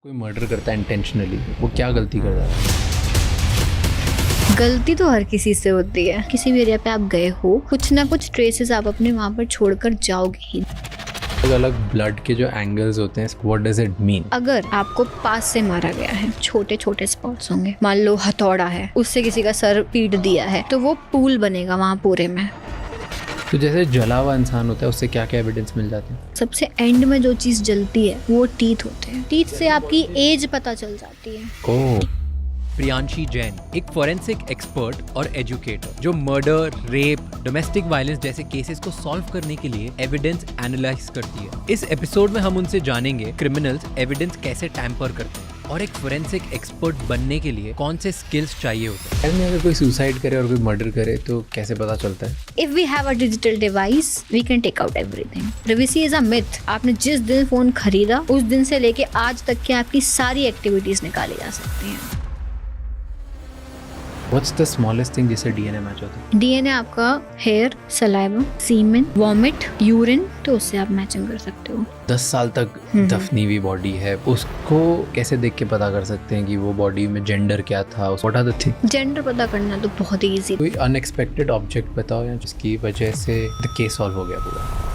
कोई मर्डर करता है इंटेंशनली, वो क्या गलती करता है? गलती तो हर किसी से होती है। किसी भी एरिया पे आप गए हो, कुछ ना कुछ ट्रेसेस आप अपने वहाँ पर छोड़कर जाओगे ही। अलग अलग ब्लड के जो एंगल्स होते हैं, व्हाट डज इट मीन? अगर आपको पास से मारा गया है, छोटे छोटे स्पॉट्स होंगे, मान लो हथौड़ा है, उससे किसी का सर पीट दिया है, तो वो पूल बनेगा वहाँ पूरे में। तो जैसे जला हुआ इंसान होता है, उससे क्या क्या एविडेंस मिल जाते हैं? सबसे एंड में जो चीज़ जलती है वो टीथ होते हैं। टीथ से आपकी एज पता चल जाती है। ओह, प्रियांशी जैन एक फोरेंसिक एक्सपर्ट और एजुकेटर जो मर्डर, रेप, डोमेस्टिक वायलेंस जैसे केसेस को सॉल्व करने के लिए एविडेंस एनालाइज करती है। इस एपिसोड में हम उनसे जानेंगे क्रिमिनल्स एविडेंस कैसे टैम्पर करते हैं और एक फोरेंसिक एक्सपर्ट बनने के लिए कौन से स्किल्स चाहिए होते हैं। अगर कोई सुसाइड करे और कोई मर्डर करे तो कैसे पता चलता है? If we have a digital device, we can take out everything. Privacy is a myth. आपने जिस दिन फोन खरीदा, उस दिन से लेके आज तक की आपकी सारी एक्टिविटीज निकाली जा सकती हैं। What's the smallest thing जिससे डीएनए मैच होता है? डीएनए आपका हेयर, सलाइवा, सीमेन, वॉमिट, यूरिन, तो उससे आप मैचिंग कर सकते हो। 10 साल तक दफनी हुई बॉडी है, उसको कैसे देख के पता कर सकते हैं कि वो बॉडी में जेंडर क्या था? What are the thing? Gender पता करना तो बहुत ही ईजी। कोई अनएक्सपेक्टेड ऑब्जेक्ट बताओ या जिसकी वजह से द केस सॉल्व हो गया पूरा।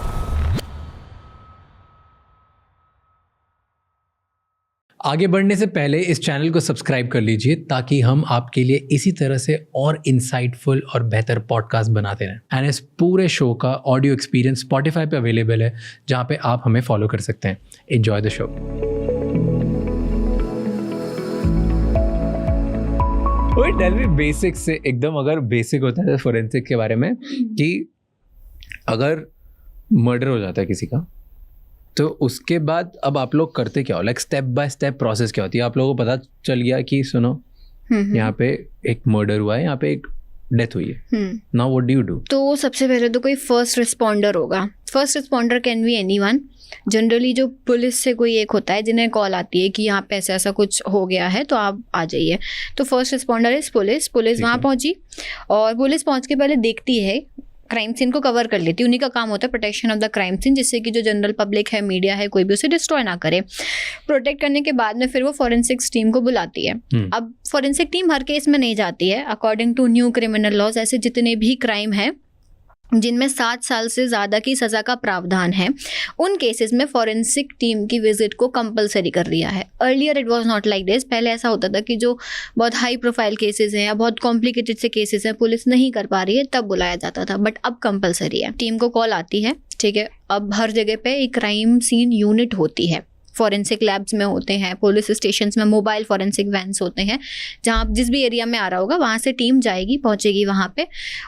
आगे बढ़ने से पहले इस चैनल को सब्सक्राइब कर लीजिए ताकि हम आपके लिए इसी तरह से और इंसाइटफुल और बेहतर पॉडकास्ट बनाते रहें। एंड इस पूरे शो का ऑडियो एक्सपीरियंस स्पॉटिफाई पे अवेलेबल है, जहाँ पे आप हमें फॉलो कर सकते हैं। Enjoy the show. ओए टेल मी बेसिक से एकदम, अगर बेसिक होता है फोरेंसिक के बारे में कि अगर मर्डर हो जाता है किसी का, तो उसके बाद अब आप लोग करते क्या हो? Like step by step process क्या होती है? आप लोगों को पता चल गया कि सुनो यहाँ पे एक मर्डर हुआ है, यहाँ पे एक डेथ हुई है, now what do you do? तो सबसे पहले तो कोई फर्स्ट रिस्पॉन्डर होगा। First responder can be anyone. Generally जो पुलिस से कोई एक होता है जिन्हें कॉल आती है कि यहाँ पे ऐसा ऐसा कुछ हो गया है, तो आप आ जाइए। तो फर्स्ट रिस्पॉन्डर इज पुलिस वहाँ पहुंची, और पुलिस पहुंच के पहले देखती है, क्राइम सीन को कवर कर लेती है। उन्हीं का काम होता है protection of the crime scene, जिससे कि जो जनरल पब्लिक है, मीडिया है, कोई भी उसे डिस्ट्रॉय ना करे। प्रोटेक्ट करने के बाद में फिर वो फोरेंसिक्स टीम को बुलाती है। अब फोरेंसिक टीम हर केस में नहीं जाती है। According to new criminal laws, ऐसे जितने भी क्राइम है जिनमें 7 साल से ज़्यादा की सज़ा का प्रावधान है, उन केसेस में फॉरेंसिक टीम की विजिट को कंपलसरी कर दिया है। Earlier it was not like this. पहले ऐसा होता था कि जो बहुत हाई प्रोफाइल केसेस हैं या बहुत कॉम्प्लिकेटेड से केसेस हैं, पुलिस नहीं कर पा रही है, तब बुलाया जाता था, बट अब कंपलसरी है। टीम को कॉल आती है, ठीक है। अब हर जगह पे एक क्राइम सीन यूनिट होती है। फॉरेंसिक लैब्स में होते हैं, पुलिस स्टेशंस में मोबाइल फॉरेंसिक वैन्स होते हैं, जहाँ जिस भी एरिया में आ रहा होगा वहाँ से टीम जाएगी, पहुँचेगी वहाँ पे।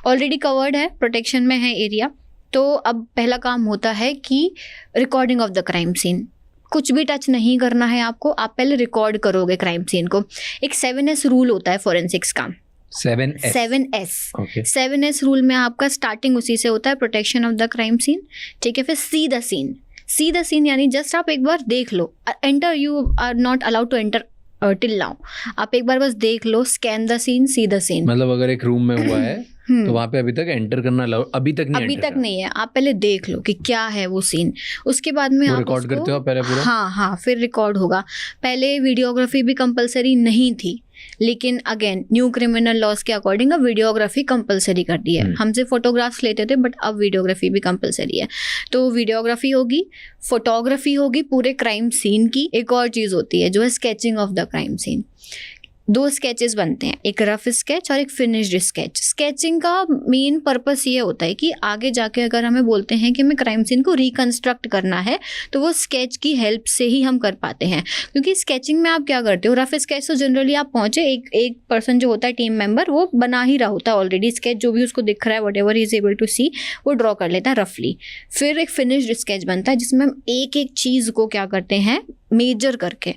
ऑलरेडी कवर्ड है, प्रोटेक्शन में है एरिया। तो अब पहला काम होता है कि recording of the crime scene. कुछ भी टच नहीं करना है आपको, आप पहले रिकॉर्ड करोगे क्राइम सीन को। एक 7S रूल होता है फॉरेंसिक्स का। 7S Okay. 7S रूल में आपका स्टार्टिंग उसी से होता है, protection of the crime scene, ठीक है। फिर सी द सीन यानी जस्ट आप एक बार देख लो। Enter, you are not allowed to enter till now. आप एक बार बस देख लो, scan the scene, see the scene. मतलब अगर एक रूम में हुआ है तो वहाँ पे अभी तक एंटर करना अभी तक नहीं है। आप पहले देख लो कि क्या है वो सीन, उसके बाद में आप रिकॉर्ड करते हो पहले पूरा। हाँ, फिर रिकॉर्ड होगा। पहले वीडियोग्राफी भी कंपलसरी नहीं थी, लेकिन अगेन न्यू क्रिमिनल लॉज के अकॉर्डिंग अब वीडियोग्राफी कंपलसरी कर दी है। हमसे फोटोग्राफ्स लेते थे, बट अब वीडियोग्राफी भी कंपलसरी है। तो वीडियोग्राफी होगी, फोटोग्राफी होगी पूरे क्राइम सीन की। एक और चीज़ होती है जो है sketching of the crime scene. 2 sketches बनते हैं, एक रफ स्केच और एक फिनिश्ड स्केच। स्केचिंग का मेन पर्पस ये होता है कि आगे जाके अगर हमें बोलते हैं कि हमें क्राइम सीन को रिकंस्ट्रक्ट करना है, तो वो स्केच की हेल्प से ही हम कर पाते हैं। क्योंकि स्केचिंग में आप क्या करते हो, रफ स्केच तो जनरली आप पहुंचे, एक पर्सन जो होता है टीम मेंबर, वो बना ही रहा होता है ऑलरेडी स्केच, जो भी उसको दिख रहा है, whatever is able to see, वो ड्रॉ कर लेता है रफली। फिर एक फिनिश्ड स्केच बनता है जिसमें हम एक एक चीज़ को क्या करते हैं, मेजर करके,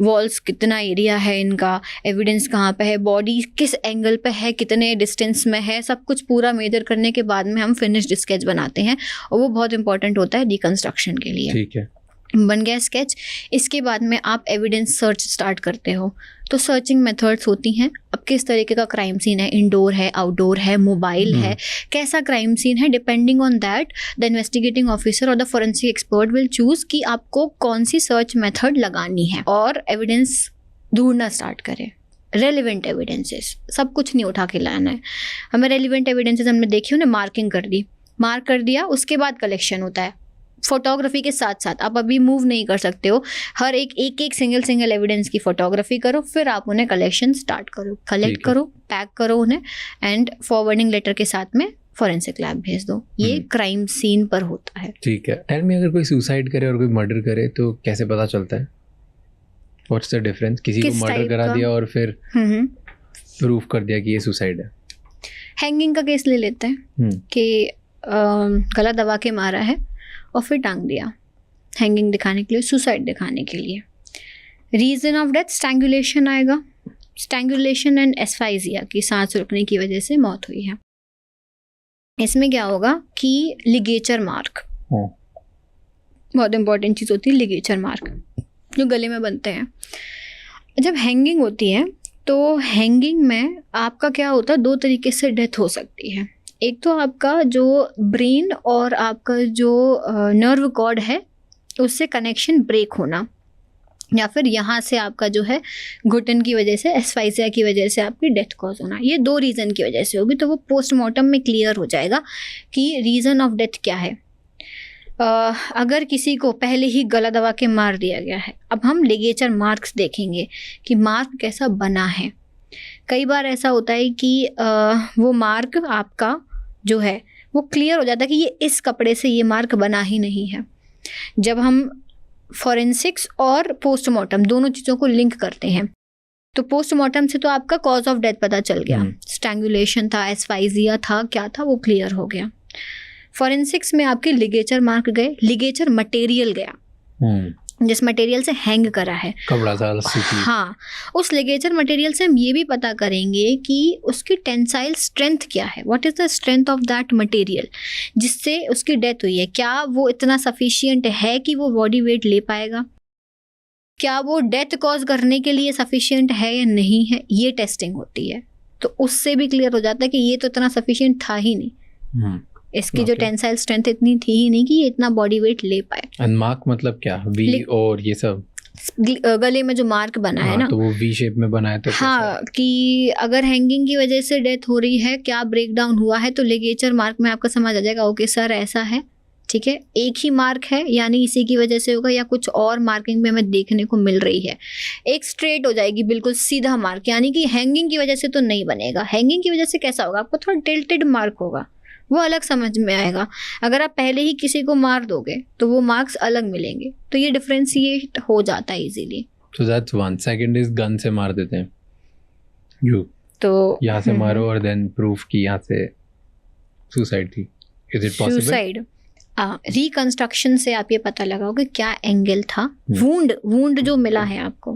वॉल्स कितना एरिया है इनका, एविडेंस कहाँ पे है, बॉडी किस एंगल पे है, कितने डिस्टेंस में है, सब कुछ पूरा मेजर करने के बाद में हम फिनिश्ड स्केच बनाते हैं। और वो बहुत इंपॉर्टेंट होता है रिकंस्ट्रक्शन के लिए। ठीक है। बन गया स्केच। इसके बाद में आप एविडेंस सर्च स्टार्ट करते हो। तो सर्चिंग मेथड्स होती हैं, अब किस तरीके का क्राइम सीन है, इंडोर है, आउटडोर है, मोबाइल है, कैसा क्राइम सीन है, depending on that the investigating officer और the forensic expert will choose कि आपको कौन सी सर्च मेथड लगानी है और एविडेंस ढूंढना स्टार्ट करें। रेलिवेंट एविडेंसेस, सब कुछ नहीं उठा के लाना है हमें। रेलिवेंट एविडेंसेस हमने देखी, उन्हें मार्किंग कर दी, मार्क कर दिया, उसके बाद कलेक्शन होता है फोटोग्राफी के साथ साथ। आप अभी मूव नहीं कर सकते हो, हर एक सिंगल एविडेंस की फोटोग्राफी करो, फिर आप उन्हें कलेक्शन स्टार्ट करो, कलेक्ट करो, पैक करो उन्हें एंड फॉरवर्डिंग लेटर के साथ में फॉरेंसिक लैब भेज दो। ये क्राइम सीन पर होता है। ठीक है। टेल मी, अगर कोई सुसाइड करे और कोई मर्डर करे तो कैसे पता चलता है? What's the difference? किसी को मर्डर करा दिया और फिर प्रूफ कर दिया कि ये सुसाइड है। हैंगिंग का केस ले लेते हैं कि गला दबा के मारा है और फिर टांग दिया, हैंगिंग दिखाने के लिए, सुसाइड दिखाने के लिए। रीज़न ऑफ डेथ स्ट्रैंगुलेशन आएगा, स्ट्रैंगुलेशन एंड एस्फाइजिया की सांस रुकने की वजह से मौत हुई है। इसमें क्या होगा कि लिगेचर मार्क, बहुत इंपॉर्टेंट चीज़ होती है लिगेचर मार्क, जो गले में बनते हैं। जब हैंगिंग होती है तो हैंगिंग में आपका क्या होता है, दो तरीके से डेथ हो सकती है। एक तो आपका जो ब्रेन और आपका जो नर्व कॉर्ड है उससे कनेक्शन ब्रेक होना, या फिर यहाँ से आपका जो है घुटन की वजह से, एस्फाइजिया की वजह से आपकी डेथ कॉज होना। ये दो रीज़न की वजह से होगी, तो वो पोस्टमार्टम में क्लियर हो जाएगा कि रीज़न ऑफ डेथ क्या है। अगर किसी को पहले ही गला दबा के मार दिया गया है, अब हम लिगेचर मार्क्स देखेंगे कि मार्क कैसा बना है। कई बार ऐसा होता है कि वो मार्क आपका जो है वो क्लियर हो जाता है कि ये इस कपड़े से ये मार्क बना ही नहीं है। जब हम फॉरेंसिक्स और पोस्टमार्टम दोनों चीज़ों को लिंक करते हैं तो पोस्टमार्टम से तो आपका कॉज ऑफ डेथ पता चल गया, स्ट्रैंगुलेशन था, एस्फाइजिया था, क्या था वो क्लियर हो गया। फॉरेंसिक्स में आपके लिगेचर मार्क गए, लिगेचर मटेरियल गया, जिस मटेरियल से हैंग करा है, कपड़ा था, रस्सी थी। हाँ, उस लिगेचर मटेरियल से हम ये भी पता करेंगे कि उसकी टेंसाइल स्ट्रेंथ क्या है, what is the strength of that material जिससे उसकी डेथ हुई है। क्या वो इतना सफिशिएंट है कि वो बॉडी वेट ले पाएगा, क्या वो डेथ कॉज करने के लिए सफिशिएंट है या नहीं है, ये टेस्टिंग होती है। तो उससे भी क्लियर हो जाता है कि ये तो इतना सफिशिएंट था ही नहीं, इसकी जो टेंसाइल स्ट्रेंथ इतनी थी ही नहीं कि ये इतना बॉडी वेट ले पाए। एंड मार्क मतलब क्या? वी और ये सब गले में जो मार्क बना है ना, तो वो वी शेप में बना है। तो हाँ, कि अगर हैंगिंग की वजह से डेथ हो रही है, क्या ब्रेक डाउन हुआ है, तो लिगेचर मार्क में आपका समझ आ जाएगा, ओके सर ऐसा है, ठीक है, एक ही मार्क है यानी इसी की वजह से होगा, या कुछ और मार्किंग में हमें देखने को मिल रही है। एक स्ट्रेट हो जाएगी, बिल्कुल सीधा मार्क, यानी कि हैंगिंग की वजह से तो नहीं बनेगा। हैंगिंग की वजह से कैसा होगा, आपको थोड़ा टिल्टेड मार्क होगा, वो अलग समझ में आएगा। अगर आप पहले ही किसी को मार दोगे तो वो मार्क्स अलग मिलेंगे, तो ये डिफरेंशिएट हो जाता है easily. So that's one. Second is gun से मार देते हैं, यू तो यहाँ से मारो और देन प्रूफ कि यहाँ से सुसाइड थी। Is it possible? Suicide reconstruction से आप ये पता लगाओगे क्या एंगल था, वुंड जो मिला है आपको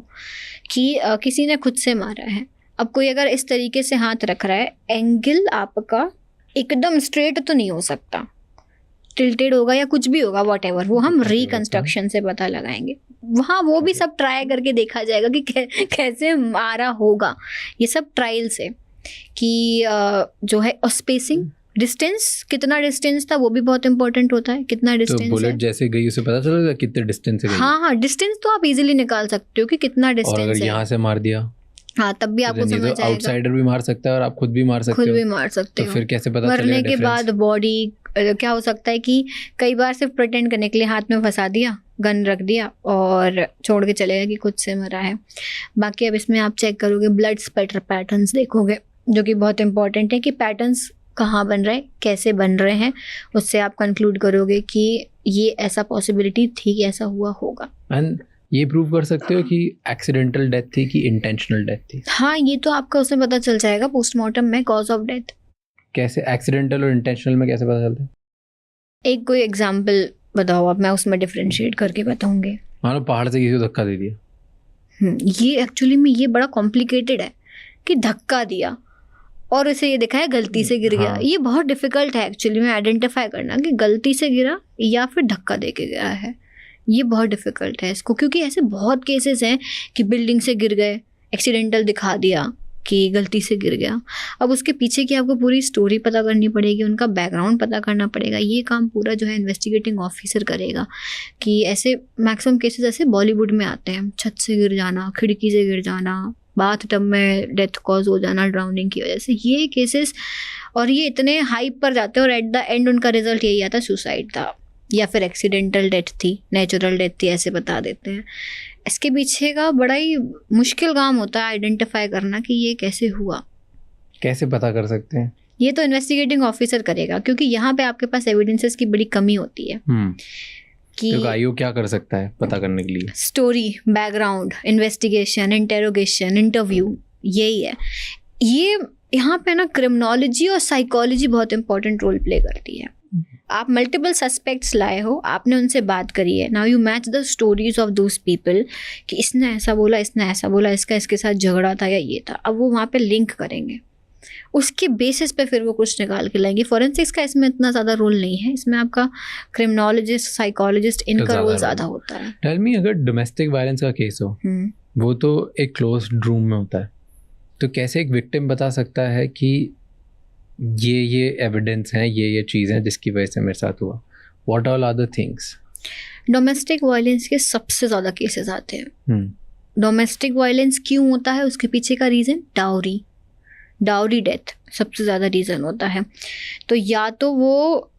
कि किसी ने खुद से मारा है। अब कोई अगर इस तरीके से हाथ रख रहा है, एंगल आपका एकदम स्ट्रेट तो नहीं हो सकता, टिल्टेड होगा या कुछ भी होगा, व्हाटएवर, वो हम रिकंस्ट्रक्शन से पता लगाएंगे। वहाँ वो भी सब ट्राई करके देखा जाएगा कि कैसे मारा होगा, ये सब ट्रायल से। कि जो है स्पेसिंग, डिस्टेंस, कितना डिस्टेंस था वो भी बहुत इंपॉर्टेंट होता है, कितना डिस्टेंस है। बुलेट जैसे गई उसे पता चलेगा कितने डिस्टेंस से गई। हाँ, डिस्टेंस तो आप इजीली निकाल सकते हो कि कितना डिस्टेंस है। और अगर यहाँ से मार दिया, हाँ, तब भी आपको समझ आएगा। आउटसाइडर भी मार सकता है और आप खुद भी मार सकते हो। खुद भी मार सकते हो। तो फिर कैसे पता चलेगा? मरने के बाद बॉडी क्या हो सकता है कि कई बार सिर्फ प्रिटेंड करने के लिए हाथ में फंसा दिया, गन रख दिया और छोड़ के चलेगा कि खुद से मरा है। बाकी अब इसमें आप चेक करोगे, ब्लड स्पैटर पैटर्न्स देखोगे, जो कि बहुत इंपॉर्टेंट है कि पैटर्न्स कहाँ बन रहे हैं, कैसे बन रहे हैं, उससे आप कंक्लूड करोगे कि ये ऐसा पॉसिबिलिटी थी कि ऐसा हुआ होगा। एंड ये प्रूव कर सकते हो कि एक्सीडेंटल डेथ थी कि इंटेंशनल डेथ थी? हाँ, ये तो आपका उसमें पता चल जाएगा पोस्टमार्टम में, कॉज ऑफ डेथ। कैसे एक्सीडेंटल और इंटेंशनल में कैसे पता चलता है? एक कोई एग्जांपल बताओ आप, मैं उसमें डिफरेंशिएट करके बताऊंगी। मानो पहाड़ से किसी को धक्का दे दिया। ये एक्चुअली में ये बड़ा कॉम्प्लिकेटेड है कि धक्का दिया और उसे ये दिखा है गलती से गिर गया। ये बहुत डिफिकल्ट है एक्चुअली में आइडेंटिफाई करना कि गलती से गिरा या फिर धक्का दे के गया है। ये बहुत डिफ़िकल्ट है इसको, क्योंकि ऐसे बहुत केसेस हैं कि बिल्डिंग से गिर गए, एक्सीडेंटल दिखा दिया कि गलती से गिर गया। अब उसके पीछे की आपको पूरी स्टोरी पता करनी पड़ेगी, उनका बैकग्राउंड पता करना पड़ेगा। ये काम पूरा जो है इन्वेस्टिगेटिंग ऑफिसर करेगा। कि ऐसे मैक्सिमम केसेस ऐसे बॉलीवुड में आते हैं, छत से गिर जाना, खिड़की से गिर जाना, बाथ टब में डेथ कॉज हो जाना ड्राउनिंग की वजह से, ये केसेस। और ये इतने हाइप पर जाते हैं और एट द एंड उनका रिजल्ट यही आता, सुसाइड था या फिर एक्सीडेंटल डेथ थी, नेचुरल डेथ थी, ऐसे बता देते हैं। इसके पीछे का बड़ा ही मुश्किल काम होता है आइडेंटिफाई करना कि ये कैसे हुआ। कैसे पता कर सकते हैं? ये तो इन्वेस्टिगेटिंग ऑफिसर करेगा, क्योंकि यहाँ पे आपके पास एविडेंसेस की बड़ी कमी होती है कि तो आयु क्या कर सकता है पता करने के लिए? Story, background, investigation, interrogation, interview, यही है। ये यहाँ पे ना क्रिमिनोलॉजी और साइकोलॉजी बहुत इंपॉर्टेंट रोल प्ले करती है। आप मल्टीपल सस्पेक्ट्स लाए हो, आपने उनसे बात करी है, now you match the stories of those people कि इसने ऐसा बोला, इसने ऐसा बोला, इसका इसके साथ झगड़ा था या ये था। अब वो वहाँ पे लिंक करेंगे, उसके बेसिस पे फिर वो कुछ निकाल के लाएंगे। फॉरेंसिक्स का इसमें इतना ज़्यादा रोल नहीं है, इसमें आपका क्रिमिनोलॉजिस्ट, साइकोलॉजिस्ट, इनका रोल ज़्यादा होता है। टेल मी, अगर डोमेस्टिक वायलेंस का केस हो, वो तो एक क्लोज्ड रूम में होता है, तो कैसे एक विक्टिम बता सकता है कि ये एविडेंस हैं, ये चीज़ हैं जिसकी वजह से मेरे साथ हुआ? What all other things? Domestic violence के सबसे ज़्यादा केसेस आते हैं। डोमेस्टिक वायलेंस क्यों होता है, उसके पीछे का रीज़न डाउरी डेथ सबसे ज़्यादा रीज़न होता है। तो या तो वो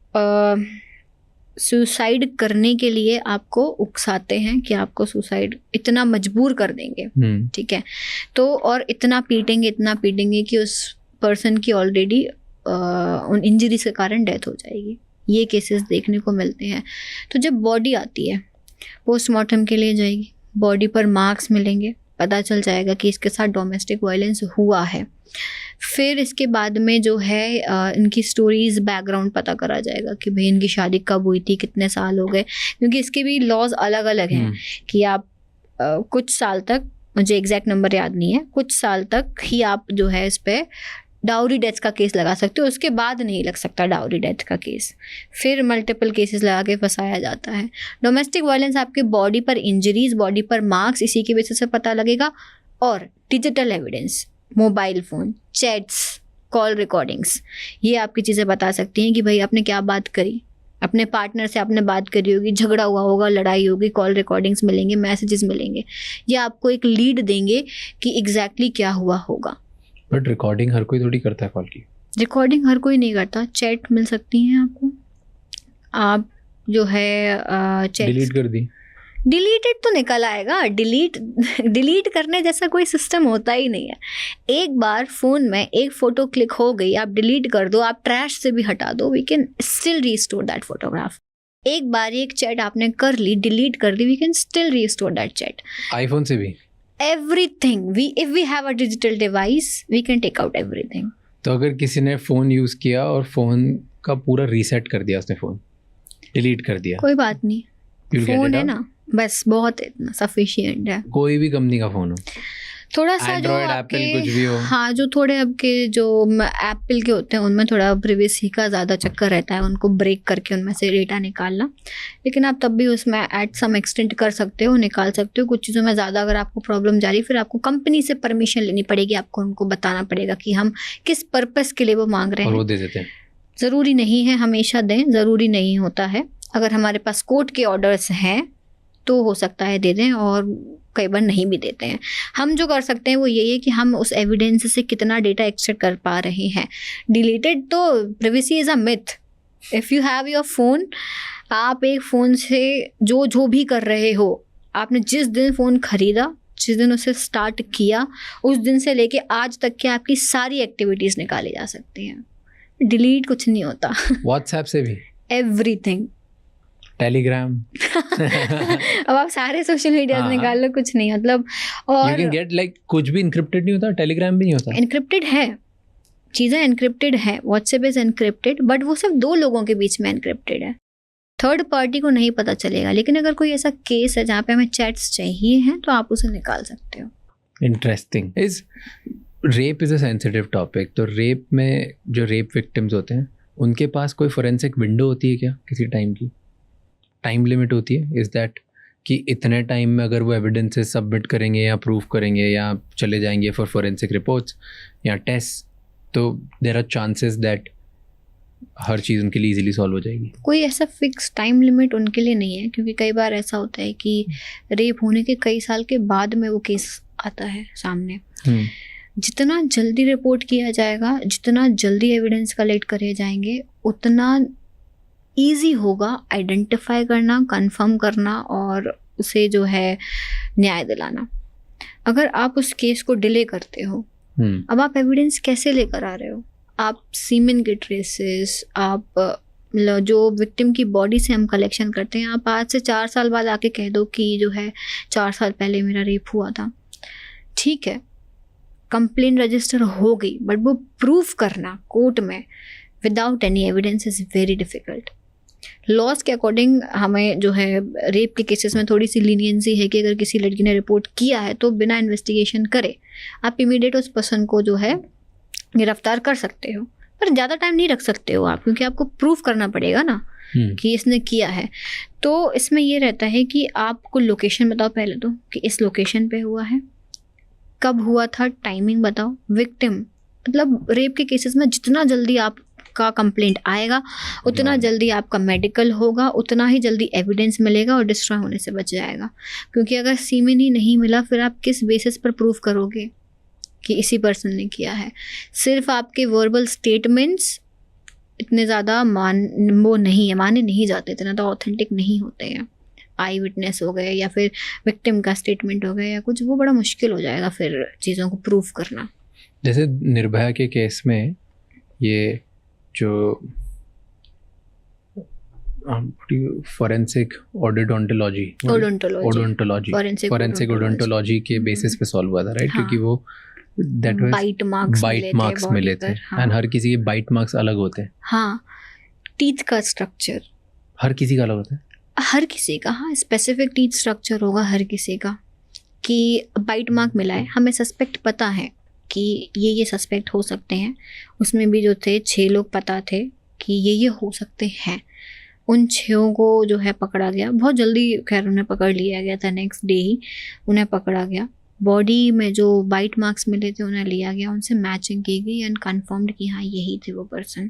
सुसाइड करने के लिए आपको उकसाते हैं कि आपको सुसाइड, इतना मजबूर कर देंगे, ठीक है, तो और इतना पीटेंगे कि उस पर्सन की ऑलरेडी उन इंजरीज के कारण डेथ हो जाएगी। ये केसेस देखने को मिलते हैं। तो जब बॉडी आती है, पोस्टमार्टम के लिए जाएगी, बॉडी पर मार्क्स मिलेंगे, पता चल जाएगा कि इसके साथ डोमेस्टिक वायलेंस हुआ है। फिर इसके बाद में जो है इनकी स्टोरीज, बैकग्राउंड पता करा जाएगा कि भाई इनकी शादी कब हुई थी, कितने साल हो गए, क्योंकि इसके भी लॉज अलग अलग हैं कि आप कुछ साल तक, मुझे एग्जैक्ट नंबर याद नहीं है, कुछ साल तक ही आप जो है इस पर डाउरी डेथ का केस लगा सकते हो, उसके बाद नहीं लग सकता डाउरी डेथ का केस। फिर मल्टीपल केसेस लगा के फंसाया जाता है। डोमेस्टिक वायलेंस आपके बॉडी पर इंजरीज, बॉडी पर मार्क्स, इसी की वजह से पता लगेगा। और digital evidence, mobile phone, chats, call recordings, ये आपकी चीज़ें बता सकती हैं कि भाई आपने क्या बात करी, अपने पार्टनर से आपने बात करी होगी, झगड़ा हुआ होगा, लड़ाई होगी, कॉल रिकॉर्डिंग्स मिलेंगे, मैसेजेस मिलेंगे। ये आपको एक लीड देंगे कि एग्जैक्टली क्या हुआ होगा। बट रिकॉर्डिंग हर कोई थोड़ी करता है कॉल की। रिकॉर्डिंग हर कोई नहीं करता, चैट मिल सकती हैं आपको, आप जो है चैट डिलीट कर दी, डिलीटेड तो निकल आएगा। डिलीट करने जैसा कोई सिस्टम होता ही नहीं है। एक बार फ़ोन में एक फ़ोटो क्लिक हो गई, आप डिलीट कर दो, आप ट्रैश से भी हटा दो, we can still restore that photograph. एक बार एक चैट आपने कर ली, डिलीट कर दी, we can still restore that chat. IPhone से भी everything, if we have a digital device we can take out everything. तो अगर किसी ने फ़ोन यूज़ किया और फ़ोन का पूरा रीसेट कर दिया, उसने फ़ोन डिलीट कर दिया, कोई बात नहीं, You'll get फ़ोन it है out? ना, बस बहुत इतना सफिशिएंट है। कोई भी कंपनी का फ़ोन हो, थोड़ा सा जो Android, आपके, Apple, कुछ भी हो। हाँ, जो थोड़े आपके जो एप्पल के होते हैं उनमें थोड़ा प्रिवेसी का ज़्यादा चक्कर रहता है, उनको ब्रेक करके उनमें से डेटा निकालना। लेकिन आप तब भी उसमें एट सम एक्सटेंट कर सकते हो, निकाल सकते हो। कुछ चीज़ों में ज़्यादा अगर आपको प्रॉब्लम जा रही, फिर आपको कंपनी से परमिशन लेनी पड़ेगी, आपको उनको बताना पड़ेगा कि हम किस पर्पज़ के लिए वो मांग रहे और वो हैं। दे देते हैं। ज़रूरी नहीं है हमेशा दें, ज़रूरी नहीं होता है। अगर हमारे पास कोर्ट के ऑर्डर्स हैं तो हो सकता है दे दें, और कई बार नहीं भी देते हैं। हम जो कर सकते हैं वो यही है कि हम उस एविडेंस से कितना डेटा एक्सट्रैक्ट कर पा रहे हैं। डिलीटेड तो privacy is a myth. If you have your phone, आप एक फ़ोन से जो भी कर रहे हो, आपने जिस दिन फ़ोन ख़रीदा, जिस दिन उसे स्टार्ट किया, उस दिन से लेके आज तक की आपकी सारी एक्टिविटीज़ निकाली जा सकती हैं। डिलीट कुछ नहीं होता। व्हाट्सएप से भी, एवरीथिंग। टेलीग्राम, अब आप सारे सोशल मीडिया हाँ, निकाल लो, कुछ नहीं मतलब। और यू कैन गेट लाइक कुछ भी इनक्रिप्टेड नहीं होता, टेलीग्राम भी नहीं होता। एनक्रिप्टेड है, चीज़ें एनक्रिप्टेड है, व्हाट्सएप इज एनक्रिप्टेड, बट वो सिर्फ 2 लोगों के बीच में एनक्रिप्टेड है, थर्ड पार्टी को नहीं पता चलेगा। लेकिन अगर कोई ऐसा केस है जहाँ पे हमें चैट्स चाहिए हैं तो आप उसे निकाल सकते हो। Interesting. Is rape is a sensitive topic, तो रेप में जो रेप विक्टिम्स होते हैं उनके पास कोई फोरेंसिक विंडो होती है क्या, किसी टाइम की टाइम लिमिट होती है? इज दैट कि इतने टाइम में अगर वो एविडेंसेस सबमिट करेंगे या प्रूव करेंगे या चले जाएंगे फॉर फोरेंसिक रिपोर्ट्स या टेस्ट, तो देयर आर चांसेस दैट हर चीज़ उनके लिए इजीली सॉल्व हो जाएगी। कोई ऐसा फिक्स टाइम लिमिट उनके लिए नहीं है, क्योंकि कई बार ऐसा होता है कि रेप होने के कई साल के बाद में वो केस आता है सामने। जितना जल्दी रिपोर्ट किया जाएगा, जितना जल्दी एविडेंस कलेक्ट करे जाएंगे, उतना इजी होगा आइडेंटिफाई करना, कंफर्म करना और उसे जो है न्याय दिलाना। अगर आप उस केस को डिले करते हो, अब आप एविडेंस कैसे लेकर आ रहे हो? आप सीमेन के ट्रेसेस, आप जो विक्टिम की बॉडी से हम कलेक्शन करते हैं, आप आज से 4 साल बाद आके कह दो कि जो है 4 साल पहले मेरा रेप हुआ था, ठीक है, कंप्लेंट रजिस्टर हो गई, बट वो प्रूफ करना कोर्ट में without any evidence is very difficult. Laws के अकॉर्डिंग हमें जो है रेप के केसेस में थोड़ी सी लीनियंसी है कि अगर किसी लड़की ने रिपोर्ट किया है तो बिना इन्वेस्टिगेशन करे आप इमीडिएट उस पर्सन को जो है गिरफ्तार कर सकते हो, पर ज़्यादा टाइम नहीं रख सकते हो आप, क्योंकि आपको प्रूफ करना पड़ेगा ना कि इसने किया है। तो इसमें ये रहता है कि आपको लोकेशन बताओ पहले तो, कि इस लोकेशन पे हुआ है, कब हुआ था, टाइमिंग बताओ। विक्टिम, मतलब रेप के केसेस में जितना जल्दी आपका कंप्लेंट आएगा उतना जल्दी आपका मेडिकल होगा, उतना ही जल्दी एविडेंस मिलेगा और डिस्ट्रॉय होने से बच जाएगा। क्योंकि अगर सीमेन ही नहीं मिला, फिर आप किस बेसिस पर प्रूफ करोगे कि इसी पर्सन ने किया है? सिर्फ आपके वर्बल स्टेटमेंट्स इतने ज़्यादा माने नहीं जाते, इतना तो ऑथेंटिक नहीं होते हैं। आई विटनेस हो गए या फिर विक्टिम का स्टेटमेंट हो गया या कुछ, वो बड़ा मुश्किल हो जाएगा फिर चीज़ों को प्रूफ करना। जैसे निर्भया के केस में ये जो फोरेंसिक ओडोंटोलॉजी फोरेंसिक ओडोंटोलॉजी के बेसिस पे सॉल्व हुआ था, राइट? क्योंकि वो दैट वाज बाइट मार्क्स मिले थे एंड हर किसी के बाइट मार्क्स अलग होते हैं। हाँ, टीथ का स्ट्रक्चर हर किसी का अलग होता है, हर किसी का। हाँ, स्पेसिफिक टीथ स्ट्रक्चर होगा हर किसी का कि बाइट मार्क मिला है, हमें सस्पेक्ट पता है कि ये सस्पेक्ट हो सकते हैं। उसमें भी जो थे 6 लोग पता थे कि ये हो सकते हैं। उन 6 को जो है पकड़ा गया बहुत जल्दी, खैर उन्हें पकड़ लिया गया था, नेक्स्ट डे ही उन्हें पकड़ा गया। बॉडी में जो बाइट मार्क्स मिले थे उन्हें लिया गया, उनसे मैचिंग की गई एंड कन्फर्म्ड कि हाँ यही थे वो पर्सन।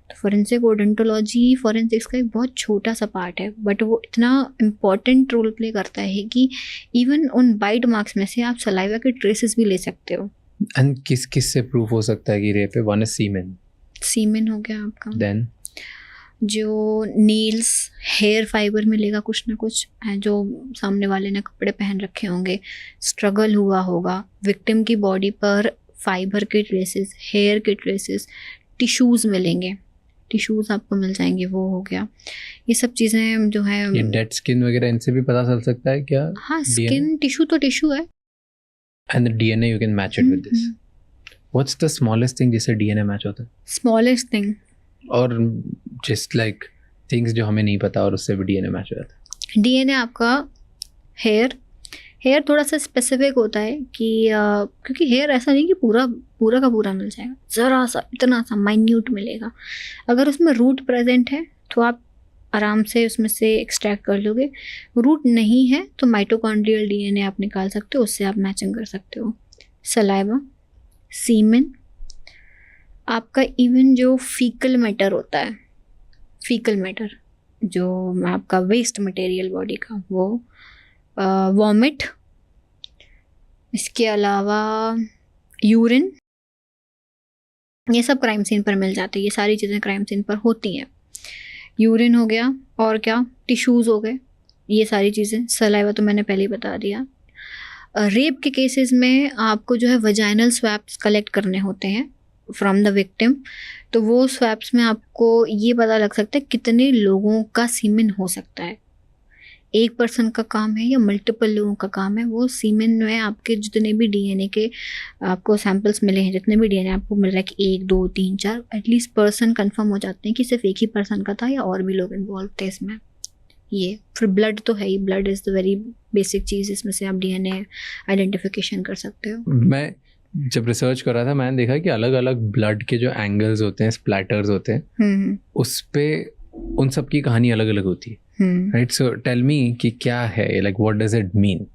तो फोरेंसिक ओडोंटोलॉजी फोरेंसिक्स का एक बहुत छोटा सा पार्ट है, बट वो इतना इम्पॉर्टेंट रोल प्ले करता है कि इवन उन बाइट मार्क्स में से आप सलाइवा के ट्रेसेस भी ले सकते हो। एंड किस से प्रूफ हो सकता है कि रेप है? वन इज सीमेन हो गया आपका, देन जो नील्स, हेयर फाइबर मिलेगा कुछ ना कुछ, जो सामने वाले ने कपड़े पहन रखे होंगे, स्ट्रगल हुआ होगा, विक्टिम की बॉडी पर फाइबर के ट्रेसेस, हेयर के ट्रेसेस, टिश्यूज़ मिलेंगे, टिश्यूज़ आपको मिल जाएंगे, वो हो गया। ये सब चीज़ें जो है, ये डेड स्किन वगैरह, इनसे भी पता चल सकता है क्या? हाँ, स्किन टिश्यू तो टिश्यू है। And the DNA you can match it with this. What's the smallest thing जिससे डीएनए मैच होता है? स्मॉलेस्ट थिंग, और जस्ट लाइक थिंग्स जो हमें नहीं पता और उससे भी डीएनए मैच हो जाता है। डीएनए आपका हेयर थोड़ा सा स्पेसिफिक होता है कि क्योंकि हेयर ऐसा नहीं कि पूरा का पूरा मिल जाएगा, ज़रा सा, इतना सा माइन्यूट मिलेगा। अगर उसमें रूट प्रेजेंट है तो आप आराम से उसमें से एक्सट्रैक्ट कर लोगे। रूट नहीं है तो माइटोकॉन्ड्रियल डीएनए आप निकाल सकते हो, उससे आप मैचिंग कर सकते हो। सलाइवा, सीमेन, आपका इवन जो फीकल मैटर होता है, फीकल मैटर जो आपका वेस्ट मटेरियल बॉडी का, वो वॉमिट, इसके अलावा यूरिन, ये सब क्राइम सीन पर मिल जाते हैं। ये सारी चीज़ें क्राइम सीन पर होती हैं। यूरिन हो गया, और क्या, टिश्यूज़ हो गए, ये सारी चीज़ें। सलाइवा तो मैंने पहले ही बता दिया। रेप के केसेस में आपको जो है वजाइनल स्वैप्स कलेक्ट करने होते हैं फ्रॉम द विक्टिम। तो वो स्वैप्स में आपको ये पता लग सकता है कितने लोगों का सीमेन हो सकता है। एक पर्सन का काम है या मल्टीपल लोगों का काम है। वो सीमेन में आपके जितने भी डीएनए के आपको सैंपल्स मिले हैं, जितने भी डीएनए आपको मिल रहा है कि 1, 2, 3, 4 एटलीस्ट पर्सन कंफर्म हो जाते हैं कि सिर्फ एक ही पर्सन का था या और भी लोग इन्वॉल्व थे इसमें। ये फिर ब्लड तो है ही, blood is the very basic चीज़, इसमें से आप डीएनए आइडेंटिफिकेशन कर सकते हो। मैं जब रिसर्च कर रहा था मैंने देखा कि अलग अलग ब्लड के जो एंगल्स होते हैं, स्प्लैटर्स होते हैं, उस पे उन सब की कहानी अलग अलग होती है, राइट? सो टेल मी कि क्या है, like what does it mean?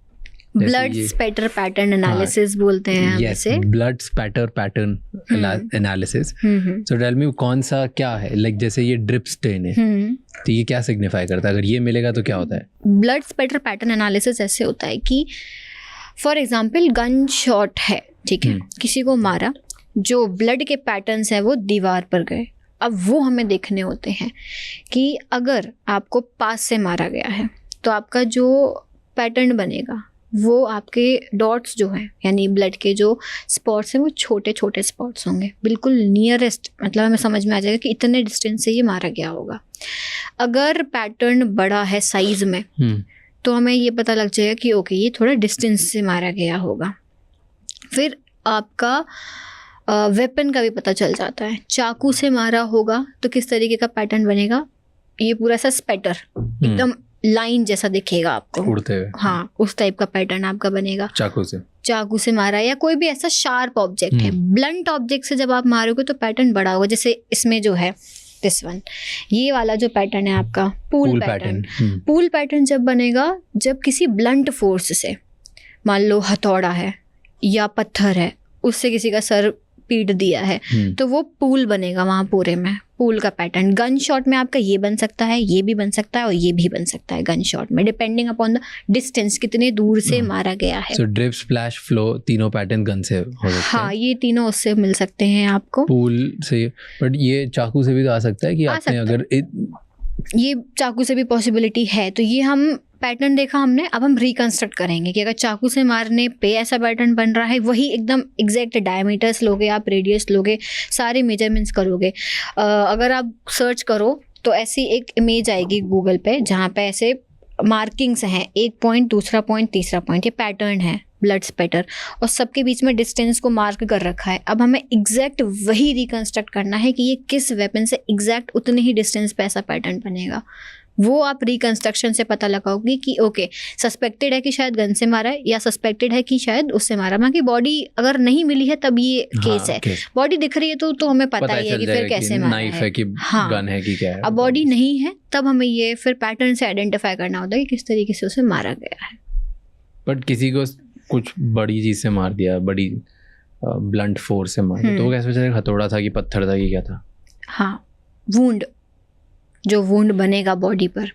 Blood spatter pattern analysis बोलते हैं हम यस, इसे। Blood spatter pattern analysis. So tell me कौन सा क्या है, लाइक जैसे ये ड्रिप स्टेन है, तो ये क्या सिग्निफाई करता है? अगर ये मिलेगा तो क्या होता है? ब्लड स्पैटर पैटर्न एनालिसिस ऐसे होता है कि फॉर एग्जांपल गन शॉट है, ठीक है, किसी को मारा, जो ब्लड के पैटर्न्स हैं वो दीवार पर गए। अब वो हमें देखने होते हैं कि अगर आपको पास से मारा गया है तो आपका जो पैटर्न बनेगा वो आपके डॉट्स जो हैं, यानी ब्लड के जो स्पॉट्स हैं, वो छोटे छोटे स्पॉट्स होंगे, बिल्कुल नियरेस्ट, मतलब हमें समझ में आ जाएगा कि इतने डिस्टेंस से ये मारा गया होगा। अगर पैटर्न बड़ा है साइज में तो हमें ये पता लग जाएगा कि ओके ये थोड़ा डिस्टेंस से मारा गया होगा। फिर आपका वेपन का भी पता चल जाता है। चाकू से मारा होगा तो किस तरीके का पैटर्न बनेगा, ये पूरा सा स्पैटर एकदम लाइन जैसा दिखेगा आपको, उड़ते हुए। हाँ, उस टाइप का पैटर्न आपका बनेगा। चाकू से मारा या कोई भी ऐसा शार्प ऑब्जेक्ट है। ब्लंट ऑब्जेक्ट से जब आप मारोगे तो पैटर्न बड़ा होगा, जैसे इसमें जो है दिस वन, ये वाला जो पैटर्न है आपका पूल पैटर्न। पूल पैटर्न जब बनेगा जब किसी ब्लंट फोर्स से, मान लो हथौड़ा है या पत्थर है, उससे किसी का सर पीट दिया है, तो वो पूल बनेगा वहाँ पूरे में, पूल का पैटर्न। गन शॉट में आपका ये बन सकता है, ये भी बन सकता है और ये भी बन सकता है गन शॉट में, डिपेंडिंग अपॉन द डिस्टेंस, कितने दूर से मारा गया है। सो ड्रिप, स्प्लैश, फ्लो, तीनों पैटर्न गन से हो सकते हैं। हाँ, ये तीनों उससे मिल सकते हैं आपको, पूल से। बट ये चाकू से भी तो आ सकता है कि आपने अगर ये चाकू से भी पॉसिबिलिटी है। तो ये हम पैटर्न देखा हमने, अब हम रिकंस्ट्रक्ट करेंगे कि अगर चाकू से मारने पे ऐसा पैटर्न बन रहा है, वही एकदम एग्जैक्ट डायमीटर्स लोगे आप, रेडियस लोगे, सारे मेजरमेंट्स करोगे। अगर आप सर्च करो तो ऐसी एक इमेज आएगी गूगल पे जहाँ पे ऐसे मार्किंग्स हैं, एक पॉइंट, दूसरा पॉइंट, तीसरा पॉइंट, ये पैटर्न है ब्लड स्पैटर, और सबके बीच में डिस्टेंस को मार्क कर रखा है। अब हमें एग्जैक्ट वही रिकंस्ट्रक्ट करना है कि ये किस वेपन से एग्जैक्ट उतने ही डिस्टेंस पे ऐसा पैटर्न बनेगा। वो आप रिकंस्ट्रक्शन से पता लगाओगे कि ओके सस्पेक्टेड है कि शायद गन से मारा है, या सस्पेक्टेड है कि शायद उससे मारा। बाकी बॉडी अगर नहीं मिली है तब ये केस है। बॉडी दिख रही है तो हमें पता ही है कि फिर कैसे मारा है, कि गन है कि क्या है। अब बॉडी नहीं है तब हमें ये फिर पैटर्न से आइडेंटिफाई करना होता है कि किस तरीके से उसे मारा गया है। बट किसी को कुछ बड़ी चीज से मार दिया, बड़ी ब्लंट फोर्स से मार दिया, तो वो कैसे पता हथौड़ा था कि पत्थर था कि क्या था? हाँ, वुंड, जो वुंड बनेगा बॉडी पर,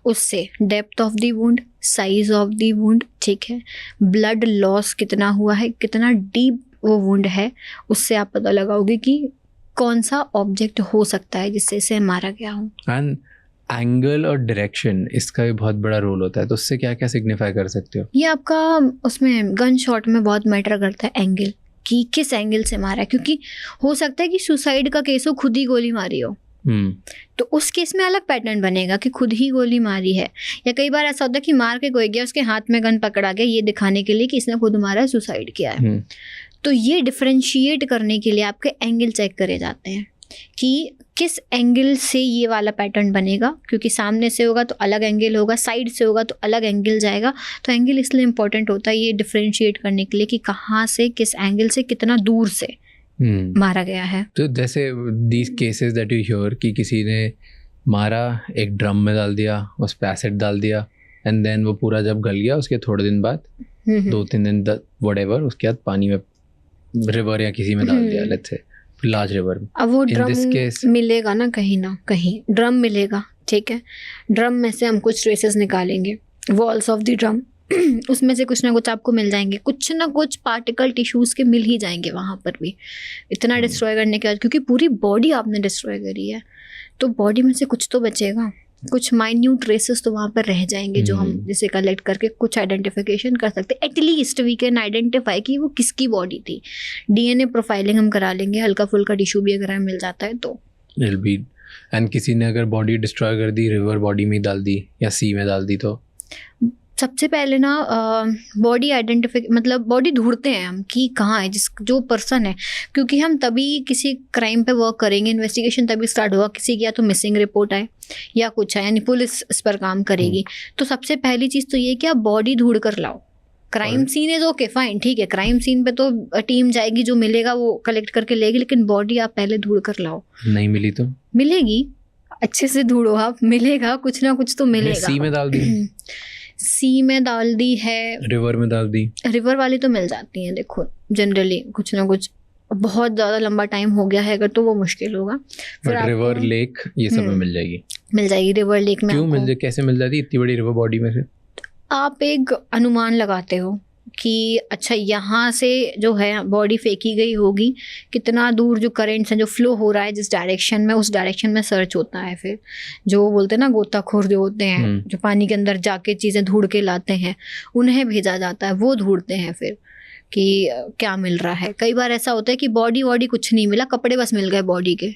उससे depth of the wound, size of the wound, ठीक है, ब्लड लॉस कितना हुआ है, कितना डीप वो वुंड है, उससे आप पता लगाओगे कि कौन सा ऑब्जेक्ट हो सकता है जिससे इसे मारा गया हो। एंड एंगल और डायरेक्शन, इसका भी बहुत बड़ा रोल होता है, तो उससे क्या क्या सिग्निफाई कर सकते हो? ये आपका उसमें गन शॉट में बहुत मैटर करता है एंगल, कि किस एंगल से मारा है, क्योंकि हो सकता है कि सुसाइड का केस हो, खुद ही गोली मारी हो, तो उस केस में अलग पैटर्न बनेगा कि खुद ही गोली मारी है। या कई बार ऐसा होता है कि मार के कोई गया, उसके हाथ में गन पकड़ा गया, ये दिखाने के लिए कि इसने खुद मारा है, सुसाइड किया है। तो ये डिफरेंशिएट करने के लिए आपके एंगल चेक करे जाते हैं कि किस एंगल से ये वाला पैटर्न बनेगा, क्योंकि सामने से होगा तो अलग एंगल होगा, साइड से होगा तो अलग एंगल जाएगा। तो एंगल इसलिए इंपॉर्टेंट होता है ये डिफरेंशिएट करने के लिए कि कहाँ से, किस एंगल से, कितना दूर से मारा गया है। तो जैसे these cases that you here कि किसी ने मारा, एक ड्रम में डाल दिया, उस पे एसिड डाल दिया, एंड देन वो पूरा जब गल गया उसके थोड़े दिन बाद, 2-3 दिन व्हाटएवर, उसके बाद पानी में, रिवर या किसी में डाल दिया, लेट्स से लार्ज रिवर में। अब वो ड्रम मिलेगा ना कहीं ड्रम मिलेगा, ठीक है, ड्रम में से हम कुछ ट्रेसेस निकालेंगे, वॉल्स ऑफ द ड्रम, उसमें से कुछ ना कुछ आपको मिल जाएंगे, कुछ ना कुछ पार्टिकल टिश्यूज के मिल ही जाएंगे वहाँ पर भी, इतना डिस्ट्रॉय करने के बाद, क्योंकि पूरी बॉडी आपने डिस्ट्रॉय करी है, तो बॉडी में से कुछ तो बचेगा, कुछ माइन्यूट ट्रेसेस तो वहाँ पर रह जाएंगे जो हम जैसे कलेक्ट करके कुछ आइडेंटिफिकेशन कर सकते हैं। एटलीस्ट वी कैन आइडेंटिफाई कि वो किसकी बॉडी थी। डीएनए प्रोफाइलिंग हम करा लेंगे, हल्का फुल्का टिश्यू भी अगर हमें मिल जाता है तो। एंड किसी ने अगर बॉडी डिस्ट्रॉय कर दी, रिवर बॉडी में डाल दी या सी में डाल दी, तो सबसे पहले ना बॉडी मतलब बॉडी ढूंढते हैं हम कि कहाँ है जो पर्सन है, क्योंकि हम तभी किसी क्राइम पे वर्क करेंगे, इन्वेस्टिगेशन तभी स्टार्ट होगा किसी की, या तो मिसिंग रिपोर्ट आए या कुछ है, यानी पुलिस इस पर काम करेगी। तो सबसे पहली चीज़ तो ये कि आप बॉडी ढूंढ कर लाओ। Crime scene is okay fine, ठीक है, क्राइम सीन पे तो टीम जाएगी, जो मिलेगा वो कलेक्ट करके लेगी, लेकिन बॉडी आप पहले ढूंढ कर लाओ। नहीं मिली तो मिलेगी, अच्छे से ढूंढो आप, मिलेगा कुछ ना कुछ तो मिलेगा। सी में डाल दी, सी में डाल दी है, रिवर में डाल दी, रिवर वाली तो मिल जाती हैं देखो जनरली कुछ ना कुछ। बहुत ज़्यादा लंबा टाइम हो गया है अगर तो वो मुश्किल होगा। फिर बट रिवर, लेक ये सब में मिल जाएगी। मिल जाएगी रिवर लेक में। क्यों मिल जाए, कैसे मिल जाती इतनी बड़ी रिवर बॉडी में से? आप एक अनुमान लगाते हो कि अच्छा यहाँ से जो है बॉडी फेंकी गई होगी, कितना दूर जो करेंट्स हैं, जो फ्लो हो रहा है जिस डायरेक्शन में, उस डायरेक्शन में सर्च होता है। फिर जो वो बोलते हैं ना गोताखोर जो होते हैं, जो पानी के अंदर जाके चीज़ें ढूंढ के लाते हैं, उन्हें भेजा जाता है, वो ढूंढते हैं फिर कि क्या मिल रहा है। कई बार ऐसा होता है कि बॉडी कुछ नहीं मिला, कपड़े बस मिल गए बॉडी के,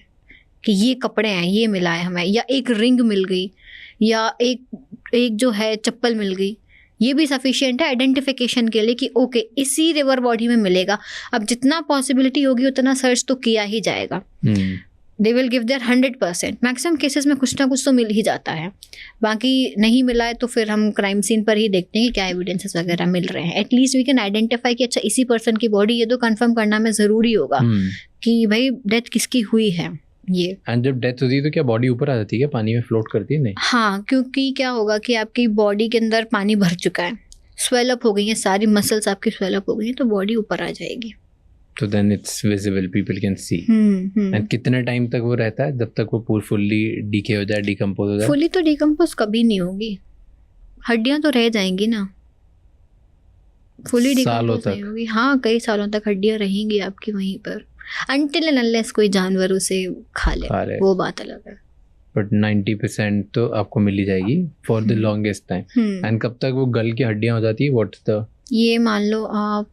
कि ये कपड़े हैं, ये मिला है हमें, या एक रिंग मिल गई, या एक जो है चप्पल मिल गई। ये भी सफिशिएंट है आइडेंटिफिकेशन के लिए कि ओके इसी रिवर बॉडी में मिलेगा। अब जितना पॉसिबिलिटी होगी उतना सर्च तो किया ही जाएगा। They will give their 100%। Maximum cases में कुछ ना कुछ तो मिल ही जाता है। बाकी नहीं मिला है तो फिर हम क्राइम सीन पर ही देखते हैं कि क्या एविडेंसेस वगैरह मिल रहे हैं। एटलीस्ट वी कैन आइडेंटिफाई कि अच्छा इसी पर्सन की बॉडी, ये तो कंफर्म करना में ज़रूरी होगा कि भाई डेथ किसकी हुई है ये। एंड जब डेथ होती है तो क्या बॉडी ऊपर आ जाती है, पानी में फ्लोट करती है? नहीं। हाँ, क्योंकि क्या होगा कि आपकी बॉडी के अंदर पानी भर चुका है, स्वेलअप हो गई है, सारी मसल्स आपकी स्वेलअप हो गई हैं, तो बॉडी ऊपर आ जाएगी। तो then it's visible, people can see. And कितने टाइम तक वो रहता है, जब तक वो पूरी फुल्ली डीके हो जाए, डिकम्पोज हो जाए? फुल्ली तो डिकम्पोज कभी नहीं होगी, हड्डियां तो रह जाएंगी ना, फुल्ली डिकम्पोज नहीं होगी। हाँ, कई सालों तक हड्डियां रहेंगी आपकी वहीं पर, अनटिल एंड अनलेस कोई जानवर उसे खा ले, वो बात अलग है। बट 90% तो आपको मिल ही जाएगी for the longest time. And कब तक वो गल की हड्डियां हो जाती है? व्हाट्स द, ये मान लो आप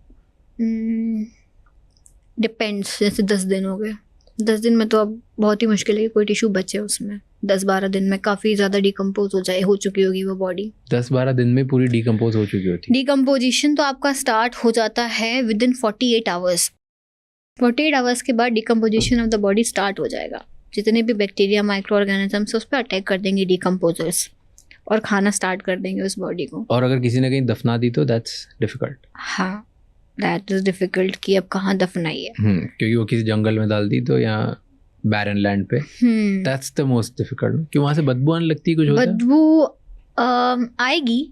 डिपेंड्स, जैसे 10 दिन हो गए, 10 दिन में तो अब बहुत ही मुश्किल है कि कोई टिश्यू बचे उसमें। 10-12 दिन में काफ़ी ज़्यादा डिकम्पोज हो चुकी होगी वो बॉडी। 10-12 दिन में पूरी डिकम्पोज हो चुकी होती है। डिकम्पोजिशन तो आपका स्टार्ट हो जाता है विद इन 48 आवर्स। 48 आवर्स के बाद decomposition of the body start हो जाएगा। जितने भी बैक्टीरिया, माइक्रो ऑर्गेनिजम्स उस पर अटैक कर देंगे डिकम्पोजर्स, और खाना स्टार्ट कर देंगे उस बॉडी को। और अगर किसी ने कहीं दफना दी तो दैट्स डिफिकल्ट। हाँ, दैट इज डिफिकल्ट कि अब कहाँ दफनाइए। क्योंकि वो किसी जंगल में डाल दी तो यहाँ बैरन लैंड पे, दैट्स द मोस्ट डिफिकल्ट। कि वहाँ से बदबू आने लगती है, कुछ होता है? बदबू आएगी,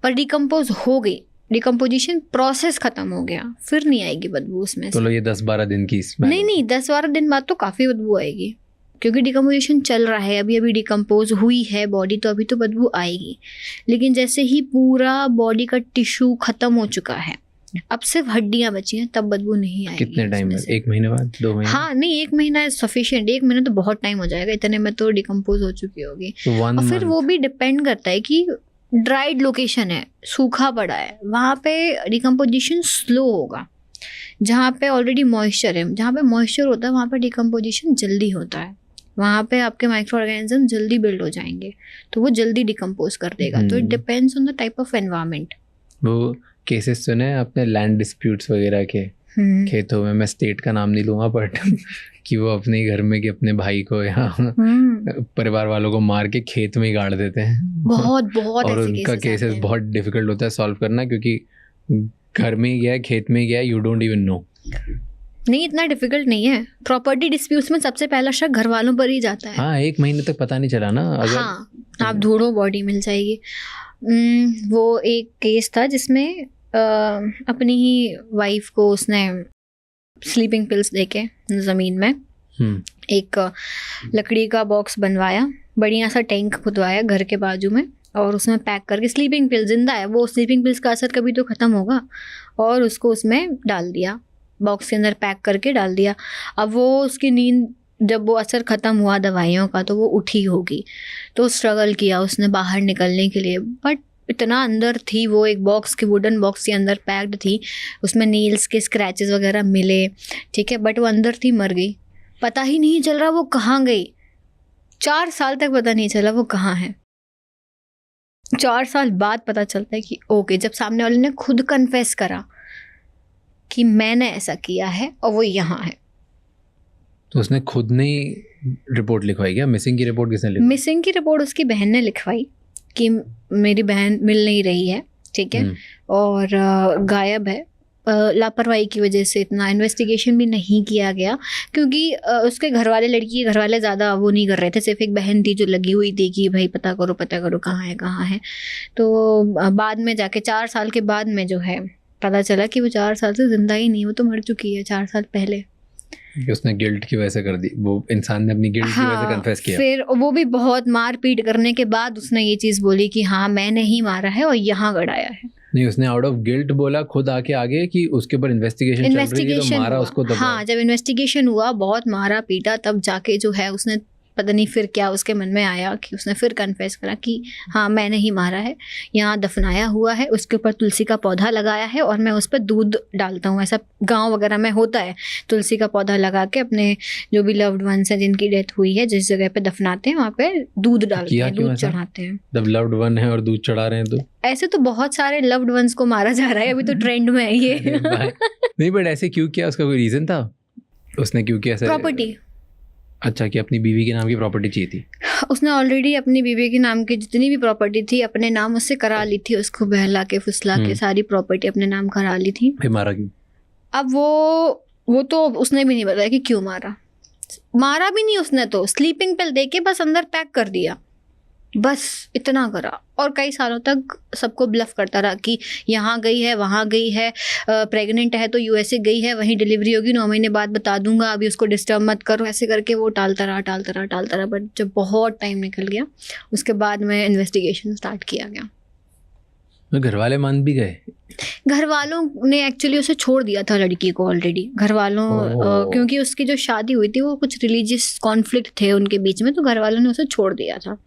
पर डिकम्पोज हो गई, डिकम्पोजिशन प्रोसेस खत्म हो गया, फिर नहीं आएगी बदबू उसमें से। तो ये 10-12 दिन की स्मेल? नहीं, 10-12 दिन बाद तो काफ़ी बदबू आएगी, क्योंकि डिकम्पोजिशन चल रहा है, अभी डिकम्पोज हुई है बॉडी, तो अभी तो बदबू आएगी। लेकिन जैसे ही पूरा बॉडी का टिश्यू खत्म हो चुका है, अब सिर्फ हड्डियां बची हैं, तब बदबू नहीं आएगी। कितने टाइम में? 1 महीने बाद, 2 महीने? हाँ, नहीं, 1 महीना इज सफिशिएंट। 1 महीना तो बहुत टाइम हो जाएगा, इतने में तो डिकम्पोज हो चुकी होगी। और फिर वो भी डिपेंड करता है कि ड्राइड लोकेशन है, सूखा पड़ा है, वहाँ पे डिकम्पोजिशन स्लो होगा। जहाँ पे ऑलरेडी मॉइस्चर है, जहाँ पे मॉइस्चर होता है वहाँ पे डिकम्पोजिशन जल्दी होता है, वहाँ पे आपके माइक्रो ऑर्गेनिज्म जल्दी बिल्ड हो जाएंगे, तो वो जल्दी डिकम्पोज कर देगा। तो it depends on the type of environment. वो केसेस सुने आपने लैंड डिस्प्यूट्स वगैरह के, खेतों में, मैं स्टेट का नाम नहीं लूँगा, बट कि वो अपने घर में कि अपने भाई को या परिवार वालों को मार के खेत में ही गाड़ देते हैं। बहुत और उनका केसेस बहुत डिफिकल्ट होता है सॉल्व करना, क्योंकि घर में ही गया है, खेत में ही गया है, यू डोंट इवन नो। नहीं, इतना डिफिकल्ट नहीं है। प्रॉपर्टी डिस्प्यूट्स में सबसे पहला शक घर वालों पर ही जाता है। हाँ, 1 महीने तक पता नहीं चला ना। अगर हाँ, आप ढूंढो बॉडी मिल जाएगी। वो एक केस था जिसमें अपनी ही वाइफ को उसने स्लीपिंग पिल्स देके ज़मीन में एक लकड़ी का बॉक्स बनवाया, बढ़िया सा टैंक खुदवाया घर के बाजू में, और उसमें पैक करके, स्लीपिंग पिल जिंदा है, वो स्लीपिंग पिल्स का असर कभी तो ख़त्म होगा, और उसको उसमें डाल दिया, बॉक्स के अंदर पैक करके डाल दिया। अब वो उसकी नींद, जब वो असर ख़त्म हुआ दवाइयों का, तो वो उठी होगी, तो स्ट्रगल किया उसने बाहर निकलने के लिए, बट इतना अंदर थी वो, एक बॉक्स के, वुडन बॉक्स के अंदर पैक्ड थी, उसमें नील्स के स्क्रैचेस वगैरह मिले, ठीक है, बट वो अंदर थी, मर गई। पता ही नहीं चल रहा वो कहाँ गई, 4 साल तक पता नहीं चला वो कहाँ है। 4 साल बाद पता चलता है कि ओके, जब सामने वाले ने खुद कन्फेस करा कि मैंने ऐसा किया है और वो यहाँ है। तो उसने खुद ने रिपोर्ट लिखवाई क्या? मिसिंग की रिपोर्ट किसने लिखवाई? मिसिंग की रिपोर्ट उसकी बहन ने लिखवाई कि मेरी बहन मिल नहीं रही है, ठीक है, और गायब है, लापरवाही की वजह से इतना इन्वेस्टिगेशन भी नहीं किया गया, क्योंकि उसके घर वाले, लड़की के घर वाले ज़्यादा वो नहीं कर रहे थे। सिर्फ एक बहन थी जो लगी हुई थी कि भाई पता करो कहाँ है। तो बाद में जाके 4 साल के बाद में जो है पता चला कि वो 4 साल से जिंदा ही नहीं, वो तो मर चुकी है 4 साल पहले। उसने गिल्ट की वजह से कर दी, वो इंसान ने अपनी गिल्ट की वजह से कन्फेस किया। फिर वो भी बहुत मार पीट करने के बाद उसने ये चीज़ बोली कि हाँ मैंने ही मारा है और यहाँ गड़ाया है। नहीं, उसने आउट ऑफ गिल्ट बोला खुद आगे कि उसके ऊपर इन्वेस्टिगेशन चल रही है तो मारा उसको। हाँ, जब इन्वेस्टिगेशन हुआ, बहुत मारा पीटा, तब जाके जो है उसने पता नहीं फिर क्या उसके मन में आया कि उसने फिर कन्फेस करा कि हाँ मैंने ही मारा है, यहाँ दफनाया हुआ है, उसके ऊपर तुलसी का पौधा लगाया है और मैं उस पर दूध डालता हूँ। ऐसा गांव वगैरह में होता है, तुलसी का पौधा लगा के अपने जो भी लव्ड वंस है जिनकी डेथ हुई है जिस जगह पे दफनाते हैं वहाँ पे दूध डालते हैं, दूध चढ़ाते हैं। जब लव्ड वन है और दूध चढ़ा रहे हैं तो ऐसे तो बहुत सारे लव्ड वंस को मारा जा रहा है, अभी तो ट्रेंड में है ये। नहीं, बट ऐसे क्यों किया? उसका कोई रीजन था? उसने क्यों किया ऐसे? प्रॉपर्टी। अच्छा, कि अपनी बीवी के नाम की प्रॉपर्टी चाहिए थी। उसने ऑलरेडी अपनी बीवी के नाम की जितनी भी प्रॉपर्टी थी अपने नाम उससे करा ली थी, उसको बहला के फुसला के सारी प्रॉपर्टी अपने नाम करा ली थी। फिर मारा क्यों? अब वो तो उसने भी नहीं बताया कि क्यों मारा भी नहीं उसने, तो स्लीपिंग पिल दे के बस अंदर पैक कर दिया, बस इतना करा। और कई सालों तक सबको ब्लफ करता रहा कि यहाँ गई है, वहाँ गई है, प्रेग्नेंट है तो यूएसए गई है, वहीं डिलीवरी होगी, 9 महीने बाद बता दूंगा, अभी उसको डिस्टर्ब मत करो। ऐसे करके वो टालता रहा। बट जब बहुत टाइम निकल गया उसके बाद में इन्वेस्टिगेशन स्टार्ट किया गया। घर वाले मान भी गए? घर वालों ने एक्चुअली उसे छोड़ दिया था लड़की को ऑलरेडी। घर वालों क्योंकि उसकी जो शादी हुई थी वो कुछ रिलीजियस कॉन्फ्लिक्ट थे उनके बीच में, तो घर वालों ने उसे छोड़ दिया था।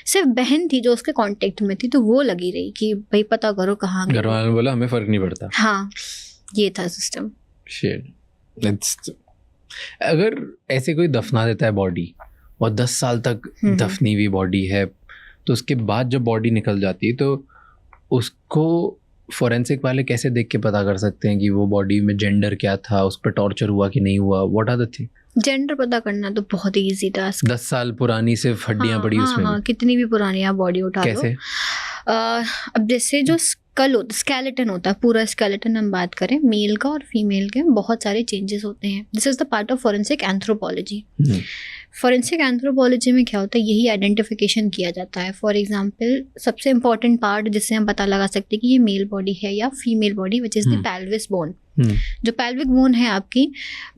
सिर्फ बहन थी जो उसके कांटेक्ट में थी, तो वो लगी रही कि भाई पता करो कहाँ। घर वालों ने बोला हमें फर्क नहीं पड़ता। हाँ, ये था सिस्टम। अगर ऐसे कोई दफना देता है बॉडी और 10 साल तक दफनी हुई बॉडी है, तो उसके बाद जब बॉडी निकल जाती है तो उसको फोरेंसिक वाले कैसे देख के पता कर सकते हैं कि वो बॉडी में जेंडर क्या था, उस पर टॉर्चर हुआ कि नहीं हुआ? What are the thing? Gender पता करना तो बहुत ही इजी टास्क। 10 साल पुरानी सिर्फ हड्डियां पड़ी उसमें। हाँ, कितनी भी पुरानी आप बॉडी उठा लो। कैसे? अब जैसे जो स्कल होता, स्केलेटन होता है, पूरा स्केलेटन हम बात करें मेल का और फीमेल के, बहुत सारे चेंजेस होते हैं। This is the part of forensic anthropology. Forensic anthropology में क्या होता है, यही आइडेंटिफिकेशन किया जाता है। फॉर एग्जांपल सबसे इंपॉर्टेंट पार्ट जिससे हम पता लगा सकते हैं कि ये मेल बॉडी है या female body, which is the pelvis bone. जो पेल्विक बोन है आपकी,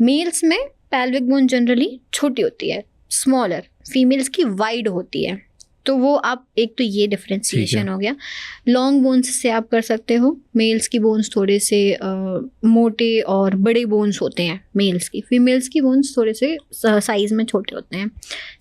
मेल्स में पेल्विक बोन जनरली छोटी होती है, स्मॉलर, फीमेल्स की वाइड होती है। तो वो आप एक तो ये डिफरेंशिएशन हो गया। लॉन्ग बोन्स से आप कर सकते हो, मेल्स की बोन्स थोड़े से मोटे और बड़े बोन्स होते हैं मेल्स की, फीमेल्स की बोन्स थोड़े से साइज में छोटे होते हैं।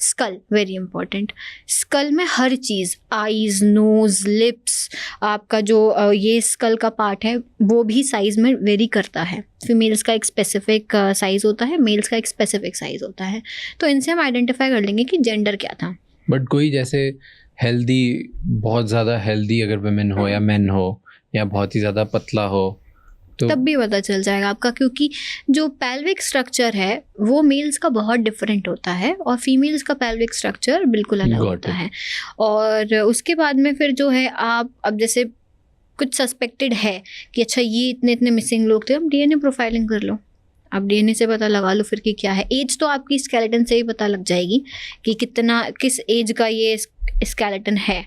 स्कल वेरी इंपॉर्टेंट, स्कल में हर चीज़, आईज, नोज, लिप्स, आपका जो ये स्कल का पार्ट है वो भी साइज में वेरी करता है। फीमेल्स का एक स्पेसिफिक साइज़ होता है, मेल्स का एक स्पेसिफिक साइज़ होता है। तो इनसे हम आइडेंटिफाई कर लेंगे कि जेंडर क्या था। बट कोई जैसे हेल्दी, बहुत ज़्यादा हेल्दी अगर वुमेन हो या मेन हो, या बहुत ही ज़्यादा पतला हो, तो तब भी पता चल जाएगा आपका, क्योंकि जो पेल्विक स्ट्रक्चर है वो मेल्स का बहुत डिफरेंट होता है और फीमेल्स का पेल्विक स्ट्रक्चर बिल्कुल अलग होता है। और उसके बाद में फिर जो है आप, अब जैसे कुछ सस्पेक्टेड है कि अच्छा ये इतने इतने मिसिंग लोग थे, हम डीएनए प्रोफाइलिंग कर लो, आप डीएनए से पता लगा लो फिर कि क्या है। एज तो आपकी स्केलेटन से ही पता लग जाएगी कि किस एज का ये स्केलेटन है,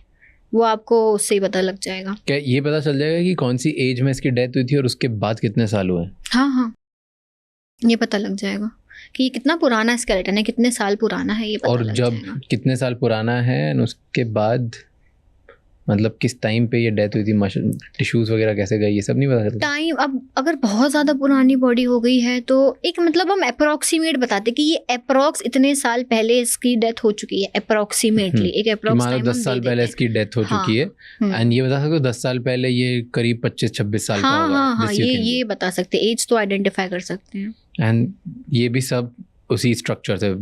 वो आपको उससे ही पता लग जाएगा। क्या ये पता चल जाएगा कि कौन सी एज में इसकी डेथ हुई थी और उसके बाद कितने साल हुए? हाँ, ये पता लग जाएगा कि ये कितना पुराना स्केलेटन है, कितने साल पुराना है, ये पता और लग जब जाएगा। कितने साल पुराना है, उसके बाद मतलब किस टाइम पे ये डेथ हुई थी, टिश्यूज वगैरह कैसे गए, ये सब नहीं पता चलता? टाइम, अब अगर बहुत ज़्यादा पुरानी बॉडी हो गई है तो एक मतलब हम अप्रोक्सीमेट बताते कि ये अप्रोक्स इतने साल पहले इसकी डेथ हो चुकी है, अप्रोक्सीमेटली एक अप्रोक्स मान लो 10 साल पहले इसकी डेथ हो चुकी है, एंड ये बता सकते हो 10 साल पहले ये करीब 25-26 साल का होगा। हाँ, ये बता सकते, एज तो आइडेंटिफाई कर सकते हैं। एंड ये भी सब उसी स्ट्रक्चर से?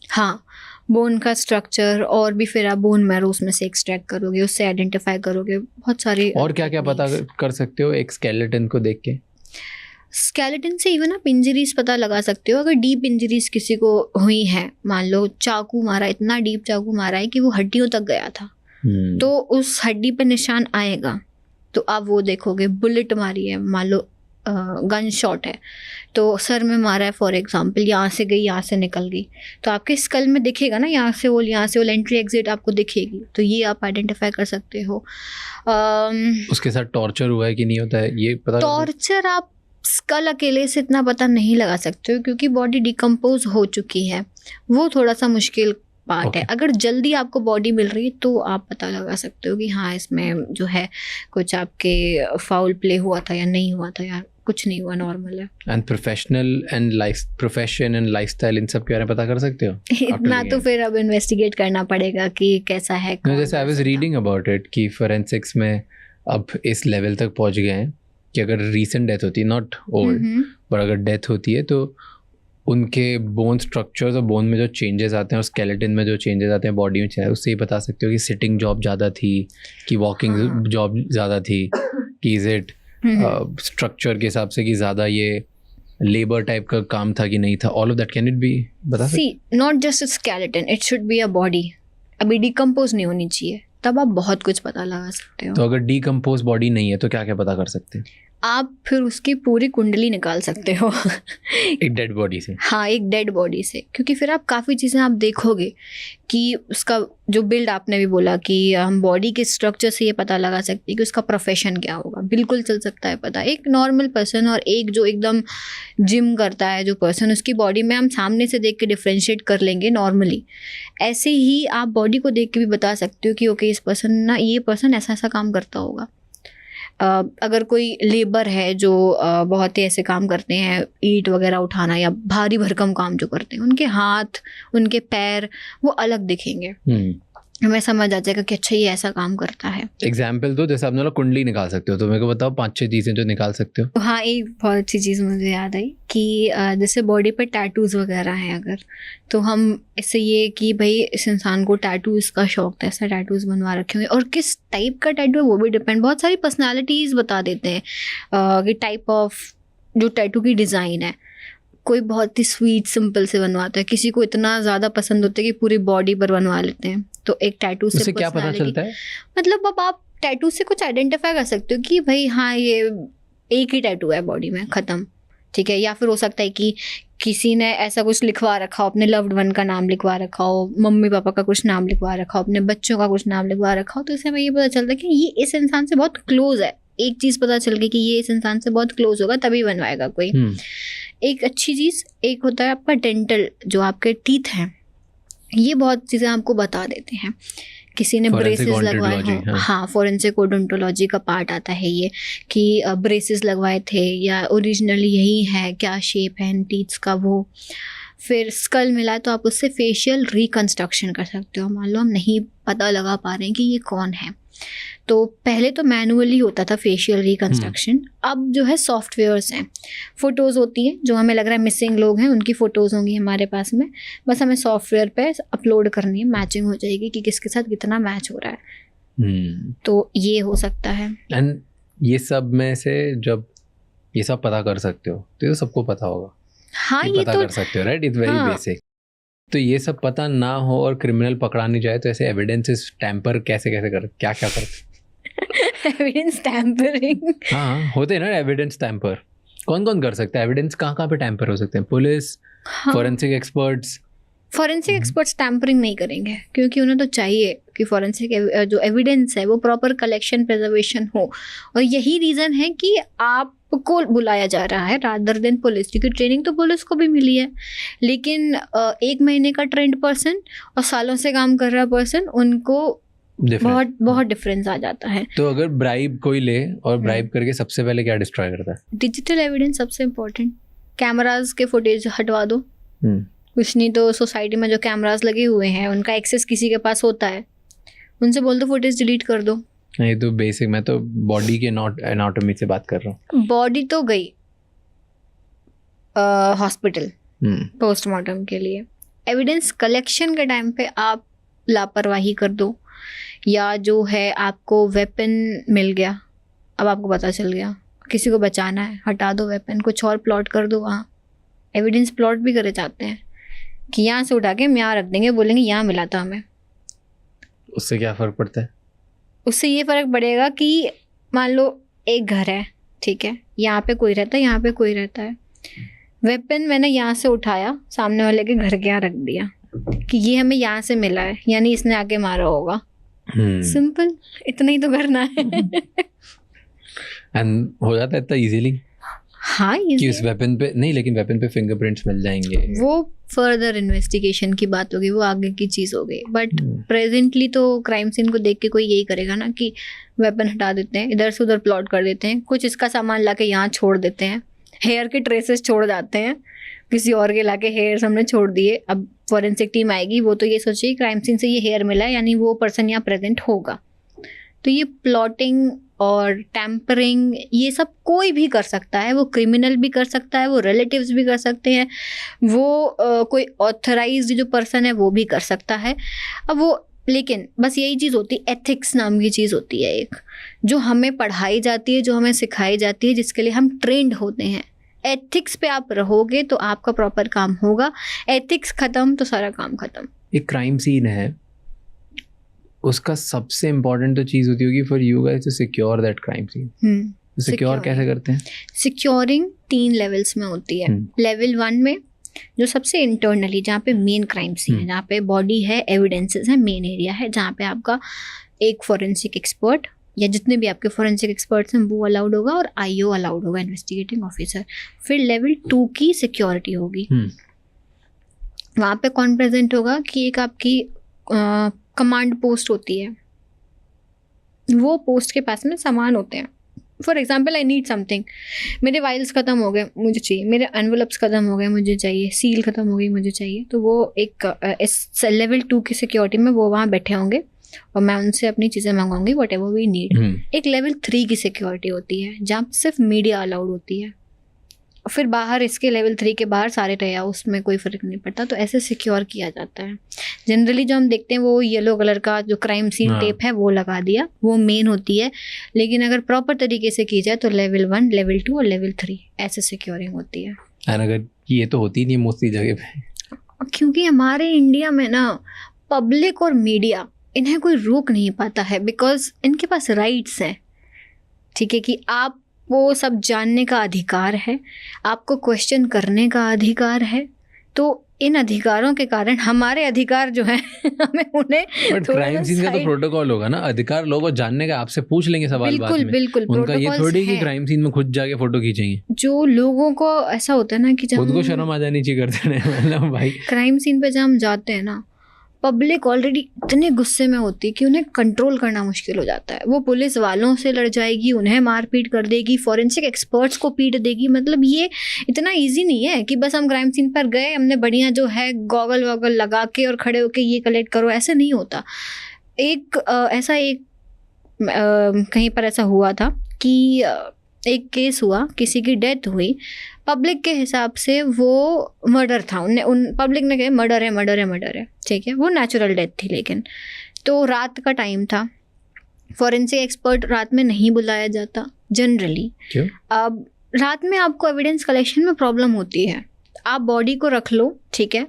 हाँ, बोन का स्ट्रक्चर, और भी फिर आप बोन मैरो उसमें से एक्सट्रैक्ट करोगे, उससे आइडेंटिफाई करोगे, बहुत सारे। और क्या क्या पता कर सकते हो एक स्केलेटन को देख के? स्केलेटन से इवन आप इंजरीज पता लगा सकते हो। अगर डीप इंजरीज किसी को हुई है, मान लो चाकू मारा, इतना डीप चाकू मारा है कि वो हड्डियों तक गया था, तो उस हड्डी पे निशान आएगा, तो आप वो देखोगे। बुलेट मारी है, मान लो गन शॉट है तो सर में मारा है फॉर एग्जांपल, यहाँ से गई यहाँ से निकल गई, तो आपके स्कल में दिखेगा ना, यहाँ से वो एंट्री एग्जिट आपको दिखेगी, तो ये आप आइडेंटिफाई कर सकते हो। उसके साथ टॉर्चर हुआ है कि नहीं होता है ये पता? टॉर्चर आप स्कल अकेले से इतना पता नहीं लगा सकते हो क्योंकि बॉडी डिकम्पोज हो चुकी है, वो थोड़ा सा मुश्किल पार्ट है। अगर जल्दी आपको बॉडी मिल रही है तो आप पता लगा सकते हो कि हाँ इसमें जो है कुछ आपके फाउल प्ले हुआ था या नहीं हुआ था, या कुछ नहीं हुआ, नॉर्मल है। एंड प्रोफेशन एंड लाइफस्टाइल इन सब के बारे में पता कर सकते हो? इतना तो फिर अब इन्वेस्टिगेट करना पड़ेगा कि कैसा है। जैसे I was reading about it कि फोरेंसिक्स में अब इस लेवल तक पहुंच गए हैं कि अगर रीसेंट डेथ होती है, नॉट ओल्ड पर अगर डेथ होती है, तो उनके बोन स्ट्रक्चर्स और बोन में जो चेंजेस आते हैं और स्केलेटन में जो चेंजेस आते हैं बॉडी में, उससे ही बता सकते हो कि सिटिंग जॉब ज़्यादा थी कि वॉकिंग जॉब ज़्यादा थी, कि इज इट स्ट्रक्चर के हिसाब से कि ज़्यादा ये लेबर टाइप का काम था कि नहीं था। All of that can it be बता सकते? See not just skeleton, it should be a body, अभी डिकम्पोज नहीं होनी चाहिए, तब आप बहुत कुछ पता लगा सकते हो। तो अगर डिकम्पोज बॉडी नहीं है तो क्या क्या पता कर सकते हैं? आप फिर उसकी पूरी कुंडली निकाल सकते हो एक डेड बॉडी से। हाँ, एक डेड बॉडी से, क्योंकि फिर आप काफ़ी चीज़ें आप देखोगे कि उसका जो बिल्ड, आपने भी बोला कि हम बॉडी के स्ट्रक्चर से ये पता लगा सकते हैं कि उसका प्रोफेशन क्या होगा, बिल्कुल चल सकता है पता। एक नॉर्मल पर्सन और एक जो एकदम जिम करता है जो पर्सन, उसकी बॉडी में हम सामने से देख के डिफ्रेंशिएट कर लेंगे नॉर्मली। ऐसे ही आप बॉडी को देख के भी बता सकते हो कि ओके इस पर्सन ना, ये पर्सन ऐसा ऐसा काम करता होगा। अगर कोई लेबर है जो बहुत ही ऐसे काम करते हैं, ईंट वगैरह उठाना या भारी भरकम काम जो करते हैं, उनके हाथ, उनके पैर वो अलग दिखेंगे, हमें समझ आ जाएगा कि अच्छा ये ऐसा काम करता है। एग्जाम्पल दो, जैसे आपने कुंडली निकाल सकते हो, तो मेरे को बताओ 5-6 चीज़ें जो निकाल सकते हो। तो हाँ, एक बहुत अच्छी चीज़ मुझे याद आई कि जैसे बॉडी पे टैटूज़ वगैरह हैं अगर, तो हम इससे ये कि भाई इस इंसान को टैटूज़ का शौक था, ऐसा टैटूज़ बनवा रखे होंगे, और किस टाइप का टैटू है वो भी डिपेंड, बहुत सारी पर्सनैलिटीज़ बता देते हैं कि टाइप ऑफ जो टैटू की डिज़ाइन है। कोई बहुत ही स्वीट सिंपल से बनवाता है, किसी को इतना ज़्यादा पसंद होता है कि पूरी बॉडी पर बनवा लेते हैं। तो एक टैटू से क्या पता चलता है? मतलब अब आप टैटू से कुछ आइडेंटिफाई कर सकते हो कि भाई हाँ ये एक ही टैटू है बॉडी में, ख़त्म, ठीक है। या फिर हो सकता है कि किसी ने ऐसा कुछ लिखवा रखा हो, अपने लव्ड वन का नाम लिखवा रखा हो, मम्मी पापा का कुछ नाम लिखवा रखा हो, अपने बच्चों का कुछ नाम लिखवा रखा हो, तो इससे हमें ये पता चलता है कि ये इस इंसान से बहुत क्लोज है। एक चीज़ पता चल गई कि ये इस इंसान से बहुत क्लोज होगा तभी बनवाएगा कोई। एक अच्छी चीज़ एक होता है आपका डेंटल, जो आपके टीथ हैं, ये बहुत चीज़ें आपको बता देते हैं। किसी ने ब्रेसेस लगवाए हों, हाँ, फोरेंसिक ओडोंटोलॉजी का पार्ट आता है ये, कि ब्रेसेस लगवाए थे या ओरिजिनली यही है, क्या शेप है इन टीथ्स का वो। फिर स्कल मिला तो आप उससे फेशियल रिकंस्ट्रक्शन कर सकते हो। मान लो हम नहीं पता लगा पा रहे हैं कि ये कौन है, तो पहले तो मैनुअली होता था फेशियल रिकंस्ट्रक्शन, अब जो है सॉफ्टवेयर्स हैं, फ़ोटोज़ होती हैं जो हमें लग रहा है मिसिंग लोग हैं, उनकी फ़ोटोज़ होंगी हमारे पास में, बस हमें सॉफ्टवेयर पे अपलोड करनी है, मैचिंग हो जाएगी कि किसके साथ कितना मैच हो रहा है। तो ये हो सकता है। एंड ये सब में से जब ये सब पता कर सकते हो तो ये सबको पता होगा। हाँ, ये पता तो कर सकते हो, राइट, इट्स वेरी बेसिक। तो ये सब पता ना हो और क्रिमिनल पकड़ा नहीं जाए तो ऐसे एविडेंसेस टैम्पर कैसे कर, क्या करते? एविडेंस टैम्परिंग, हाँ होते हैं ना एविडेंस टैम्पर। कौन कर सकता है? एविडेंस कहाँ पे टैम्पर हो सकते हैं? Police, forensic experts. Forensic experts tampering नहीं करेंगे क्योंकि उन्हें तो चाहिए कि फॉरेंसिक जो एविडेंस है वो प्रॉपर कलेक्शन, प्रिजर्वेशन हो, और यही रीज़न है कि आपको बुलाया जा रहा है रादर देन पुलिस, क्योंकि ट्रेनिंग तो पुलिस को भी मिली है, लेकिन 1 महीने का ट्रेंड पर्सन और सालों से काम कर रहा पर्सन, उनको बहुत डिफरेंस आ जाता है। तो अगर ब्राइब कोई ले और ब्राइब करके सबसे पहले क्या डिस्ट्रॉय करता है? डिजिटल एविडेंस सबसे इम्पोर्टेंट। कैमराज के फुटेज हटवा दो, कुछ नहीं तो सोसाइटी में जो कैमरास लगे हुए हैं उनका एक्सेस किसी के पास होता है, उनसे बोल दो फुटेज डिलीट कर दो। ये तो बेसिक, मैं तो बॉडी के एनाटॉमी से बात कर रहा हूँ। बॉडी तो गई हॉस्पिटल पोस्टमार्टम के लिए, एविडेंस कलेक्शन के टाइम पे आप लापरवाही कर दो, या जो है आपको वेपन मिल गया, अब आपको पता चल गया किसी को बचाना है, हटा दो वेपन, कुछ और प्लॉट कर दो। वहाँ एविडेंस प्लॉट भी करे जाते हैं कि यहाँ से उठा के हम यहाँ रख देंगे, बोलेंगे यहाँ मिला था हमें। उससे क्या फ़र्क पड़ता है? उससे ये फ़र्क पड़ेगा कि मान लो एक घर है, ठीक है, यहाँ पे कोई रहता है, यहाँ पे कोई रहता है। वेपन मैंने यहाँ से उठाया, सामने वाले के घर के यहाँ रख दिया कि ये हमें यहाँ से मिला है, यानी इसने आके मारा होगा। सिंपल, इतना ही तो करना है। एंड हो जाता है इतना इजीली हाँ, कि उस वेपन पे नहीं, लेकिन वेपन पे फिंगरप्रिंट्स मिल जाएंगे। वो फर्दर इन्वेस्टिगेशन की बात होगी, वो आगे की चीज़ हो गई। बट प्रेजेंटली तो क्राइम सीन को देख के कोई यही करेगा ना कि वेपन हटा देते हैं, इधर से उधर प्लॉट कर देते हैं, कुछ इसका सामान लाके यहाँ छोड़ देते हैं, हेयर के ट्रेसेस छोड़ जाते हैं, किसी और के लाके हेयर हमने छोड़ दिए। अब फॉरेंसिक टीम आएगी, वो तो ये सोचेगी क्राइम सीन से ये हेयर मिला है, यानी वो पर्सन यहाँ प्रेजेंट होगा। तो ये प्लॉटिंग और टैम्परिंग ये सब कोई भी कर सकता है, वो क्रिमिनल भी कर सकता है, वो रिलेटिव्स भी कर सकते हैं, वो कोई ऑथराइज्ड जो पर्सन है वो भी कर सकता है। अब वो, लेकिन बस यही चीज़ होती है, एथिक्स नाम की चीज़ होती है एक, जो हमें पढ़ाई जाती है, जो हमें सिखाई जाती है, जिसके लिए हम ट्रेंड होते हैं। एथिक्स पे आप रहोगे तो आपका प्रॉपर काम होगा, एथिक्स खत्म तो सारा काम खत्म। एक क्राइम सीन है, उसका सबसे इम्पोर्टेंट तो चीज़ होती होगी for you guys to secure that crime scene. Secure कैसे करते हैं? सिक्योरिंग 3 लेवल्स में होती है। लेवल 1 में जो सबसे इंटरनली, जहाँ पे मेन क्राइम सीन है, जहाँ पे बॉडी है, एविडेंसेस है, मेन एरिया है, जहाँ पे आपका एक फॉरेंसिक एक्सपर्ट या जितने भी आपके फॉरेंसिक एक्सपर्ट्स हैं वो अलाउड होगा, और आईओ अलाउड होगा, इन्वेस्टिगेटिंग ऑफिसर। फिर लेवल 2 की सिक्योरिटी होगी। वहाँ पे कौन प्रेजेंट होगा कि एक आपकी कमांड पोस्ट होती है, वो पोस्ट के पास में सामान होते हैं। For example, I need something, मेरे वाइल्स ख़त्म हो गए, मुझे चाहिए, मेरे एनवलप्स ख़त्म हो गए, मुझे चाहिए, सील ख़त्म हो गई, मुझे चाहिए। तो वो एक इस लेवल 2 की सिक्योरिटी में वो वहाँ बैठे होंगे और मैं उनसे अपनी चीज़ें मंगवाऊंगी, वट एवर वी नीड। एक लेवल 3 की सिक्योरिटी होती है, जहाँ सिर्फ मीडिया अलाउड होती है। फिर बाहर, इसके लेवल 3 के बाहर सारे रहे, उसमें कोई फ़र्क नहीं पड़ता। तो ऐसे सिक्योर किया जाता है। जनरली जो हम देखते हैं वो येलो कलर का जो क्राइम सीन टेप है वो लगा दिया, वो मेन होती है। लेकिन अगर प्रॉपर तरीके से की जाए तो लेवल 1, लेवल 2 और लेवल 3 ऐसे सिक्योरिंग होती है। और अगर ये तो होती नहीं मोस्टली जगह पे, क्योंकि हमारे इंडिया में ना पब्लिक और मीडिया, इन्हें कोई रोक नहीं पाता है, बिकॉज इनके पास राइट्स हैं, ठीक है, कि आप वो सब जानने का अधिकार है, आपको क्वेश्चन करने का अधिकार है। तो इन अधिकारों के कारण हमारे अधिकार जो है हमें उन्हें क्राइम सीन का तो प्रोटोकॉल होगा ना, अधिकार लोगों जानने का, आपसे पूछ लेंगे सवाल बाद में। बिल्कुल उनका ये थोड़ी कि क्राइम सीन में खुद जाके फोटो खींचेंगे। जो लोगों को ऐसा होता है ना कि जब खुद को शर्म आ जानी चाहिए करते हैं, मतलब भाई क्राइम सीन पे जब हम जाते हैं ना, पब्लिक ऑलरेडी इतने गुस्से में होती है कि उन्हें कंट्रोल करना मुश्किल हो जाता है। वो पुलिस वालों से लड़ जाएगी, उन्हें मारपीट कर देगी, फॉरेंसिक एक्सपर्ट्स को पीट देगी। मतलब ये इतना इजी नहीं है कि बस हम क्राइम सीन पर गए, हमने बढ़िया जो है गॉगल वॉगल लगा के और खड़े होके ये कलेक्ट करो, ऐसे नहीं होता। ऐसा एक कहीं पर ऐसा हुआ था कि एक केस हुआ, किसी की डेथ हुई, पब्लिक के हिसाब से वो मर्डर था, पब्लिक ने कहा मर्डर है मर्डर है मर्डर है, ठीक है, वो नेचुरल डेथ थी। लेकिन तो रात का टाइम था, फॉरेंसिक एक्सपर्ट रात में नहीं बुलाया जाता जनरली। क्यों? अब रात में आपको एविडेंस कलेक्शन में प्रॉब्लम होती है, आप बॉडी को रख लो, ठीक है,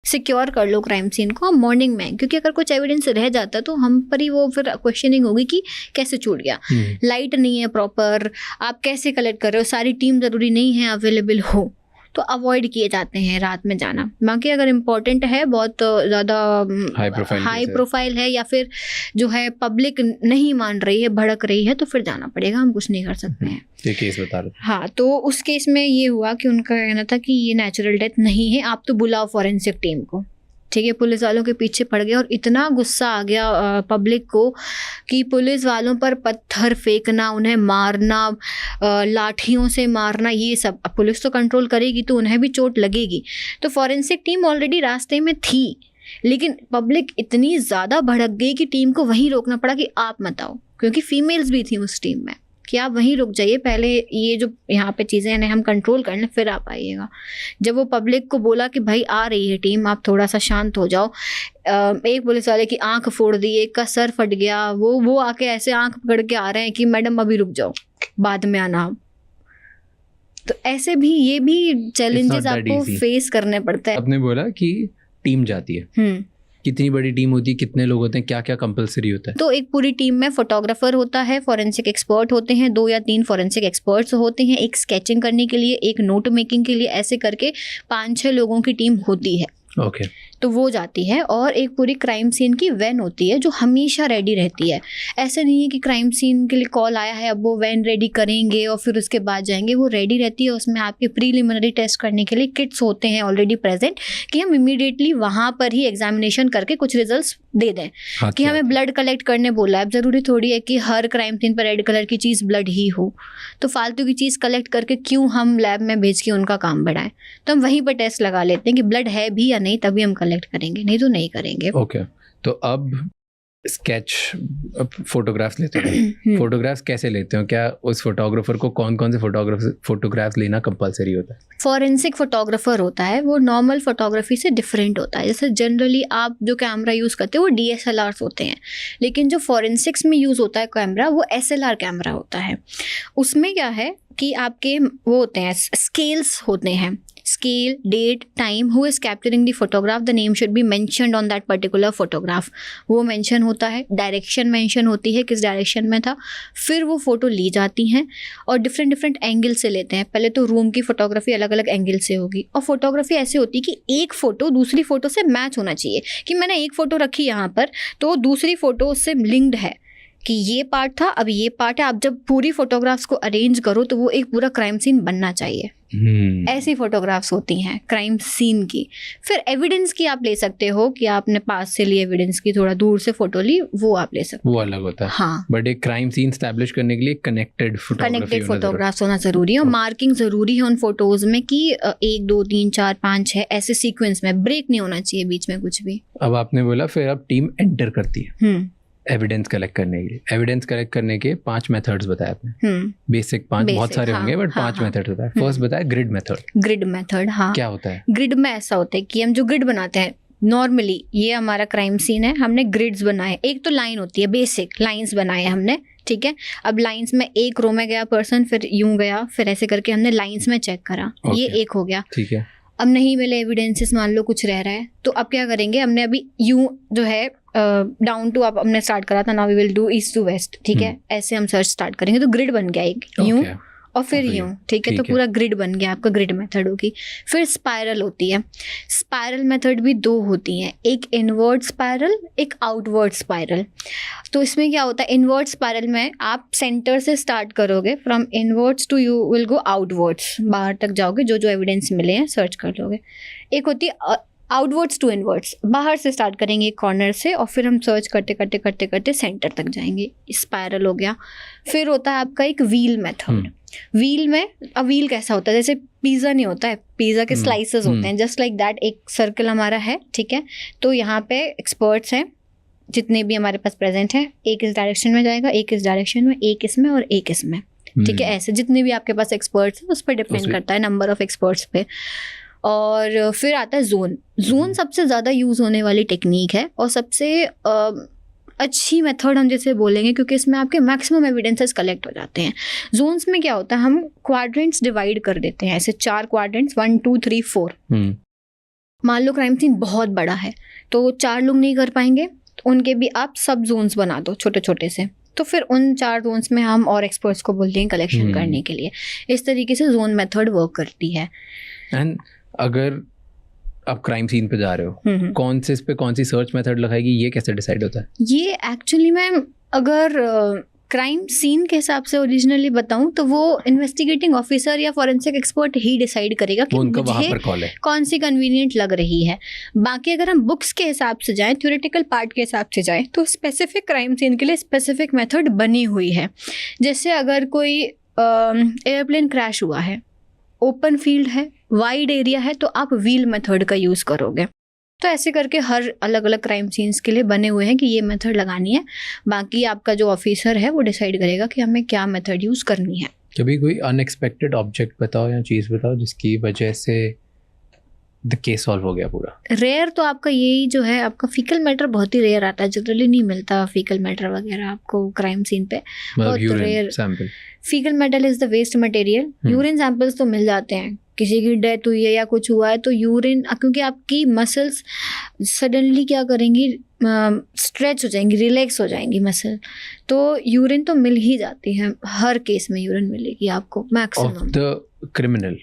सिक्योर कर लो क्राइम सीन को मॉर्निंग में, क्योंकि अगर कुछ एविडेंस रह जाता तो हम पर ही वो फिर क्वेश्चनिंग होगी कि कैसे छूट गया। लाइट नहीं है प्रॉपर, आप कैसे कलेक्ट कर रहे हो, सारी टीम ज़रूरी नहीं है अवेलेबल हो, तो अवॉइड किए जाते हैं रात में जाना। बाकी अगर इम्पोर्टेंट है, बहुत ज़्यादा हाई प्रोफाइल है, या फिर जो है पब्लिक नहीं मान रही है, भड़क रही है, तो फिर जाना पड़ेगा, हम कुछ नहीं कर सकते हैं। ये केस बता रहे। हाँ, तो उस केस में ये हुआ कि उनका कहना था कि ये नेचुरल डेथ नहीं है, आप तो बुलाओ फॉरेंसिक टीम को, ठीक है। पुलिस वालों के पीछे पड़ गया और इतना गुस्सा आ गया पब्लिक को कि पुलिस वालों पर पत्थर फेंकना, उन्हें मारना, लाठियों से मारना, ये सब। अब पुलिस तो कंट्रोल करेगी तो उन्हें भी चोट लगेगी। तो फॉरेंसिक टीम ऑलरेडी रास्ते में थी, लेकिन पब्लिक इतनी ज़्यादा भड़क गई कि टीम को वहीं रोकना पड़ा कि आप मत आओ, क्योंकि फीमेल्स भी थी उस टीम में, कि आप वहीं रुक जाइए, पहले ये जो यहाँ पे चीज़ें हैं हम कंट्रोल कर लें, फिर आप आइएगा। जब वो पब्लिक को बोला कि भाई आ रही है टीम, आप थोड़ा सा शांत हो जाओ, एक पुलिस वाले की आंख फोड़ दी, एक का सर फट गया, वो आके ऐसे आंख पकड़ के आ रहे हैं कि मैडम अभी रुक जाओ, बाद में आना। तो ऐसे भी ये भी चैलेंजेस आपको फेस करने पड़ते हैं। आपने बोला कि टीम जाती है, कितनी बड़ी टीम होती है, कितने लोग होते हैं, क्या क्या कंपलसरी होता है? तो एक पूरी टीम में फोटोग्राफर होता है, फॉरेंसिक एक्सपर्ट होते हैं, 2 या 3 फॉरेंसिक एक्सपर्ट्स होते हैं, एक स्केचिंग करने के लिए, एक नोट मेकिंग के लिए, ऐसे करके 5-6 लोगों की टीम होती है। ओके। तो वो जाती है, और एक पूरी क्राइम सीन की वैन होती है जो हमेशा रेडी रहती है। ऐसे नहीं है कि क्राइम सीन के लिए कॉल आया है अब वो वैन रेडी करेंगे और फिर उसके बाद जाएंगे, वो रेडी रहती है। उसमें आपके प्रीलिमिनरी टेस्ट करने के लिए किट्स होते हैं ऑलरेडी प्रेजेंट, कि हम इमीडिएटली वहाँ पर ही एग्जामिनेशन करके कुछ रिजल्ट्स दे दें। हाँ, कि हमें ब्लड कलेक्ट करने बोला है, अब ज़रूरी थोड़ी है कि हर क्राइम सीन पर रेड कलर की चीज़ ब्लड ही हो, तो फालतू की चीज़ कलेक्ट करके क्यों हम लैब में भेज के उनका काम बढ़ाएं। तो हम वहीं पर टेस्ट लगा लेते हैं कि ब्लड है भी या नहीं, तभी हम कलेक्ट करेंगे, नहीं तो नहीं करेंगे। ओके। तो अब स्केच फोटोग्राफ्स लेते हैं, फोटोग्राफ्स कैसे लेते हो? क्या उस फोटोग्राफर को कौन कौन से फोटोग्राफ्स लेना कंपलसरी होता है? फॉरेंसिक फोटोग्राफर होता है, वो नॉर्मल फोटोग्राफी से डिफरेंट होता है। जैसे जनरली आप जो कैमरा यूज़ करते हो वो DSLRs होते हैं, लेकिन जो फॉरेंसिक्स में यूज़ होता है कैमरा वो SLR कैमरा होता है। उसमें क्या है कि आपके वो होते हैं, स्केल्स होते हैं, scale, date, time, who is capturing the photograph, the name should be mentioned on that particular photograph, वो मेंशन होता है। डायरेक्शन मेंशन होती है, किस डायरेक्शन में था। फिर वो फ़ोटो ली जाती हैं और डिफरेंट एंगल से लेते हैं। पहले तो रूम की फोटोग्राफी अलग अलग एंगल से होगी, और फोटोग्राफी ऐसे होती है कि एक फ़ोटो दूसरी फ़ोटो से मैच होना चाहिए, कि मैंने एक फ़ोटो रखी यहाँ पर तो दूसरी फ़ोटो उससे लिंक्ड है, कि ये पार्ट था अब ये पार्ट है। आप जब पूरी फोटोग्राफ्स को अरेंज करो तो वो एक पूरा क्राइम सीन बनना चाहिए। ऐसी फोटोग्राफ्स होती हैं क्राइम सीन की। फिर एविडेंस की आप ले सकते हो, कि आपने पास से ली एविडेंस की, थोड़ा दूर से फोटो ली, वो आप ले सकते हो, वो अलग होता है। हाँ, बट एक क्राइम सीन स्टैब्लिश करने के लिए कनेक्टेड फोटोग्राफ्स होना जरूरी है, और मार्किंग जरूरी है उन फोटोज में कि 1 2 3 4 5 6 ऐसे सीक्वेंस में, ब्रेक नहीं होना चाहिए बीच में कुछ भी। अब आपने बोला फिर अब टीम एंटर करती है एविडेंस कलेक्ट करने के लिए। एविडेंस कलेक्ट करने के 5 मेथड्स बताए आपने, बेसिक 5, बहुत सारे होंगे बट 5 मेथड्स बताए। फर्स्ट बताया ग्रिड मेथड। ग्रिड मेथड, हाँ, क्या होता है? ग्रिड में ऐसा होता है कि हम जो ग्रिड बनाते हैं, नॉर्मली ये हमारा क्राइम सीन है, हमने ग्रिड्स बनाए। एक तो लाइन होती है, बेसिक लाइंस बनाए हमने, ठीक है। अब लाइंस में एक रो में गया पर्सन, फिर यूं गया, फिर ऐसे करके हमने लाइंस में चेक करा, ये एक हो गया, ठीक है। अब नहीं मिले एविडेंसेस, मान लो कुछ रह रहा है, तो अब क्या करेंगे, हमने अभी यूं जो है डाउन टू, आप हमने स्टार्ट करा था, now we will do east to west, ठीक है। ऐसे हम सर्च स्टार्ट करेंगे तो ग्रिड बन गया एक, यूं और फिर यूं, ठीक है। तो पूरा ग्रिड बन गया आपका, ग्रिड मेथड होगी। फिर स्पाइरल होती है। स्पाइरल मेथड भी 2 होती हैं, एक इनवर्ड स्पाइरल, एक आउटवर्ड स्पाइरल। तो इसमें क्या होता है, इनवर्ड स्पाइरल में आप सेंटर से स्टार्ट करोगे, from inwards to you will go outwards, बाहर तक जाओगे, जो जो एविडेंस मिले हैं सर्च कर लोगे। एक होती है आउटवर्ड्स टू इनवर्ड्स, बाहर से स्टार्ट करेंगे एक कॉर्नर से, और फिर हम सर्च करते करते करते करते सेंटर तक जाएंगे, स्पाइरल हो गया। फिर होता है आपका एक व्हील मेथड। व्हील में, अब व्हील कैसा होता है, जैसे पिज़्ज़ा नहीं होता है, पिज़्ज़ा के स्लाइसेस होते हैं, जस्ट लाइक दैट। एक सर्कल हमारा है, ठीक है। तो यहाँ पे एक्सपर्ट्स हैं जितने भी हमारे पास प्रेजेंट हैं, एक इस डायरेक्शन में जाएगा, एक इस डायरेक्शन में, एक इसमें और एक इसमें, ठीक है। ऐसे जितने भी आपके पास एक्सपर्ट्स हैं उस पर डिपेंड करता है, नंबर ऑफ एक्सपर्ट्स पे। और फिर आता है जोन। जोन सबसे ज़्यादा यूज़ होने वाली टेक्निक है और सबसे अच्छी मेथड हम जैसे बोलेंगे, क्योंकि इसमें आपके मैक्सिमम एविडेंसेस कलेक्ट हो जाते हैं। जोन्स में क्या होता है, हम क्वाड्रेंट्स डिवाइड कर देते हैं, ऐसे 4 क्वाड्रेंट्स, 1 2 3 4। मान लो क्राइम सीन बहुत बड़ा है तो 4 लोग नहीं कर पाएंगे, तो उनके भी आप सब जोन्स बना दो छोटे छोटे से, तो फिर उन 4 जोन्स में हम और एक्सपर्ट्स को बोलते हैं कलेक्शन करने के लिए। इस तरीके से जोन मेथड वर्क करती है। एंड अगर आप क्राइम सीन पे जा रहे हो, कौन से इस पे कौन सी सर्च मेथड लगाएगी, ये कैसे डिसाइड होता है? ये एक्चुअली मैं अगर क्राइम सीन के हिसाब से ओरिजिनली बताऊं तो वो इन्वेस्टिगेटिंग ऑफिसर या फॉरेंसिक एक्सपर्ट ही डिसाइड करेगा कि मुझे कौन सी कन्वीनियंट लग रही है। बाकी अगर हम बुक्स के हिसाब से जाएं, थ्योरेटिकल पार्ट के हिसाब से जाएं, तो स्पेसिफिक क्राइम सीन के लिए स्पेसिफिक मेथड बनी हुई है। जैसे अगर कोई एयरप्लेन क्रैश हुआ है, ओपन फील्ड है, वाइड एरिया है, तो आप व्हील मेथड का यूज़ करोगे। तो ऐसे करके हर अलग अलग क्राइम सीन्स के लिए बने हुए हैं कि ये मेथड लगानी है। बाकी आपका जो ऑफिसर है वो डिसाइड करेगा कि हमें क्या मेथड यूज़ करनी है। कभी कोई अनएक्सपेक्टेड ऑब्जेक्ट बताओ या चीज़ बताओ जिसकी वजह से द केस सॉल्व हो गया पूरा। रेयर तो आपका यही जो है, आपका फीकल मैटर बहुत ही रेयर आता है, जनरली नहीं मिलता फीकल मैटर वगैरह आपको क्राइम सीन पे। बहुत rare. Faecal matter is the waste material. Urine samples तो मिल जाते हैं किसी की डेथ हुई है या कुछ हुआ है तो यूरिन, क्योंकि आपकी मसल्स सडनली क्या करेंगी, स्ट्रेच हो जाएंगी, रिलैक्स हो जाएंगी मसल, तो यूरिन तो मिल ही जाती है, हर केस में यूरिन मिलेगी आपको of maximum. The criminal,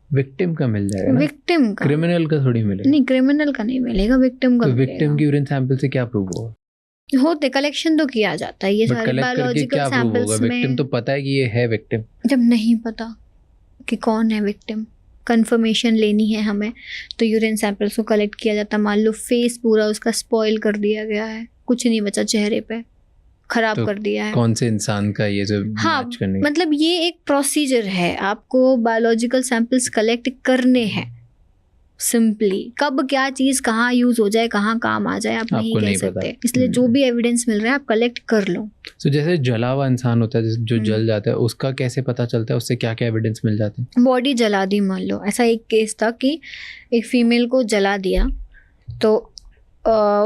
victim का मिल जाएगा ना, विक्टिम का, क्रिमिनल का थोड़ी मिलेगा। नहीं क्रिमिनल का नहीं मिलेगा, विक्टिम का तो विक्टिम मिलेगा। की यूरिन सैंपल से क्या प्रूव होगा? होते कलेक्शन तो किया जाता है ये बट सारे कलेक्ट करके बायोलॉजिकल क्या प्रूव होगा? सैंपल्स विक्टिम में। तो पता है कि ये है विक्टिम। जब नहीं पता कि कौन है विक्टिम, कंफर्मेशन लेनी है हमें, तो यूरिन सैंपल्स को कलेक्ट किया जाता है। मान लो फेस पूरा उसका स्पॉइल कर दिया गया है, कुछ नहीं बचा चेहरे पे, खराब तो कर दिया है। कौन से इंसान का ये जो हाँ, मैच करने का? मतलब ये एक प्रोसीजर है, आपको बायोलॉजिकल सैंपल्स कलेक्ट करने हैं। सिंपली कब क्या चीज़ कहाँ यूज हो जाए, कहाँ काम आ जाए, आप नहीं आपको कह नहीं पता। सकते। इसलिए जो भी एविडेंस मिल रहा है आप कलेक्ट कर लो। तो जैसे जला हुआ इंसान होता है जो जल जाता है, उसका कैसे पता चलता है? उससे क्या क्या एविडेंस मिल जाते हैं? बॉडी जला दी, मान लो ऐसा एक केस था कि एक फीमेल को जला दिया, तो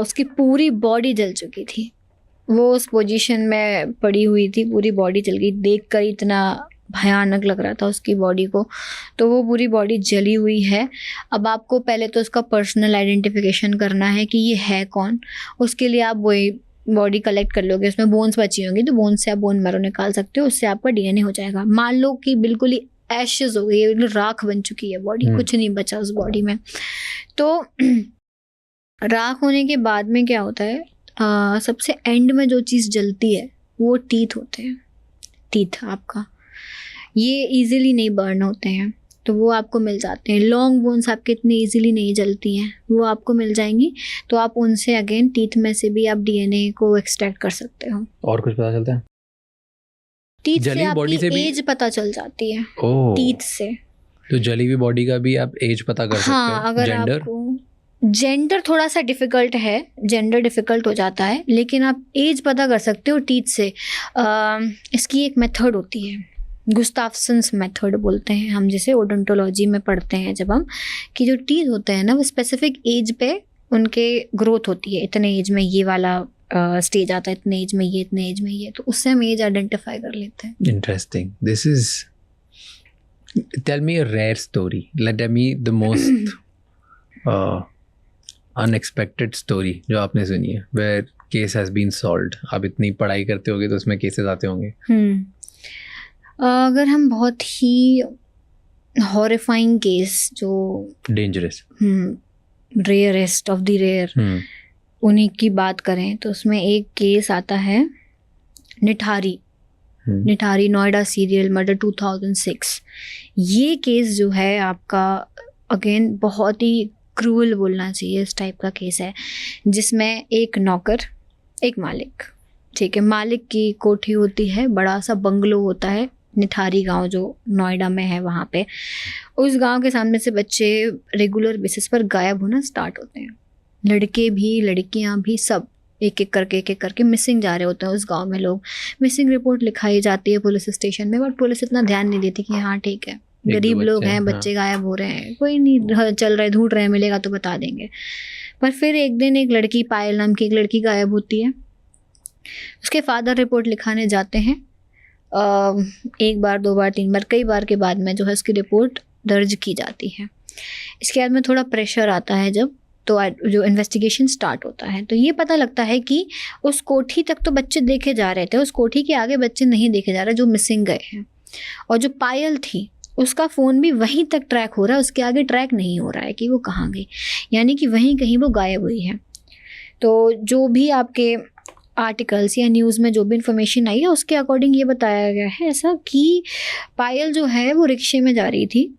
उसकी पूरी बॉडी जल चुकी थी, वो उस पोजीशन में पड़ी हुई थी, पूरी बॉडी जल गई, देख कर इतना भयानक लग रहा था उसकी बॉडी को, तो वो पूरी बॉडी जली हुई है। अब आपको पहले तो उसका पर्सनल आइडेंटिफिकेशन करना है कि ये है कौन। उसके लिए आप वही बॉडी कलेक्ट कर लोगे, उसमें बोन्स बची होंगी तो बोन्स से आप बोन मैरो निकाल सकते हो, उससे आपका डीएनए हो जाएगा। मान लो कि बिल्कुल ही एशेस हो गई, राख बन चुकी है बॉडी, कुछ नहीं बचा उस बॉडी में, तो राख होने के बाद में क्या होता है, सबसे एंड में जो चीज़ जलती है वो टीथ होते हैं। टीथ आपका ये इजीली नहीं बर्न होते हैं, तो वो आपको मिल जाते हैं। लॉन्ग बोन्स आपके इतनी इजीली नहीं जलती हैं, वो आपको मिल जाएंगी, तो आप उनसे अगेन टीथ में से भी आप डीएनए को एक्सट्रैक्ट कर सकते हो। और कुछ पता चलता है? टीथ से जली बॉडी से आपकी भी एज पता चल जाती है। ओह, टीथ से। तो जली हुई बॉडी का भी आप एज पता कर सकते हो? हाँ, अगर जेंडर? आपको जेंडर थोड़ा सा डिफिकल्ट है, जेंडर डिफिकल्ट हो जाता है, लेकिन आप एज पता कर सकते हो टीथ से। इसकी एक मेथड होती है, गुस्ताफसन्स मेथड बोलते हैं हम, जिसे ओडोंटोलॉजी में पढ़ते हैं जब हम, कि जो टीथ होते हैं ना वो स्पेसिफिक एज पे उनके ग्रोथ होती है। इतने एज में ये वाला स्टेज आता है, इतने एज में ये, इतने एज में ये, तो उससे हम एज आइडेंटिफाई कर लेते हैं। Interesting. This is, tell me a rare story, tell me the most unexpected story जो आपने सुनी है, where case has been solved. आप इतनी पढ़ाई करते होगे तो उसमें केसेस आते होंगे। अगर हम बहुत ही हॉरिफाइंग केस, जो dangerous, rarest of the rare, उन्हीं की बात करें तो उसमें एक केस आता है निठारी नोएडा सीरियल मर्डर 2006। ये केस जो है आपका अगेन बहुत ही क्रूअल बोलना चाहिए, इस टाइप का केस है, जिसमें एक नौकर, एक मालिक, ठीक है, मालिक की कोठी होती है, बड़ा सा बंगलो होता है, निठारी गांव जो नोएडा में है वहाँ पे। उस गांव के सामने से बच्चे रेगुलर बेसिस पर गायब होना स्टार्ट होते हैं, लड़के भी लड़कियां भी, सब एक एक करके मिसिंग जा रहे होते हैं उस गांव में लोग। मिसिंग रिपोर्ट लिखाई जाती है पुलिस स्टेशन में, बट पुलिस इतना ध्यान नहीं देती कि हाँ ठीक है, गरीब लोग हैं, बच्चे गायब हो रहे हैं, कोई नहीं चल रहे, ढूंढ रहे हैं, मिलेगा तो बता देंगे। पर फिर एक दिन एक लड़की, पायल नाम की एक लड़की गायब होती है। उसके फादर रिपोर्ट लिखाने जाते हैं, एक बार, दो बार, तीन बार, कई बार के बाद में जो है उसकी रिपोर्ट दर्ज की जाती है। इसके बाद में थोड़ा प्रेशर आता है जब, तो जो इन्वेस्टिगेशन स्टार्ट होता है तो ये पता लगता है कि उस कोठी तक तो बच्चे देखे जा रहे थे, उस कोठी के आगे बच्चे नहीं देखे जा रहे जो मिसिंग गए हैं। और जो पायल थी उसका फ़ोन भी वहीं तक ट्रैक हो रहा है, उसके आगे ट्रैक नहीं हो रहा है कि वो कहाँ गई, यानी कि वहीं कहीं वो गायब हुई है। तो जो भी आपके आर्टिकल्स या न्यूज़ में जो भी इन्फॉर्मेशन आई है उसके अकॉर्डिंग ये बताया गया है ऐसा कि पायल जो है वो रिक्शे में जा रही थी,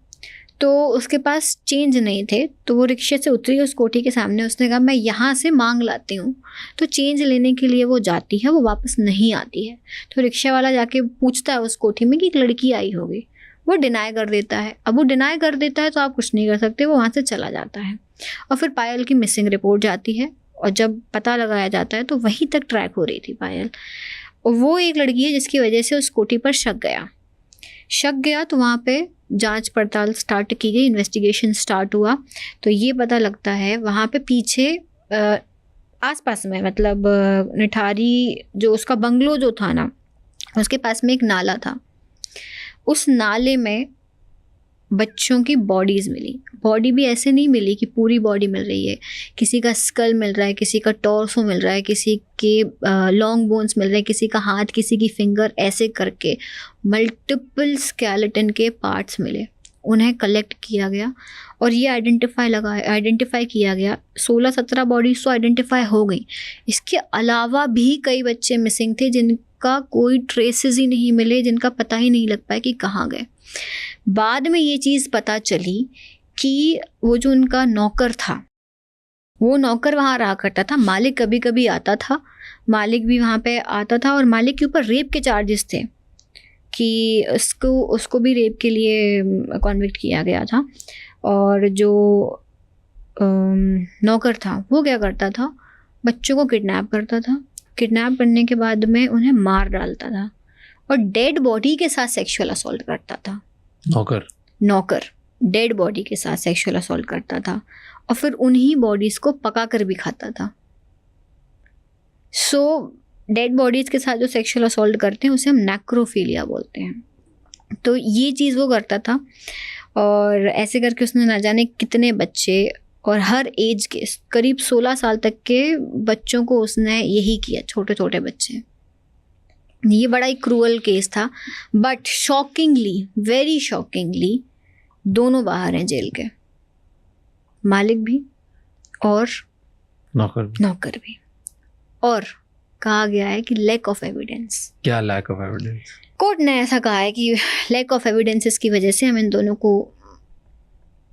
तो उसके पास चेंज नहीं थे, तो वो रिक्शे से उतरी उस कोठी के सामने, उसने कहा मैं यहाँ से मांग लाती हूँ। तो चेंज लेने के लिए वो जाती है, वो वापस नहीं आती है। तो रिक्शा वाला जाके पूछता है उस कोठी में कि एक लड़की आई होगी, वो डिनाई कर देता है। अब वो डिनाई कर देता है तो आप कुछ नहीं कर सकते, वो वहाँ से चला जाता है। और फिर पायल की मिसिंग रिपोर्ट जाती है, और जब पता लगाया जाता है तो वहीं तक ट्रैक हो रही थी पायल। और वो एक लड़की है जिसकी वजह से उस कोठी पर शक गया, तो वहाँ पे जांच पड़ताल स्टार्ट की गई, इन्वेस्टिगेशन स्टार्ट हुआ। तो ये पता लगता है वहाँ पे पीछे आसपास में, मतलब निठारी जो उसका बंगलो जो था ना, उसके पास में एक नाला था। उस नाले में बच्चों की बॉडीज़ मिली। बॉडी भी ऐसे नहीं मिली कि पूरी बॉडी मिल रही है, किसी का स्कल मिल रहा है, किसी का टॉर्सो मिल रहा है, किसी के लॉन्ग बोन्स मिल रहे हैं, किसी का हाथ, किसी की फिंगर, ऐसे करके मल्टीपल स्केलेटन के पार्ट्स मिले। उन्हें कलेक्ट किया गया और ये आइडेंटिफाई किया गया। 16-17 बॉडीज तो आइडेंटिफाई हो गई। इसके अलावा भी कई बच्चे मिसिंग थे जिनका कोई ट्रेसेस ही नहीं मिले, जिनका पता ही नहीं लग पाया कि कहाँ गए। बाद में ये चीज़ पता चली कि वो जो उनका नौकर था, वो नौकर वहाँ रहा करता था, मालिक कभी कभी आता था, मालिक भी वहाँ पे आता था और मालिक के ऊपर रेप के चार्जेस थे कि उसको भी रेप के लिए कॉन्विक्ट किया गया था। और जो नौकर था वो क्या करता था, बच्चों को किडनैप करता था, किडनैप करने के बाद में उन्हें मार डालता था और डेड बॉडी के साथ सेक्सुअल असॉल्ट करता था। नौकर डेड बॉडी के साथ सेक्सुअल असॉल्ट करता था और फिर उन्हीं बॉडीज़ को पका कर भी खाता था। सो डेड बॉडीज़ के साथ जो सेक्सुअल असॉल्ट करते हैं उसे हम नेक्रोफिलिया बोलते हैं। तो ये चीज़ वो करता था और ऐसे करके उसने ना जाने कितने बच्चे और हर एज के करीब 16 साल तक के बच्चों को उसने यही किया, छोटे छोटे बच्चे। ये बड़ा ही क्रूअल केस था, बट शॉकिंगली, वेरी शॉकिंगली, दोनों बाहर हैं जेल के, मालिक भी और नौकर भी। और कहा गया है कि लैक ऑफ एविडेंस। क्या लैक ऑफ एविडेंस? कोर्ट ने ऐसा कहा है कि लैक ऑफ एविडेंसेस की वजह से हम इन दोनों को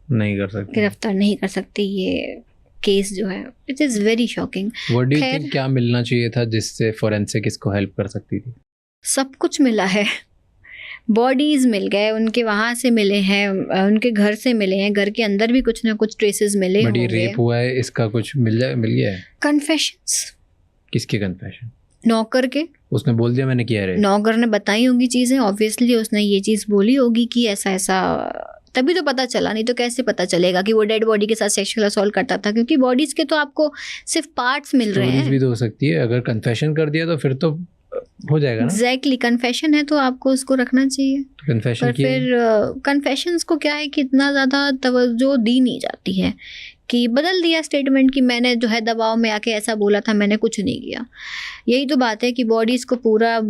नहीं कर सकते, गिरफ्तार नहीं कर सकते। ये केस जो है it is very shocking. What do you think क्या मिलना चाहिए था जिससे फोरेंसिक इसको हेल्प कर सकती थी? सब कुछ मिला है। बॉडीज़ मिल गए उनके, वहाँ से मिले हैं, उनके घर से मिले हैं, घर के अंदर भी कुछ ना कुछ ट्रेसेस मिले बट ये रेप हुआ है, इसका कुछ मिल गया है? कन्फेशंस। किसके कन्फेशन? नौकर के। उसने बोल दिया मैंने किया है? नौकर ने बताई होंगी चीज़ें, ऑब्वियसली उसने ये चीज़ बोली होगी कि ऐसा ऐसा, तभी तो पता चला, नहीं तो कैसे पता चलेगा कि वो डेड बॉडी के साथ सेक्सुअल असॉल्ट करता था, क्योंकि बॉडीज़ के तो आपको सिर्फ पार्ट्स मिल रहे हैं। भी तो हो सकती है, अगर कन्फेशन कर दिया तो फिर तो हो जाएगा ना। एग्जैक्टली, कन्फेशन है तो आपको उसको रखना चाहिए। कन्फेशन पर फिर कन्फेशंस को क्या है कि इतना ज़्यादा तवज्जो दी नहीं जाती है कि बदल दिया स्टेटमेंट कि मैंने जो है दबाव में आके ऐसा बोला था, मैंने कुछ नहीं किया। यही तो बात है कि बॉडीज़ को पूरा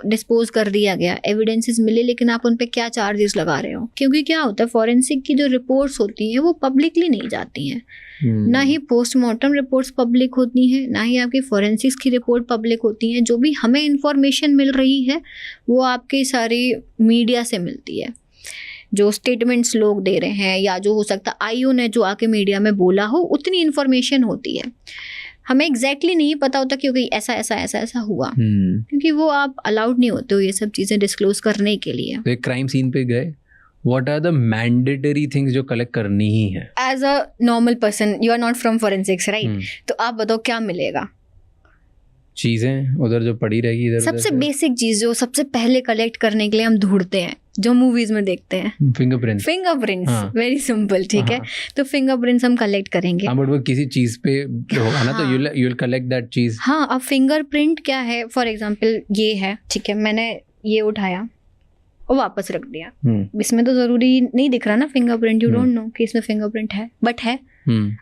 डिस्पोज कर दिया गया, एविडेंसेस मिले, लेकिन आप उन पे क्या चार्जेस लगा रहे हो? क्योंकि क्या होता है, फॉरेंसिक की जो रिपोर्ट्स होती हैं वो पब्लिकली नहीं जाती हैं। ना ही पोस्टमार्टम रिपोर्ट्स पब्लिक होती हैं, ना ही आपकी फॉरेंसिक्स की रिपोर्ट पब्लिक होती हैं। जो भी हमें इंफॉर्मेशन मिल रही है वो आपकी सारी मीडिया से मिलती है, जो स्टेटमेंट्स लोग दे रहे हैं, या जो हो सकता है आईओ ने जो आके मीडिया में बोला हो, उतनी इन्फॉर्मेशन होती है। हमें एग्जैक्टली नहीं पता होता क्योंकि ऐसा ऐसा ऐसा ऐसा हुआ, क्योंकि वो आप अलाउड नहीं होते हो ये सब चीज़ें डिस्क्लोज करने के लिए। तो एक क्राइम सीन पे गए, what are the mandatory things जो कलेक्ट करनी ही है? As a normal person, you are not from forensics right, तो आप बताओ क्या मिलेगा? चीज़ें उधर जो पड़ी रहेगी इधर। सबसे बेसिक चीज़ जो सबसे पहले कलेक्ट करने के लिए हम ढूंढते हैं, जो मूवीज में देखते हैं, फिंगरप्रिंट्स। वेरी सिंपल, ठीक है। तो फिंगरप्रिंट्स हम कलेक्ट करेंगे। बट वो किसी चीज पे होगा ना, तो यू विल कलेक्ट दैट चीज। हाँ, अब फिंगरप्रिंट क्या है, फॉर एग्जांपल ये है, ठीक है, मैंने ये उठाया और वापस रख दिया, इसमें तो जरूरी नहीं दिख रहा ना फिंगरप्रिंट, यू डोंट नो कि इसमें फिंगरप्रिंट है, बट है।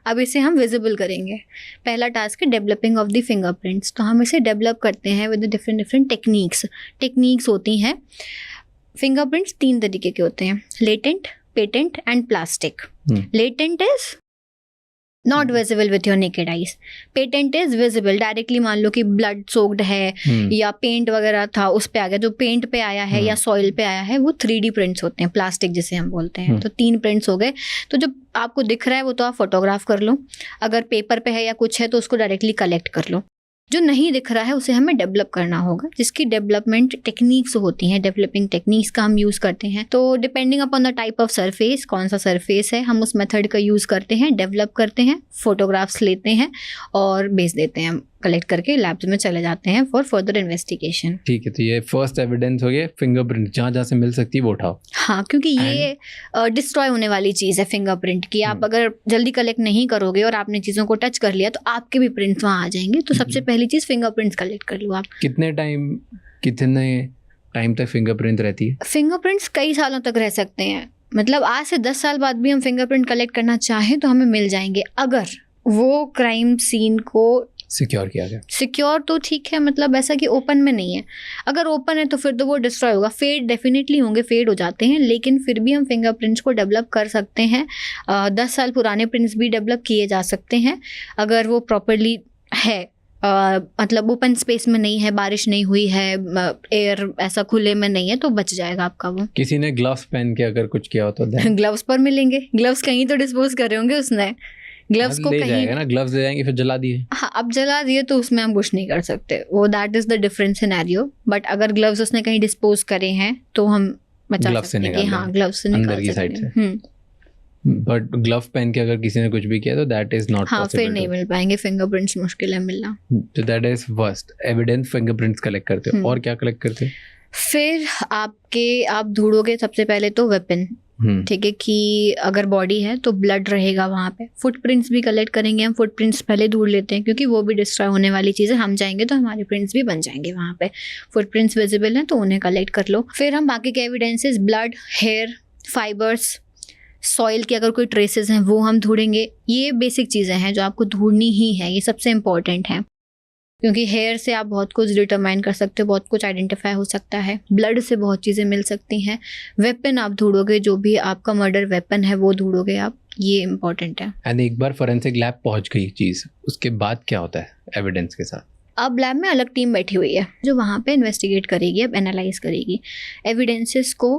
अब इसे हम विजिबल करेंगे। पहला टास्क है डेवलपिंग ऑफ द फिंगरप्रिंट्स। तो हम इसे डेवलप करते हैं विद डिफरेंट टेक्निक्स होती हैं। फिंगरप्रिंट्स 3 तरीके के होते हैं, latent, patent and plastic. Latent is not visible with your naked eyes, patent is visible, directly मान लो कि ब्लड सोक्ड है या पेंट वगैरह था उस पे आ गया, जो पेंट पे आया है या सॉइल पे आया है, वो 3D प्रिंट्स होते हैं, प्लास्टिक जिसे हम बोलते हैं। तो 3 प्रिंट्स हो गए। तो जो आपको दिख रहा है वो तो आप फोटोग्राफ कर लो, अगर पेपर पे है या कुछ है तो उसको डायरेक्टली कलेक्ट कर लो। जो नहीं दिख रहा है उसे हमें डेवलप करना होगा, जिसकी डेवलपमेंट टेक्निक्स होती हैं, डेवलपिंग टेक्निक्स का हम यूज़ करते हैं। तो depending upon the type of surface, कौन सा सरफेस है, हम उस मेथड का यूज़ करते हैं, डेवलप करते हैं, फोटोग्राफ्स लेते हैं और भेज देते हैं, कलेक्ट करके लैब्स में चले जाते हैं फॉर फर्दर इन्वेस्टिगेशन। ठीक है, तो ये फर्स्ट एविडेंस हो गया फिंगरप्रिंट, जहाँ जहाँ से मिल सकती है वो उठाओ। हाँ, क्योंकि ये डिस्ट्रॉय होने वाली चीज़ है फिंगरप्रिंट की। आप अगर जल्दी कलेक्ट नहीं करोगे और आपने चीज़ों को टच कर लिया तो आपके भी प्रिंट्स वहाँ आ जाएंगे। तो सबसे पहली चीज़ फिंगरप्रिंट्स कलेक्ट कर लो आप। कितने टाइम तक फिंगरप्रिंट रहती है? फिंगरप्रिंट्स कई सालों तक रह सकते हैं। मतलब आज से 10 साल बाद भी हम फिंगरप्रिंट कलेक्ट करना चाहें तो हमें मिल जाएंगे, अगर वो क्राइम सीन को सिक्योर किया गया। सिक्योर तो ठीक है, मतलब ऐसा कि ओपन में नहीं है। अगर ओपन है तो फिर तो वो डिस्ट्रॉय होगा, फेड डेफिनेटली होंगे, फेड हो जाते हैं, लेकिन फिर भी हम फिंगरप्रिंट्स को डेवलप कर सकते हैं। 10 साल पुराने प्रिंट्स भी डेवलप किए जा सकते हैं अगर वो प्रॉपरली है। मतलब ओपन स्पेस में नहीं है, बारिश नहीं हुई है, एयर ऐसा खुले में नहीं है, तो बच जाएगा आपका वो। किसी ने ग्लव्स पहन के अगर कुछ किया हो तो then ग्लव्स पर मिलेंगे, ग्लव्स कहीं तो डिस्पोज करे होंगे उसने, ग्लव्स को ले कहीं जाएगा ना, ग्लव्स ले जाएंगे फिर जला दिए। हाँ, अब जला दिए तो उसमें हम कुछ नहीं कर सकते, वो that is the different scenario. But अगर ग्लव्स उसने कहीं डिस्पोज करे हैं तो हम बचा Gloves से सकते हैं कि निकाल हाँ लेंगे, ग्लव्स से अंदर निकाल की सकते side हैं। से। बट ग्लव पहन के अगर किसी ने कुछ भी किया तो दैट इज नॉट हाँ, फिर नहीं मिल पाएंगे फिंगरप्रिंट्स, मुश्किल है मिलना। तो that is first evidence, fingerprints collect करते हो। और क्या कलेक्ट करते हो? फिर आप ढूंढोगे सबसे पहले तो वेपन, ठीक है, कि अगर बॉडी है तो ब्लड रहेगा वहाँ पे। फुटप्रिंट्स भी कलेक्ट करेंगे हम, फुटप्रिंट्स पहले ढूंढ लेते हैं क्योंकि वो भी डिस्ट्रॉय होने वाली चीज़ है। हम जाएंगे तो हमारे प्रिंट्स भी बन जाएंगे वहाँ पे। फुटप्रिंट्स विजिबल हैं तो उन्हें कलेक्ट कर लो। फिर हम बाकी के evidences, blood, hair, fibres, soil के अगर कोई ट्रेसेस हैं वो हम ढूंढेंगे। ये बेसिक चीज़ें हैं जो आपको ढूंढनी ही है, ये सबसे इम्पॉर्टेंट है, क्योंकि हेयर से आप बहुत कुछ डिटरमाइन कर सकते हो, बहुत कुछ आइडेंटिफाई हो सकता है। ब्लड से बहुत चीज़ें मिल सकती हैं। वेपन आप ढूंढोगे, जो भी आपका मर्डर वेपन है वो ढूंढोगे आप, ये इम्पॉर्टेंट है। एंड एक बार फोरेंसिक लैब पहुंच गई चीज़, उसके बाद क्या होता है एविडेंस के साथ? अब लैब में अलग टीम बैठी हुई है जो वहाँ पे इन्वेस्टिगेट करेगी, अब एनालाइज करेगी। एविडेंसेस को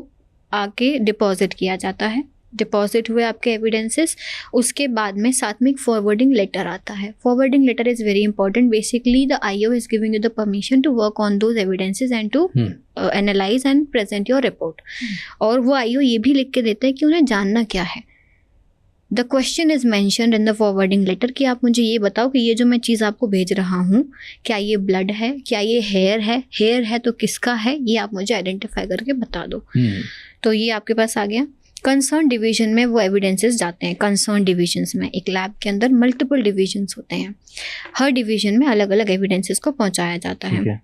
आके डिपॉजिट किया जाता है। डिपॉजिट हुए आपके एविडेंसेस, उसके बाद में साथ में एक फॉरवर्डिंग लेटर आता है। Forwarding letter is very important. Basically the IO is giving you the permission to work on those evidences and to analyse and present your report. और वो आईओ ये भी लिख के देता है कि उन्हें जानना क्या है। The question is mentioned in the forwarding letter कि आप मुझे ये बताओ कि ये जो मैं चीज़ आपको भेज रहा हूँ, क्या ये ब्लड है, क्या ये हेयर है, हेयर है तो किसका है, ये आप मुझे आइडेंटिफाई करके बता दो। तो ये आपके पास आ गया। कंसर्न डिवीजन में वो एविडेंसेस जाते हैं। कंसर्न डिविजन्स में, एक लैब के अंदर मल्टीपल डिविजन्स होते हैं, हर डिवीजन में अलग अलग एविडेंसेस को पहुंचाया जाता है।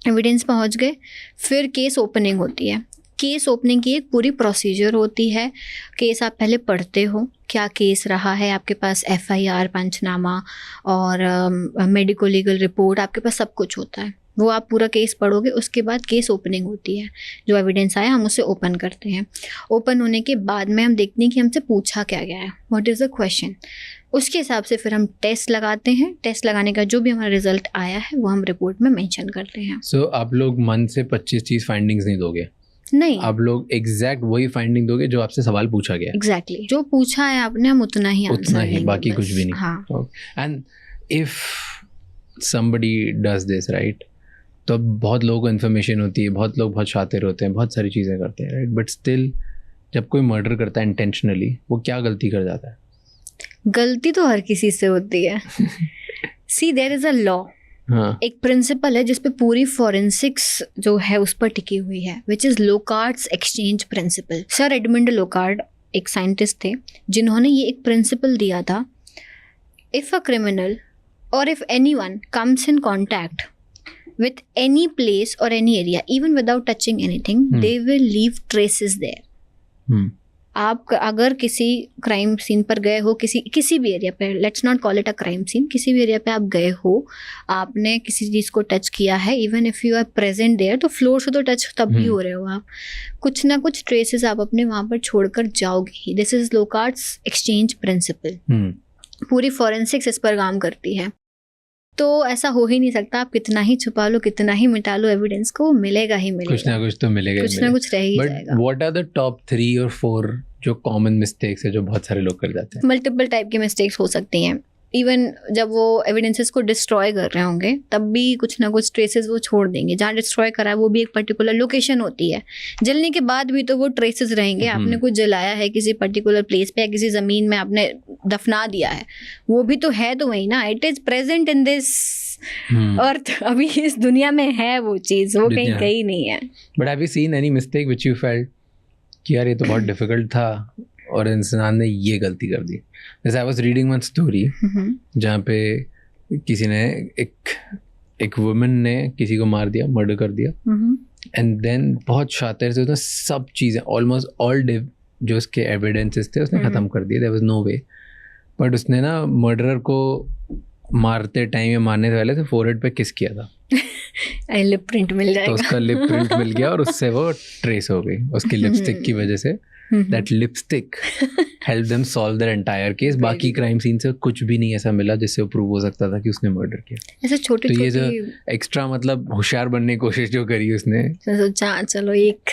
एविडेंस पहुंच गए, फिर केस ओपनिंग होती है। केस ओपनिंग की एक पूरी प्रोसीजर होती है। केस आप पहले पढ़ते हो, क्या केस रहा है, आपके पास एफआईआर, पंचनामा और मेडिको लीगल रिपोर्ट, आपके पास सब कुछ होता है। वो आप पूरा केस पढ़ोगे, उसके बाद केस ओपनिंग होती है। जो एविडेंस आया हम उसे ओपन करते हैं। ओपन होने के बाद में हम देखते हैं कि हमसे पूछा क्या गया है, व्हाट इज़ द क्वेश्चन। उसके हिसाब से फिर हम टेस्ट लगाते हैं। टेस्ट लगाने का जो भी हमारा रिजल्ट आया है वो हम रिपोर्ट में मेंशन करते हैं। सो आप लोग मन से 25-30 फाइंडिंग्स नहीं दोगे? नहीं, आप लोग एग्जैक्ट वही फाइंडिंग दोगे जो आपसे सवाल पूछा गया। एग्जैक्टली जो पूछा है आपने, हम उतना ही आंसर उतना ही, देंगे बाकी बस। कुछ भी नहीं। हाँ। And if somebody does this, right, तो बहुत लोगों को इन्फॉर्मेशन होती है, बहुत लोग बहुत शातिर होते हैं, बहुत सारी चीज़ें करते हैं, राइट, बट स्टिल जब कोई मर्डर करता है इंटेंशनली, वो क्या गलती कर जाता है? गलती तो हर किसी से होती है। सी देयर इज अ लॉ, हाँ, एक प्रिंसिपल है जिसपे पूरी फॉरेंसिक्स जो है उस पर टिकी हुई है, which is Locard's exchange principal. Sir Edmond Locard एक साइंटिस्ट थे जिन्होंने ये एक प्रिंसिपल दिया था, इफ़ अ क्रिमिनल और if anyone comes in contact with any place or any area, even without touching anything, they will leave traces there. आप अगर किसी क्राइम सीन पर गए हो, किसी भी एरिया पे, let's not call it a crime scene, किसी भी एरिया पे आप गए हो, आपने किसी चीज़ को टच किया है, even if you are present there, तो फ्लोर से तो टच तब भी हो रहे हो आप, कुछ ना कुछ ट्रेसेस आप अपने वहाँ पर छोड़कर जाओगे ही। This is Locard's exchange principle. पूरी फॉरेंसिक्स इस पर काम करती है। तो ऐसा हो ही नहीं सकता, आप कितना ही छुपा लो, कितना ही मिटा लो एविडेंस को, मिलेगा ही मिलेगा, कुछ ना कुछ तो मिलेगा, कुछ ना कुछ रह ही जाएगा। But what are the top 3 और 4 जो कॉमन मिस्टेक्स है जो बहुत सारे लोग कर जाते हैं? मल्टीपल टाइप की मिस्टेक्स हो सकती हैं। इवन जब वो एविडेंसेस को डिस्ट्रॉय कर रहे होंगे तब भी कुछ ना कुछ ट्रेसेस वो छोड़ देंगे। जहाँ डिस्ट्रॉय करा है वो भी एक पर्टिकुलर लोकेशन होती है, जलने के बाद भी तो वो ट्रेसेस रहेंगे। आपने कुछ जलाया है किसी पर्टिकुलर प्लेस पे या किसी ज़मीन में आपने दफना दिया है, वो भी तो है तो वही ना, it is present in this earth, अभी इस दुनिया में है वो चीज़, वो कहीं कहीं नहीं है। But have you seen any mistake which you felt कि यार ये तो बहुत डिफिकल्ट था और इंसान ने ये गलती कर दी? जैसे I was reading one story जहाँ पे किसी ने एक वुमन ने किसी को मार दिया, मर्डर कर दिया, एंड देन बहुत शातिर से उसने सब चीज़ें, ऑलमोस्ट ऑल जो उसके एविडेंसेस थे उसने ख़त्म कर दिए, there was no way. But उसने ना मर्डरर को मारते टाइम या मारने से पहले से फोरहेड पे किस किया था, लिप प्रिंट मिल तो जाएगा। उसका लिप प्रिंट मिल गया और उससे वो ट्रेस हो गई उसकी लिपस्टिक की वजह से। That lipstick help them solve their entire case. बाकी क्राइम सीन से कुछ भी नहीं ऐसा मिला जिससे वो प्रूव हो सकता था कि उसने मर्डर किया। ऐसे छोटे तो ये जो छोटे एक्स्ट्रा मतलब होशियार बनने की कोशिश जो करी उसने, सोचा चलो एक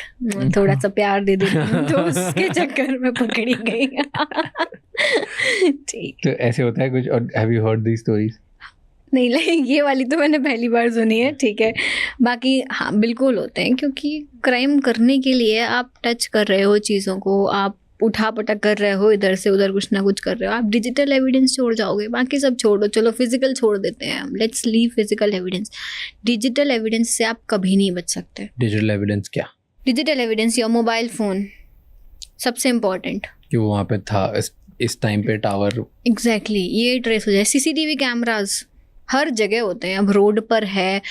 थोड़ा सा प्यार दे देती हूँ, तो उसके चक्कर में पकड़ी गई। ठीक, तो ऐसे होता है कुछ। और have you heard these stories? नहीं लाइक ये वाली तो मैंने पहली बार सुनी है, ठीक है। बाकी हाँ बिल्कुल होते हैं, क्योंकि क्राइम करने के लिए आप टच कर रहे हो चीज़ों को, आप उठा पटक कर रहे हो, इधर से उधर कुछ ना कुछ कर रहे हो, आप डिजिटल एविडेंस छोड़ जाओगे, बाकी सब छोड़ दो, चलो फिजिकल छोड़ देते हैं हम, let's leave physical evidence. Digital evidence से आप कभी नहीं बच सकते। डिजिटल एविडेंस क्या? Digital evidence, your mobile phone सबसे इम्पॉर्टेंट। कि वो वहाँ पे था इस टाइम पे टावर। एग्जैक्टली, ये ट्रेस हो जाए। सीसीटीवी कैमराज हर जगह होते हैं, अब रोड पर है,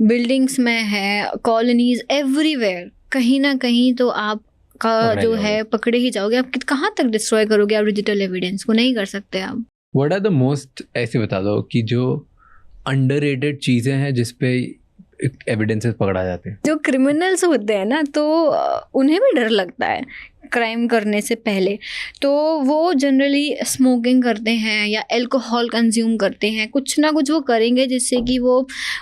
बिल्डिंग्स में है, कॉलोनीज, एवरीवेयर, कहीं ना कहीं तो आपका जो है पकड़े ही जाओगे। आप कहाँ तक डिस्ट्रॉय करोगे आप डिजिटल एविडेंस को? नहीं कर सकते आप। व्हाट आर द मोस्ट, ऐसे बता दो कि जो अंडररेटेड चीज़ें हैं जिसपे एविडेंसेस पकड़ा जाते हैं। जो क्रिमिनल्स होते हैं ना, तो उन्हें भी डर लगता है क्राइम करने से पहले, तो वो जनरली स्मोकिंग करते हैं या अल्कोहल कंज्यूम करते हैं, कुछ ना कुछ वो करेंगे जिससे कि वो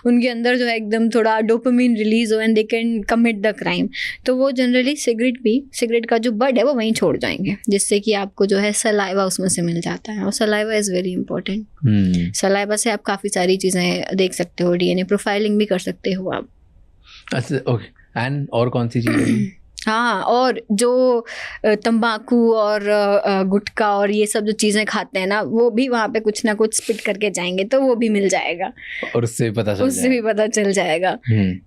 उनके अंदर जो है एकदम थोड़ा डोपामिन रिलीज हो and they can commit the crime. तो वो जनरली सिगरेट का जो बड है वो वहीं छोड़ जाएंगे, जिससे कि आपको जो है सलाइवा उसमें से मिल जाता है, और saliva is very important. Saliva से आप काफ़ी सारी चीज़ें देख सकते हो, डीएनए प्रोफाइलिंग भी कर सकते हो आप। अच्छा, ओके। एंड और कौन सी चीज़ें? हाँ, और जो तंबाकू और गुटखा और ये सब जो चीज़ें खाते हैं ना, वो भी वहाँ पे कुछ ना कुछ स्पिट करके जाएंगे, तो वो भी मिल जाएगा, और उससे भी पता चल जाएगा।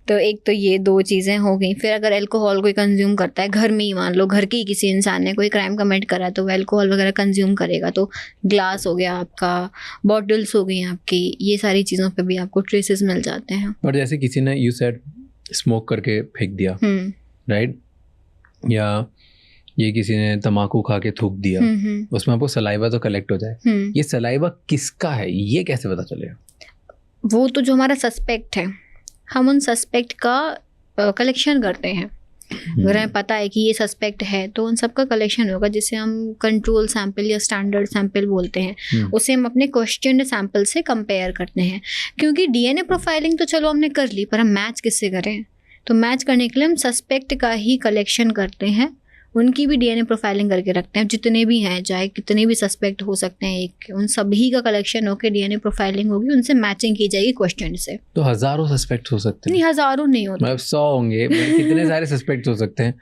तो एक तो ये दो चीज़ें हो गई। फिर अगर अल्कोहल कोई कंज्यूम करता है घर में ही, मान लो घर के ही किसी इंसान ने कोई क्राइम कमिट करा, तो वो अल्कोहल वगैरह कंज्यूम करेगा, तो ग्लास हो गया आपका, बॉटल्स हो गई आपकी, ये सारी चीज़ों पे भी आपको ट्रेसेस मिल जाते हैं। और जैसे किसी ने यू सेड स्मोक करके फेंक दिया, राइट, या ये किसी ने तम्बाकू खा के थूक दिया, उसमें आपको सलाइवा तो कलेक्ट हो जाए, ये सलाइवा किसका है ये कैसे पता चलेगा? वो तो जो हमारा सस्पेक्ट है, हम उन सस्पेक्ट का कलेक्शन करते हैं। अगर हमें पता है कि ये सस्पेक्ट है, तो उन सब का कलेक्शन होगा, जिसे हम कंट्रोल सैंपल या स्टैंडर्ड सैंपल बोलते हैं। उसे हम अपने क्वेश्चन सैंपल से कंपेयर करते हैं, क्योंकि डीएनए प्रोफाइलिंग तो चलो हमने कर ली, पर हम मैच किससे करें? तो मैच करने के लिए हम सस्पेक्ट का ही कलेक्शन करते हैं, उनकी भी डीएनए प्रोफाइलिंग करके रखते हैं, जितने भी हैं, चाहे कितने भी सस्पेक्ट हो सकते हैं एक, उन सभी का कलेक्शन होकर डीएनए प्रोफाइलिंग होगी, उनसे मैचिंग की जाएगी क्वेश्चन से। तो हजारों सस्पेक्ट हो सकते हैं? नहीं, हजारों नहीं होते, मतलब 100 होंगे, कितने सारे सस्पेक्ट हो सकते हैं,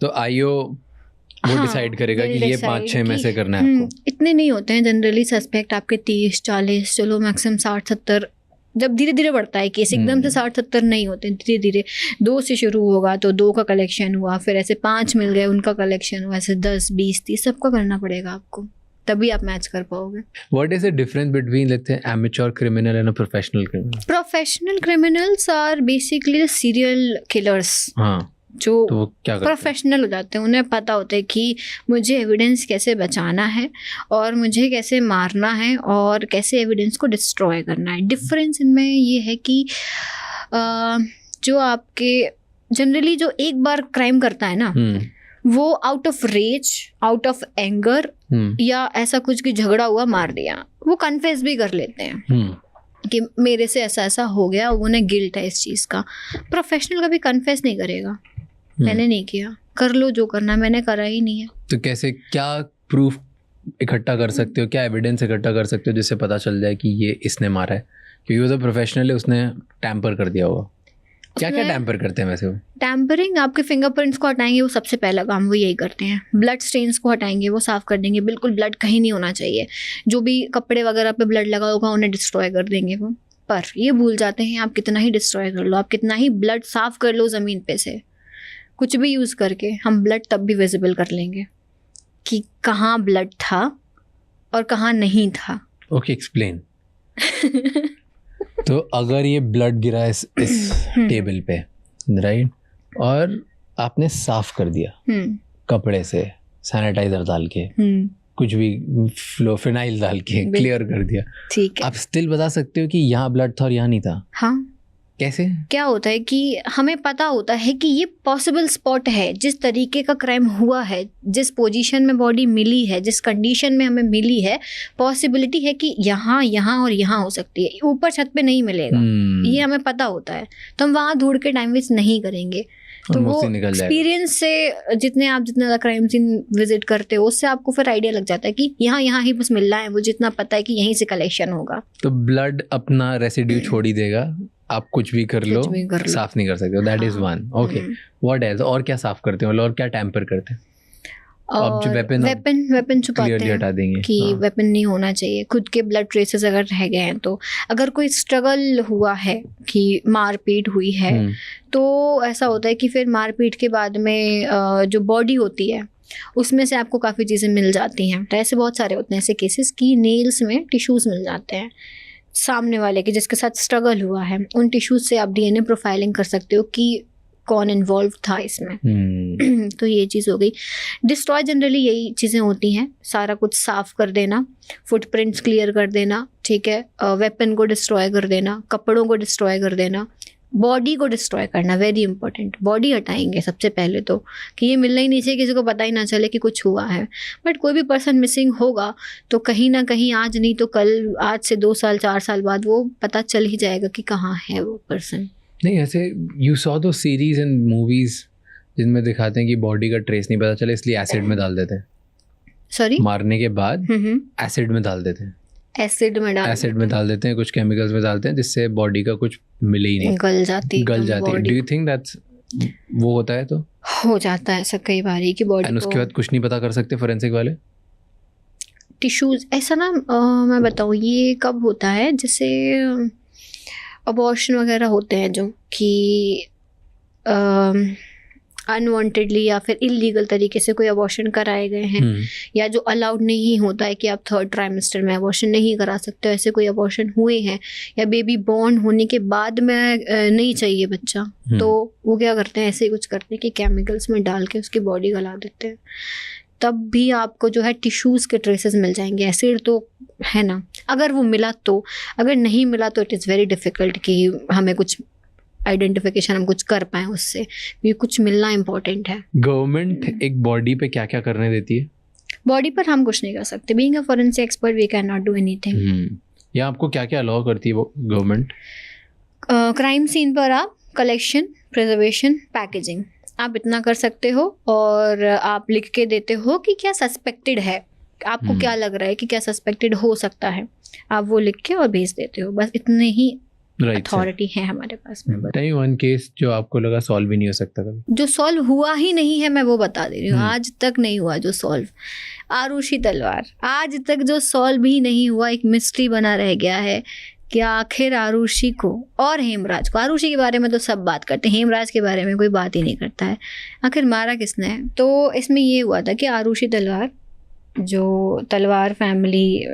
तो आईओ वो डिसाइड करेगा कि ये 5-6 में से करना है आपको। इतने नहीं होते हैं जनरली सस्पेक्ट आपके 30-40, चलो मैक्सिमम 60-70, जब धीरे धीरे बढ़ता है केस, एकदम से 60-70 नहीं होते, धीरे धीरे 2 से शुरू होगा, तो 2 का कलेक्शन हुआ, फिर ऐसे 5 मिल गए, उनका कलेक्शन हुआ, ऐसे 10, 20, 30 सबका करना पड़ेगा आपको, तभी आप मैच कर पाओगे। What is the difference between, let's say, amateur criminal and a professional criminal? Professional criminals are basically the serial killers. हाँ, जो तो वो क्या करते हैं? प्रोफेशनल हो जाते हैं, उन्हें पता होता है कि मुझे एविडेंस कैसे बचाना है और मुझे कैसे मारना है और कैसे एविडेंस को डिस्ट्रॉय करना है। डिफरेंस इनमें ये है कि जो आपके जनरली जो एक बार क्राइम करता है ना, वो out of rage, out of anger या ऐसा कुछ कि झगड़ा हुआ मार दिया, वो कन्फेस भी कर लेते हैं कि मेरे से ऐसा ऐसा हो गया, उन्हें गिल्ट है इस चीज़ का। प्रोफेशनल कभी कन्फेस नहीं करेगा, मैंने नहीं किया, कर लो जो करना, मैंने करा ही नहीं है। तो कैसे, क्या प्रूफ इकट्ठा कर सकते हो, क्या एविडेंस इकट्ठा कर सकते हो जिससे पता चल जाए कि ये इसने मारा है? क्योंकि वो तो प्रोफेशनल है, उसने टैम्पर कर दिया होगा। क्या क्या टैम्पर करते हैं वैसे वो? टैम्परिंग, आपके फिंगरप्रिंट्स को हटाएंगे, वो सबसे पहला काम वो यही करते हैं। ब्लड स्टेन्स को हटाएंगे, वो साफ़ कर देंगे, बिल्कुल ब्लड कहीं नहीं होना चाहिए। जो भी कपड़े वगैरह पे ब्लड लगा होगा उन्हें डिस्ट्रॉय कर देंगे वो। पर ये भूल जाते हैं, आप कितना ही डिस्ट्रॉय कर लो, आप कितना ही ब्लड साफ़ कर लो ज़मीन पे से, कुछ भी यूज़ करके, हम ब्लड तब भी विजिबल कर लेंगे कि कहाँ ब्लड था और कहाँ नहीं था। Okay, explain. तो अगर ये ब्लड गिरा इस टेबल पे, राइट, और आपने साफ कर दिया कपड़े से, सैनिटाइजर डाल के, कुछ भी फिनाइल डाल के क्लियर कर दिया। ठीक है, आप स्टिल बता सकते हो कि यहाँ ब्लड था और यहाँ नहीं था? हाँ। कैसे? क्या होता है कि हमें पता होता है कि ये पॉसिबल स्पॉट है, जिस तरीके का क्राइम हुआ है, जिस पोजीशन में बॉडी मिली है, जिस कंडीशन में हमें मिली है, पॉसिबिलिटी है कि यहाँ, यहाँ और यहाँ हो सकती है, ऊपर छत पे नहीं मिलेगा। ये हमें पता होता है, तो हम वहाँ ढूंढ के टाइम वेस्ट नहीं करेंगे। तो वो एक्सपीरियंस से जितना ज़्यादा क्राइम सीन विजिट करते हो, उससे आपको फिर आइडिया लग जाता है कि यहाँ ही बस मिल रहा है, वो जितना पता है कि यहीं से कलेक्शन होगा। तो ब्लड अपना रेसिड्यू छोड़ ही देगा, आप कुछ भी कर लो, साफ नहीं कर सकते। That is one. Okay, what else? और क्या साफ करते हो और क्या टैम्पर करते हैं? और वेपन छुपाते हैं, हटा देंगे कि वेपन नहीं होना चाहिए। खुद के ब्लड ट्रेसेस अगर रह गए हैं, तो अगर कोई स्ट्रगल हुआ है कि मारपीट हुई है, तो ऐसा होता है कि फिर मारपीट के बाद में जो बॉडी होती है उसमें से आपको काफ़ी चीज़ें मिल जाती हैं। तो ऐसे बहुत सारे होते हैं ऐसे केसेस कि नेल्स में टिश्यूज़ मिल जाते हैं सामने वाले के, जिसके साथ स्ट्रगल हुआ है। उन टिश्यूज से आप डीएनए प्रोफाइलिंग कर सकते हो कि कौन इन्वॉल्व था इसमें। तो ये चीज़ हो गई। डिस्ट्रॉय जनरली यही चीज़ें होती हैं, सारा कुछ साफ कर देना, फुटप्रिंट्स क्लियर कर देना, ठीक है, वेपन को डिस्ट्रॉय कर देना, कपड़ों को डिस्ट्रॉय कर देना, बॉडी को डिस्ट्रॉय करना, वेरी इंपॉर्टेंट। बॉडी हटाएंगे सबसे पहले, तो कि ये मिलना ही नहीं चाहिए, किसी को पता ही ना चले कि कुछ हुआ है। बट कोई भी पर्सन मिसिंग होगा तो कहीं ना कहीं आज नहीं तो कल, आज से 2 साल 4 साल बाद वो पता चल ही जाएगा कि कहाँ है वो पर्सन। नहीं, ऐसे यू सॉ दो सीरीज एंड मूवीज जिनमें दिखाते हैं कि बॉडी का ट्रेस नहीं पता चले, इसलिए एसिड में डाल देते हैं। सॉरी, मारने के बाद एसिड में डाल देते हैं। एसिड में डाल देते हैं, कुछ केमिकल्स में डालते हैं जिससे बॉडी का कुछ मिले ही नहीं, गल जाती है। डू यू थिंक दैट्स वो होता है? तो हो जाता है ऐसा कई बार कि बॉडी को, उसके बाद कुछ नहीं पता कर सकते फोरेंसिक वाले। टिश्यूज ऐसा ना, मैं बताऊँ ये कब होता है, जैसे अबॉर्शन वगैरह होते हैं जो कि अनवांटेडली या फिर इलीगल तरीके से कोई अबॉर्शन कराए गए हैं, या जो अलाउड नहीं होता है कि आप 3rd ट्राइमेस्टर में अबॉर्शन नहीं करा सकते, ऐसे कोई अबॉर्शन हुए हैं, या बेबी बॉर्न होने के बाद में नहीं चाहिए बच्चा, तो वो क्या करते हैं, ऐसे ही कुछ करते हैं कि केमिकल्स में डाल के उसकी बॉडी गला देते हैं। तब भी आपको जो है टिश्यूज़ के ट्रेसेस मिल जाएंगे। एसिड तो है ना, अगर वो मिला तो, अगर नहीं मिला तो इट इज़ वेरी डिफ़िकल्ट कि हमें कुछ आइडेंटिफिकेशन हम कुछ कर पाएँ उससे, क्योंकि कुछ मिलना इम्पोर्टेंट है। गवर्नमेंट एक बॉडी पे क्या क्या करने देती है? बॉडी पर हम कुछ नहीं कर सकते। Being a forensic expert we can not do anything. या आपको क्या क्या अलाउ करती है वो गवर्नमेंट? क्राइम सीन पर आप कलेक्शन, प्रिजर्वेशन, पैकेजिंग आप इतना कर सकते हो, और आप लिख के देते हो कि क्या सस्पेक्टेड है, आपको क्या लग रहा है कि क्या सस्पेक्टेड हो सकता है, आप वो लिख के और भेज देते हो। बस इतने ही अथॉरिटी है हमारे पास में। बताइए वन केस जो आपको लगा सॉल्व भी नहीं हो सकता कभी? जो सॉल्व हुआ ही नहीं है, मैं वो बता दे रही हूँ, आज तक नहीं हुआ जो सॉल्व। आरुषि तलवार आज तक जो सॉल्व ही नहीं हुआ, एक मिस्ट्री बना रह गया है कि आखिर आरुषि को और हेमराज को, आरुषि के बारे में तो सब बात करते हैं, हेमराज के बारे में कोई बात ही नहीं करता है, आखिर मारा किसने है। तो इसमें ये हुआ था कि आरुषि तलवार जो तलवार फैमिली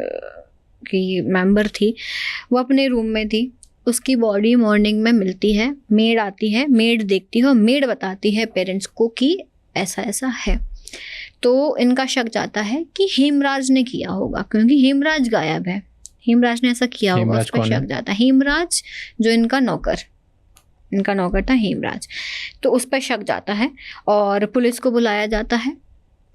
की मेंबर थी, वो अपने रूम में थी, उसकी बॉडी मॉर्निंग में मिलती है, मेड आती है, मेड देखती है और मेड बताती है पेरेंट्स को कि ऐसा ऐसा है। तो इनका शक जाता है कि हेमराज ने किया होगा, क्योंकि हेमराज गायब है, हेमराज ने ऐसा किया होगा, उस पर शक जाता है। हेमराज जो इनका नौकर था हेमराज, तो उस पर शक जाता है और पुलिस को बुलाया जाता है।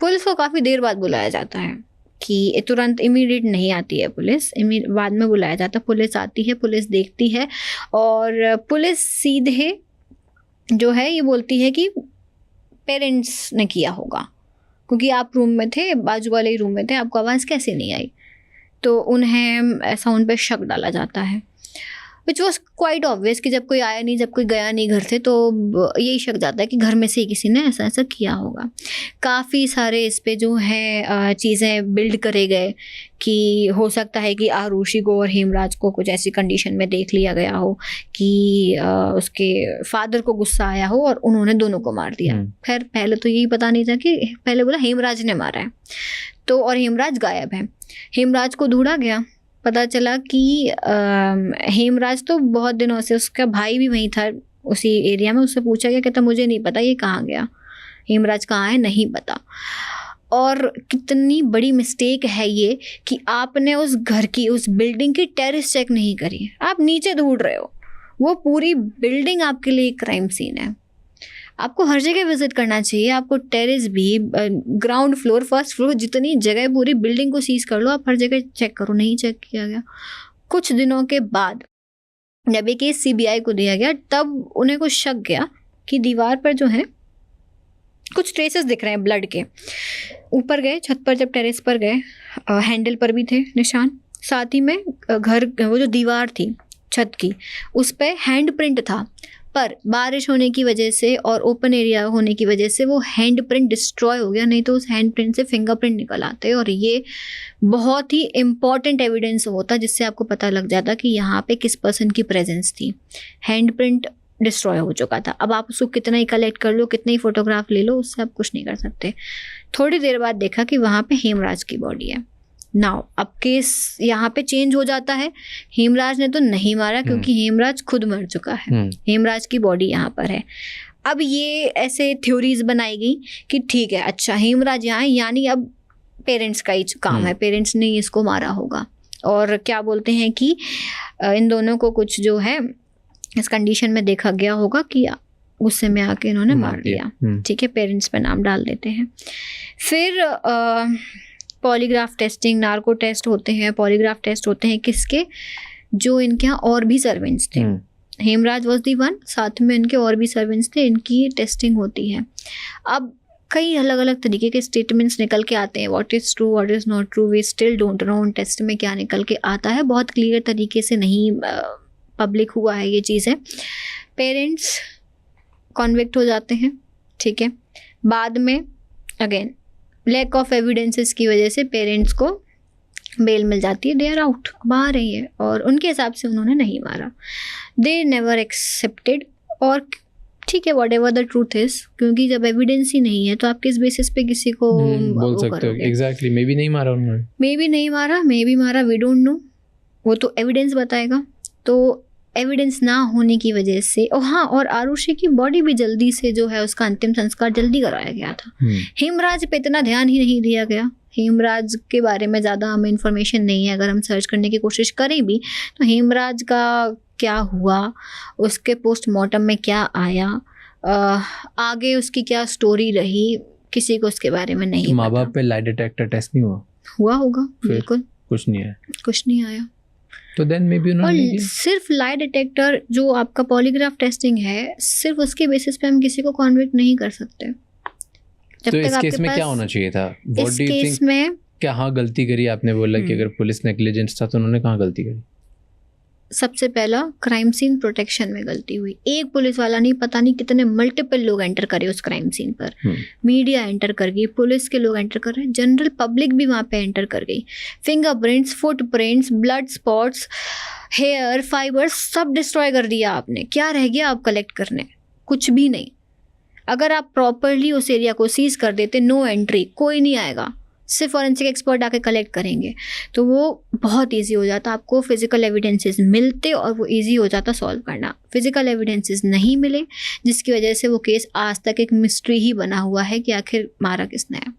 पुलिस को काफ़ी देर बाद बुलाया जाता है कि तुरंत इमीडिएट नहीं आती है पुलिस, बाद में बुलाया जाता है। पुलिस आती है, पुलिस देखती है और पुलिस सीधे जो है ये बोलती है कि पेरेंट्स ने किया होगा, क्योंकि आप रूम में थे, बाजू वाले ही रूम में थे, आपको आवाज़ कैसे नहीं आई। तो उन्हें ऐसा उन पर शक डाला जाता है, विच वॉज क्वाइट ऑब्वियस कि जब कोई आया नहीं, जब कोई गया नहीं घर से, तो यही शक जाता है कि घर में से ही किसी ने ऐसा ऐसा किया होगा। काफ़ी सारे इस पे जो है चीज़ें बिल्ड करे गए कि हो सकता है कि आरुषि को और हेमराज को कुछ ऐसी कंडीशन में देख लिया गया हो कि उसके फादर को गुस्सा आया हो और उन्होंने दोनों को मार दिया। खैर पहले तो यही पता नहीं था कि, पहले बोला हेमराज ने मारा है, तो और हेमराज गायब है। हेमराज को ढूंढा गया, पता चला कि हेमराज तो बहुत दिनों से, उसका भाई भी वहीं था उसी एरिया में, उससे पूछा गया, कहता मुझे नहीं पता ये कहाँ गया, हेमराज कहाँ है नहीं पता। और कितनी बड़ी मिस्टेक है ये कि आपने उस घर की, उस बिल्डिंग की टेरेस चेक नहीं करी, आप नीचे ढूंढ रहे हो। वो पूरी बिल्डिंग आपके लिए एक क्राइम सीन है। आपको हर जगह विजिट करना चाहिए, आपको टेरेस भी, ग्राउंड फ्लोर, फर्स्ट फ्लोर, जितनी जगह, पूरी बिल्डिंग को सीज कर लो, आप हर जगह चेक करो। नहीं चेक किया गया। कुछ दिनों के बाद जब ये केस सीबीआई को दिया गया, तब उन्हें कुछ शक गया कि दीवार पर जो है कुछ ट्रेसेस दिख रहे हैं ब्लड के। ऊपर गए, छत पर जब टेरेस पर गए, हैंडल पर भी थे निशान, साथ ही में घर, वो जो दीवार थी छत की, उस पर हैंड प्रिंट था। पर बारिश होने की वजह से और ओपन एरिया होने की वजह से वो हैंड प्रिंट डिस्ट्रॉय हो गया, नहीं तो उस हैंड प्रिंट से फिंगरप्रिंट निकल आते। और ये बहुत ही इम्पॉर्टेंट एविडेंस होता जिससे आपको पता लग जाता कि यहाँ पे किस पर्सन की प्रेजेंस थी। हैंड प्रिंट डिस्ट्रॉय हो चुका था। अब आप उसको कितना ही कलेक्ट कर लो, कितने ही फोटोग्राफ ले लो, उससे आप कुछ नहीं कर सकते। थोड़ी देर बाद देखा कि वहाँ पे हेमराज की बॉडी है। नाउ अब केस यहाँ पे चेंज हो जाता है। हेमराज ने तो नहीं मारा क्योंकि हेमराज खुद मर चुका है। हेमराज की बॉडी यहाँ पर है। अब ये ऐसे थ्योरीज बनाई गई कि ठीक है, अच्छा हेमराज यहाँ है, यानी अब पेरेंट्स का ही काम है, पेरेंट्स ने इसको मारा होगा। और क्या बोलते हैं कि इन दोनों को कुछ जो है इस कंडीशन में देखा गया होगा कि गुस्से में आके इन्होंने मार दिया। ठीक है, पेरेंट्स पे नाम डाल देते हैं। फिर पॉलीग्राफ टेस्टिंग, नार्को टेस्ट होते हैं, पॉलीग्राफ टेस्ट होते हैं किसके, जो इनके यहाँ और भी सर्वेंट्स थे। हेमराज वॉज दी वन, साथ में इनके और भी सर्वेंट्स थे, इनकी टेस्टिंग होती है। अब कई अलग अलग तरीके के स्टेटमेंट्स निकल के आते हैं, what is true, what is not true, we still don't know उन टेस्ट में क्या निकल के आता है। बहुत क्लियर तरीके से नहीं पब्लिक हुआ है ये चीज़ें। पेरेंट्स कॉन्विक्ट हो जाते हैं, ठीक है। बाद में अगेन लैक ऑफ एविडेंसेस की वजह से पेरेंट्स को बेल मिल जाती है, दे आर आउट, बाहर रही है, और उनके हिसाब से उन्होंने नहीं मारा। दे नेवर एक्सेप्टेड, और ठीक है, what ever the truth is, क्योंकि जब एविडेंस ही नहीं है तो आप किस बेसिस पे किसी को बोल सकते हो। एग्जैक्टली, मे भी नहीं मारा उन्होंने, मे भी नहीं मारा, मे भी मारा, वी डोंट नो, वो तो एविडेंस बताएगा। तो एविडेंस ना होने की वजह से, और हाँ, और आरुषि की बॉडी भी जल्दी से जो है उसका अंतिम संस्कार जल्दी कराया गया था। हेमराज पे इतना ध्यान ही नहीं दिया गया। हेमराज के बारे में ज़्यादा हमें इंफॉर्मेशन नहीं है। अगर हम सर्च करने की कोशिश करें भी तो हेमराज का क्या हुआ, उसके पोस्टमार्टम में क्या आया, आगे उसकी क्या स्टोरी रही, किसी को उसके बारे में नहीं। माँ बाप पे लाई डिटेक्टर टेस्ट नहीं हुआ होगा, बिल्कुल कुछ नहीं आया, कुछ नहीं आया। तो देन मे बी उन्होंने सिर्फ लाई डिटेक्टर जो आपका पॉलीग्राफ टेस्टिंग है, सिर्फ उसके बेसिस पे हम किसी को कॉन्विक्ट नहीं कर सकते। जब तो इस केस में क्या होना चाहिए था? इस केस में कहाँ गलती करी? आपने बोला कि अगर पुलिस नेग्लिजेंस था तो उन्होंने कहाँ गलती करी? सबसे पहला क्राइम सीन प्रोटेक्शन में गलती हुई। एक पुलिस वाला नहीं, पता नहीं कितने मल्टीपल लोग एंटर करे उस क्राइम सीन पर। मीडिया एंटर कर गई, पुलिस के लोग एंटर कर रहे, जनरल पब्लिक भी वहाँ पे एंटर कर गई। Fingerprints, footprints, blood spots, hair fibres सब डिस्ट्रॉय कर दिया आपने। क्या रह गया आप कलेक्ट करने? कुछ भी नहीं। अगर आप प्रॉपरली उस एरिया को सीज कर देते, नो एंट्री, कोई नहीं आएगा, सिर्फ फॉरेंसिक एक्सपर्ट आके कलेक्ट करेंगे, तो वो बहुत इजी हो जाता। आपको फिजिकल एविडेंसेस मिलते और वो इजी हो जाता सॉल्व करना। फिजिकल एविडेंसेस नहीं मिले, जिसकी वजह से वो केस आज तक एक मिस्ट्री ही बना हुआ है कि आखिर मारा किसने है।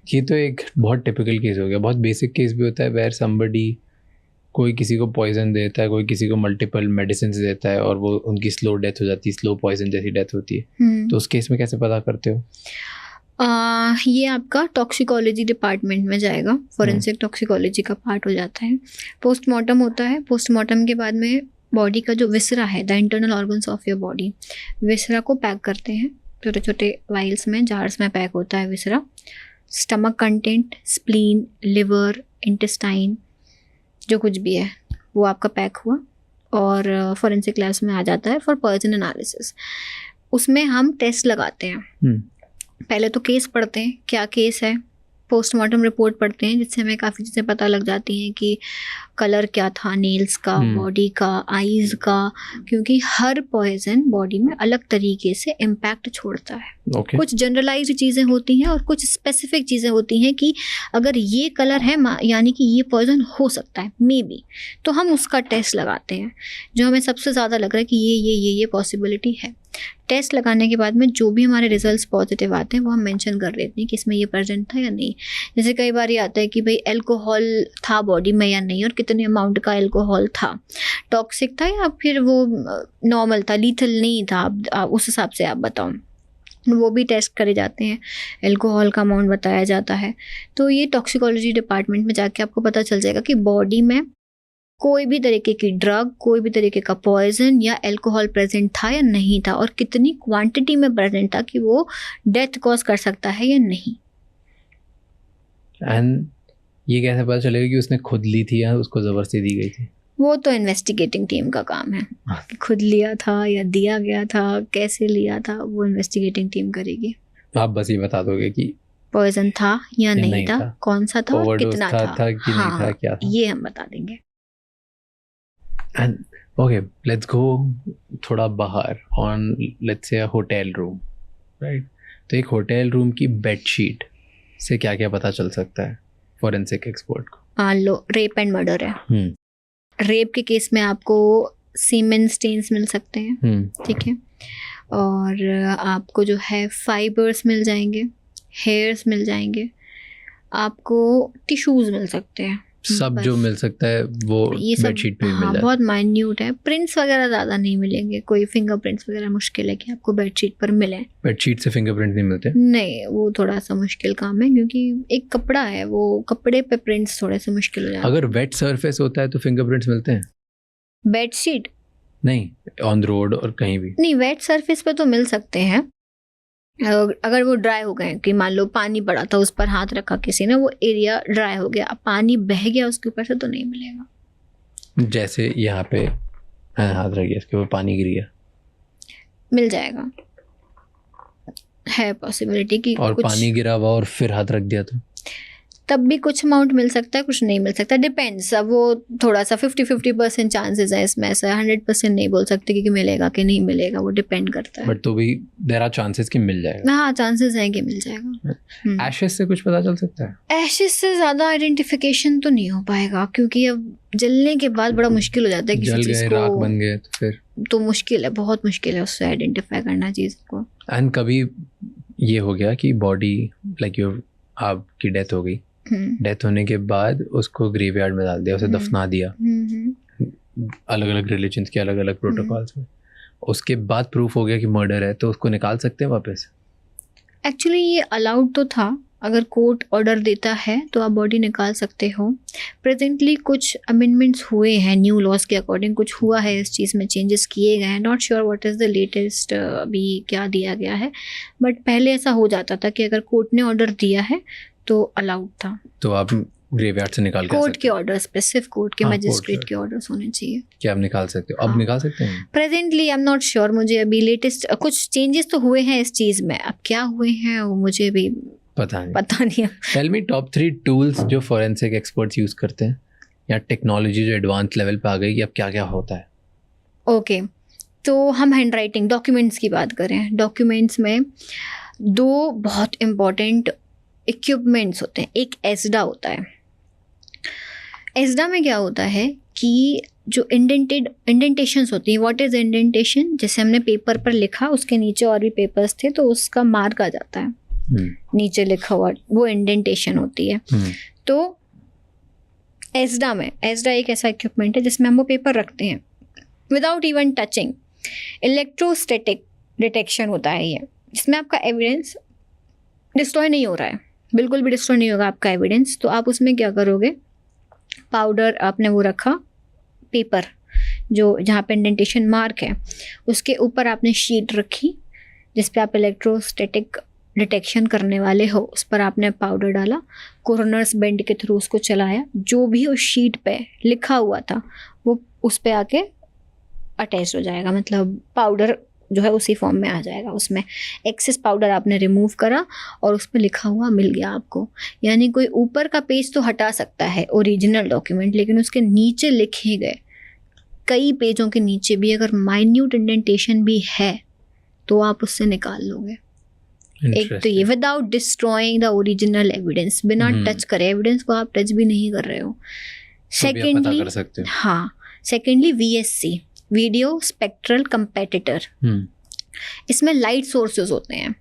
ये तो एक बहुत टिपिकल केस हो गया। बहुत बेसिक केस भी होता है वेयर समबडी, कोई किसी को पॉइजन देता है, कोई किसी को मल्टीपल मेडिसिन देता है और वो उनकी स्लो डेथ हो जाती है, स्लो पॉइजन जैसी डेथ होती है। तो उस केस में कैसे पता करते हो? ये आपका टॉक्सिकोलॉजी डिपार्टमेंट में जाएगा, फॉरेंसिक टॉक्सिकोलॉजी का पार्ट हो जाता है। पोस्टमार्टम होता है। पोस्टमार्टम के बाद में बॉडी का जो विसरा है, the internal organs of your body, viscera को पैक करते हैं छोटे छोटे वाइल्स में, जार्स में पैक होता है viscera. Stomach content, spleen, liver, intestine, जो कुछ भी है वो आपका पैक हुआ और फॉरेंसिक लैब्स में आ जाता है फॉर पॉइजन एनालिसिस। उसमें हम टेस्ट लगाते हैं। पहले तो केस पढ़ते हैं, क्या केस है, पोस्टमार्टम रिपोर्ट पढ़ते हैं, जिससे हमें काफ़ी चीज़ें पता लग जाती हैं कि कलर क्या था, नेल्स का, बॉडी का, आईज़ का, क्योंकि हर पॉइजन बॉडी में अलग तरीके से इम्पैक्ट छोड़ता है। कुछ जनरलाइज्ड चीज़ें होती हैं और कुछ स्पेसिफिक चीज़ें होती हैं कि अगर ये कलर है यानी कि ये पॉइजन हो सकता है, मे बी, तो हम उसका टेस्ट लगाते हैं। जो हमें सबसे ज़्यादा लग रहा है कि ये पॉसिबिलिटी है। टेस्ट लगाने के बाद में जो भी हमारे रिजल्ट्स पॉजिटिव आते हैं वो हम मेंशन कर देते हैं कि इसमें ये प्रेजेंट था या नहीं। जैसे कई बार ये आता है कि भाई अल्कोहल था बॉडी में या नहीं, और कितने अमाउंट का अल्कोहल था, टॉक्सिक था या फिर वो नॉर्मल था, लीथल नहीं था, आप उस हिसाब से आप बताओ। वो भी टेस्ट करे जाते हैं, अल्कोहल का अमाउंट बताया जाता है। तो ये टॉक्सिकोलॉजी डिपार्टमेंट में जाके आपको पता चल जाएगा कि बॉडी में कोई भी तरीके की ड्रग, कोई भी तरीके का पॉइजन या अल्कोहल प्रेजेंट था या नहीं था, और कितनी क्वांटिटी में प्रेजेंट था कि वो डेथ कॉज कर सकता है या नहीं। एंड ये कैसे पता चलेगा कि उसने खुद ली थी या उसको ज़बरदस्ती दी गई थी? वो तो इन्वेस्टिगेटिंग टीम का काम है कि खुद लिया था या दिया गया था, कैसे लिया था, वो इन्वेस्टिगेटिंग टीम करेगी। आप बस ये बता दोगे कि पॉइजन था या नहीं नहीं था, था, कौन सा था और ओवरडोज कितना था कि नहीं था, क्या था? ये हम बता देंगे। एंड ओके, लेट्स गो थोड़ा बाहर on let's say hotel room, right? तो एक होटल रूम की बेडशीट से क्या क्या पता चल सकता है फॉरेंसिक एक्सपर्ट को? मान लो रेप एंड मर्डर है, रेप के केस में आपको सीमेन स्टेन्स मिल सकते हैं, ठीक है, और आपको जो है फाइबर्स मिल जाएंगे, हेयर्स मिल जाएंगे, आपको टिश्यूज मिल सकते हैं, सब बस। जो मिल सकता है वो ये सब बेडशीट पे भी मिल हाँ, जाता है। बहुत माइन्यूट है। प्रिंट्स वगैरह ज़्यादा नहीं मिलेंगे, कोई फिंगरप्रिंट्स वगैरह मुश्किल है कि आपको बेडशीट पर मिले। बेडशीट से फिंगरप्रिंट नहीं मिलते? नहीं, वो थोड़ा सा मुश्किल काम है क्योंकि एक कपड़ा है, वो कपड़े पे प्रिंट्स थोड़े से मुश्किल हो जाते हैं। अगर वेट सरफेस होता है तो फिंगरप्रिंट्स मिलते हैं? बेडशीट नहीं, ऑन द रोड और कहीं भी? नहीं, वेट सरफेस पे तो मिल सकते हैं। अगर वो ड्राई हो गए, कि मान लो पानी पड़ा था, उस पर हाथ रखा किसी ने, वो एरिया ड्राई हो गया, अब पानी बह गया उसके ऊपर से, तो नहीं मिलेगा। जैसे यहाँ पे हाथ रख गया, इसके ऊपर पानी गिर गया, मिल जाएगा, है पॉसिबिलिटी कि और कुछ पानी गिरा हुआ और फिर हाथ रख दिया तो? तब भी कुछ अमाउंट मिल सकता है, कुछ नहीं मिल सकता, डिपेंड्स। अब वो थोड़ा सा 50-50% चांसेस है इसमें, ऐसा 100% नहीं बोल सकते कि मिलेगा कि नहीं मिलेगा, वो डिपेंड करता है। बट तो भी देयर आर चांसेस कि मिल जाएगा। हाँ, चांसेस हैं कि मिल जाएगा। एशेस से कुछ पता चल सकता है? एशेस से ज़्यादा आइडेंटिफिकेशन तो नहीं हो पाएगा, क्योंकि अब जलने के बाद बड़ा मुश्किल हो जाता है जल किसी गए, चीज़ राख को, बन गए तो फिर तो मुश्किल है, बहुत मुश्किल है उससे आइडेंटिफाई करना चीज़ को। एंड कभी ये हो गया कि बॉडी लाइक योर आपकी डेथ हो गई, डेथ होने के बाद उसको ग्रेवयार्ड में डाल दिया, उसे दफना दिया, अलग अलग रिलीजन्स के अलग अलग प्रोटोकॉल्स में, उसके बाद प्रूफ हो गया कि मर्डर है, तो उसको निकाल सकते हैं वापस? एक्चुअली ये अलाउड तो था, अगर कोर्ट ऑर्डर देता है तो आप बॉडी निकाल सकते हो। प्रेजेंटली कुछ अमेंडमेंट्स हुए हैं न्यू लॉज के अकॉर्डिंग, कुछ हुआ है इस चीज़ में, चेंजेस किए गए हैं। Not sure what is the latest अभी क्या दिया गया है, बट पहले ऐसा हो जाता था कि अगर कोर्ट ने ऑर्डर दिया है तो अलाउड था। तो आप ग्रेवयार्ड से निकाल कोर्ट के ऑर्डर्स पे, सिर्फ कोर्ट के, हाँ, मजिस्ट्रेट कोर्ट के ऑर्डर्स होने चाहिए। क्या आप निकाल सकते हो? अब हाँ। निकाल सकते हैं? Presently I am not sure, मुझे अभी लेटेस्ट कुछ चेंजेस तो हुए हैं इस चीज़ में, अब क्या हुए हैं वो मुझे भी पता नहीं है। टेल मी टॉप 3 टूल्स जो फॉरेंसिक एक्सपर्ट्स यूज़ करते हैं, या टेक्नोलॉजी जो एडवांस लेवल पे आ गई कि अब क्या क्या होता है? ओके, तो हम हैंड राइटिंग डॉक्यूमेंट्स की बात करें, डॉक्यूमेंट्स में 2 बहुत इम्पॉर्टेंट इक्विपमेंट्स होते हैं। एक एसडा होता है। एसडा में क्या होता है कि जो इंडेंटेशंस होती हैं, व्हाट इज़ इंडेंटेशन, जैसे हमने पेपर पर लिखा, उसके नीचे और भी पेपर्स थे तो उसका मार्क आ जाता है, नीचे लिखा हुआ, वो इंडेंटेशन होती है। तो एसडा में, एसडा एक ऐसा इक्विपमेंट है जिसमें हम वो पेपर रखते हैं without even touching. Electrostatic detection होता है ये, जिसमें आपका एविडेंस डिस्ट्रॉय नहीं हो रहा है, बिल्कुल भी डिस्ट्रॉय नहीं होगा आपका एविडेंस। तो आप उसमें क्या करोगे, पाउडर आपने वो रखा, पेपर जो जहाँ पे इंडेंटेशन मार्क है उसके ऊपर आपने शीट रखी जिस पे आप इलेक्ट्रोस्टैटिक डिटेक्शन करने वाले हो, उस पर आपने पाउडर डाला, कोरोनर्स बेंड के थ्रू उसको चलाया, जो भी उस शीट पे लिखा हुआ था वो उस पे आके अटैच हो जाएगा, मतलब पाउडर जो है उसी फॉर्म में आ जाएगा। उसमें एक्सेस पाउडर आपने रिमूव करा और उस पर लिखा हुआ मिल गया आपको। यानी कोई ऊपर का पेज तो हटा सकता है ओरिजिनल डॉक्यूमेंट, लेकिन उसके नीचे लिखे गए कई पेजों के नीचे भी अगर माइन्यूट इंडेंटेशन भी है तो आप उससे निकाल लोगे। एक तो ये without destroying the original evidence, बिना टच करे एविडेंस को, आप टच भी नहीं कर रहे हो। सेकेंडली, हाँ, secondly VSC, video spectral competitor, इसमें लाइट सोर्सेज होते हैं,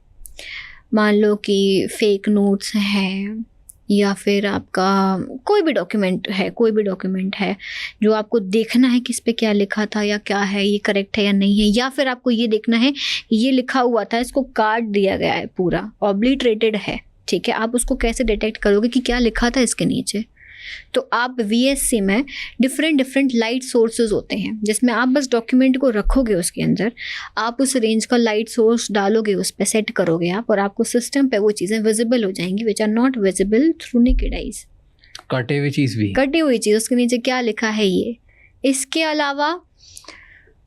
मान लो कि फेक नोट्स हैं या फिर आपका कोई भी डॉक्यूमेंट है जो आपको देखना है कि इस पे क्या लिखा था या क्या है, ये करेक्ट है या नहीं है, या फिर आपको ये देखना है ये लिखा हुआ था, इसको काट दिया गया है, पूरा ऑब्लिटरेटेड है, ठीक है, आप उसको कैसे डिटेक्ट करोगे कि क्या लिखा था इसके नीचे। तो आप VSC में डिफरेंट लाइट सोर्सेज होते हैं जिसमें आप बस डॉक्यूमेंट को रखोगे, उसके अंदर आप उस रेंज का लाइट सोर्स डालोगे, उस पर सेट करोगे आप, और आपको सिस्टम पे वो चीज़ें विजिबल हो जाएंगी which are not visible through naked eyes. कटे हुई चीज़ उसके नीचे क्या लिखा है ये। इसके अलावा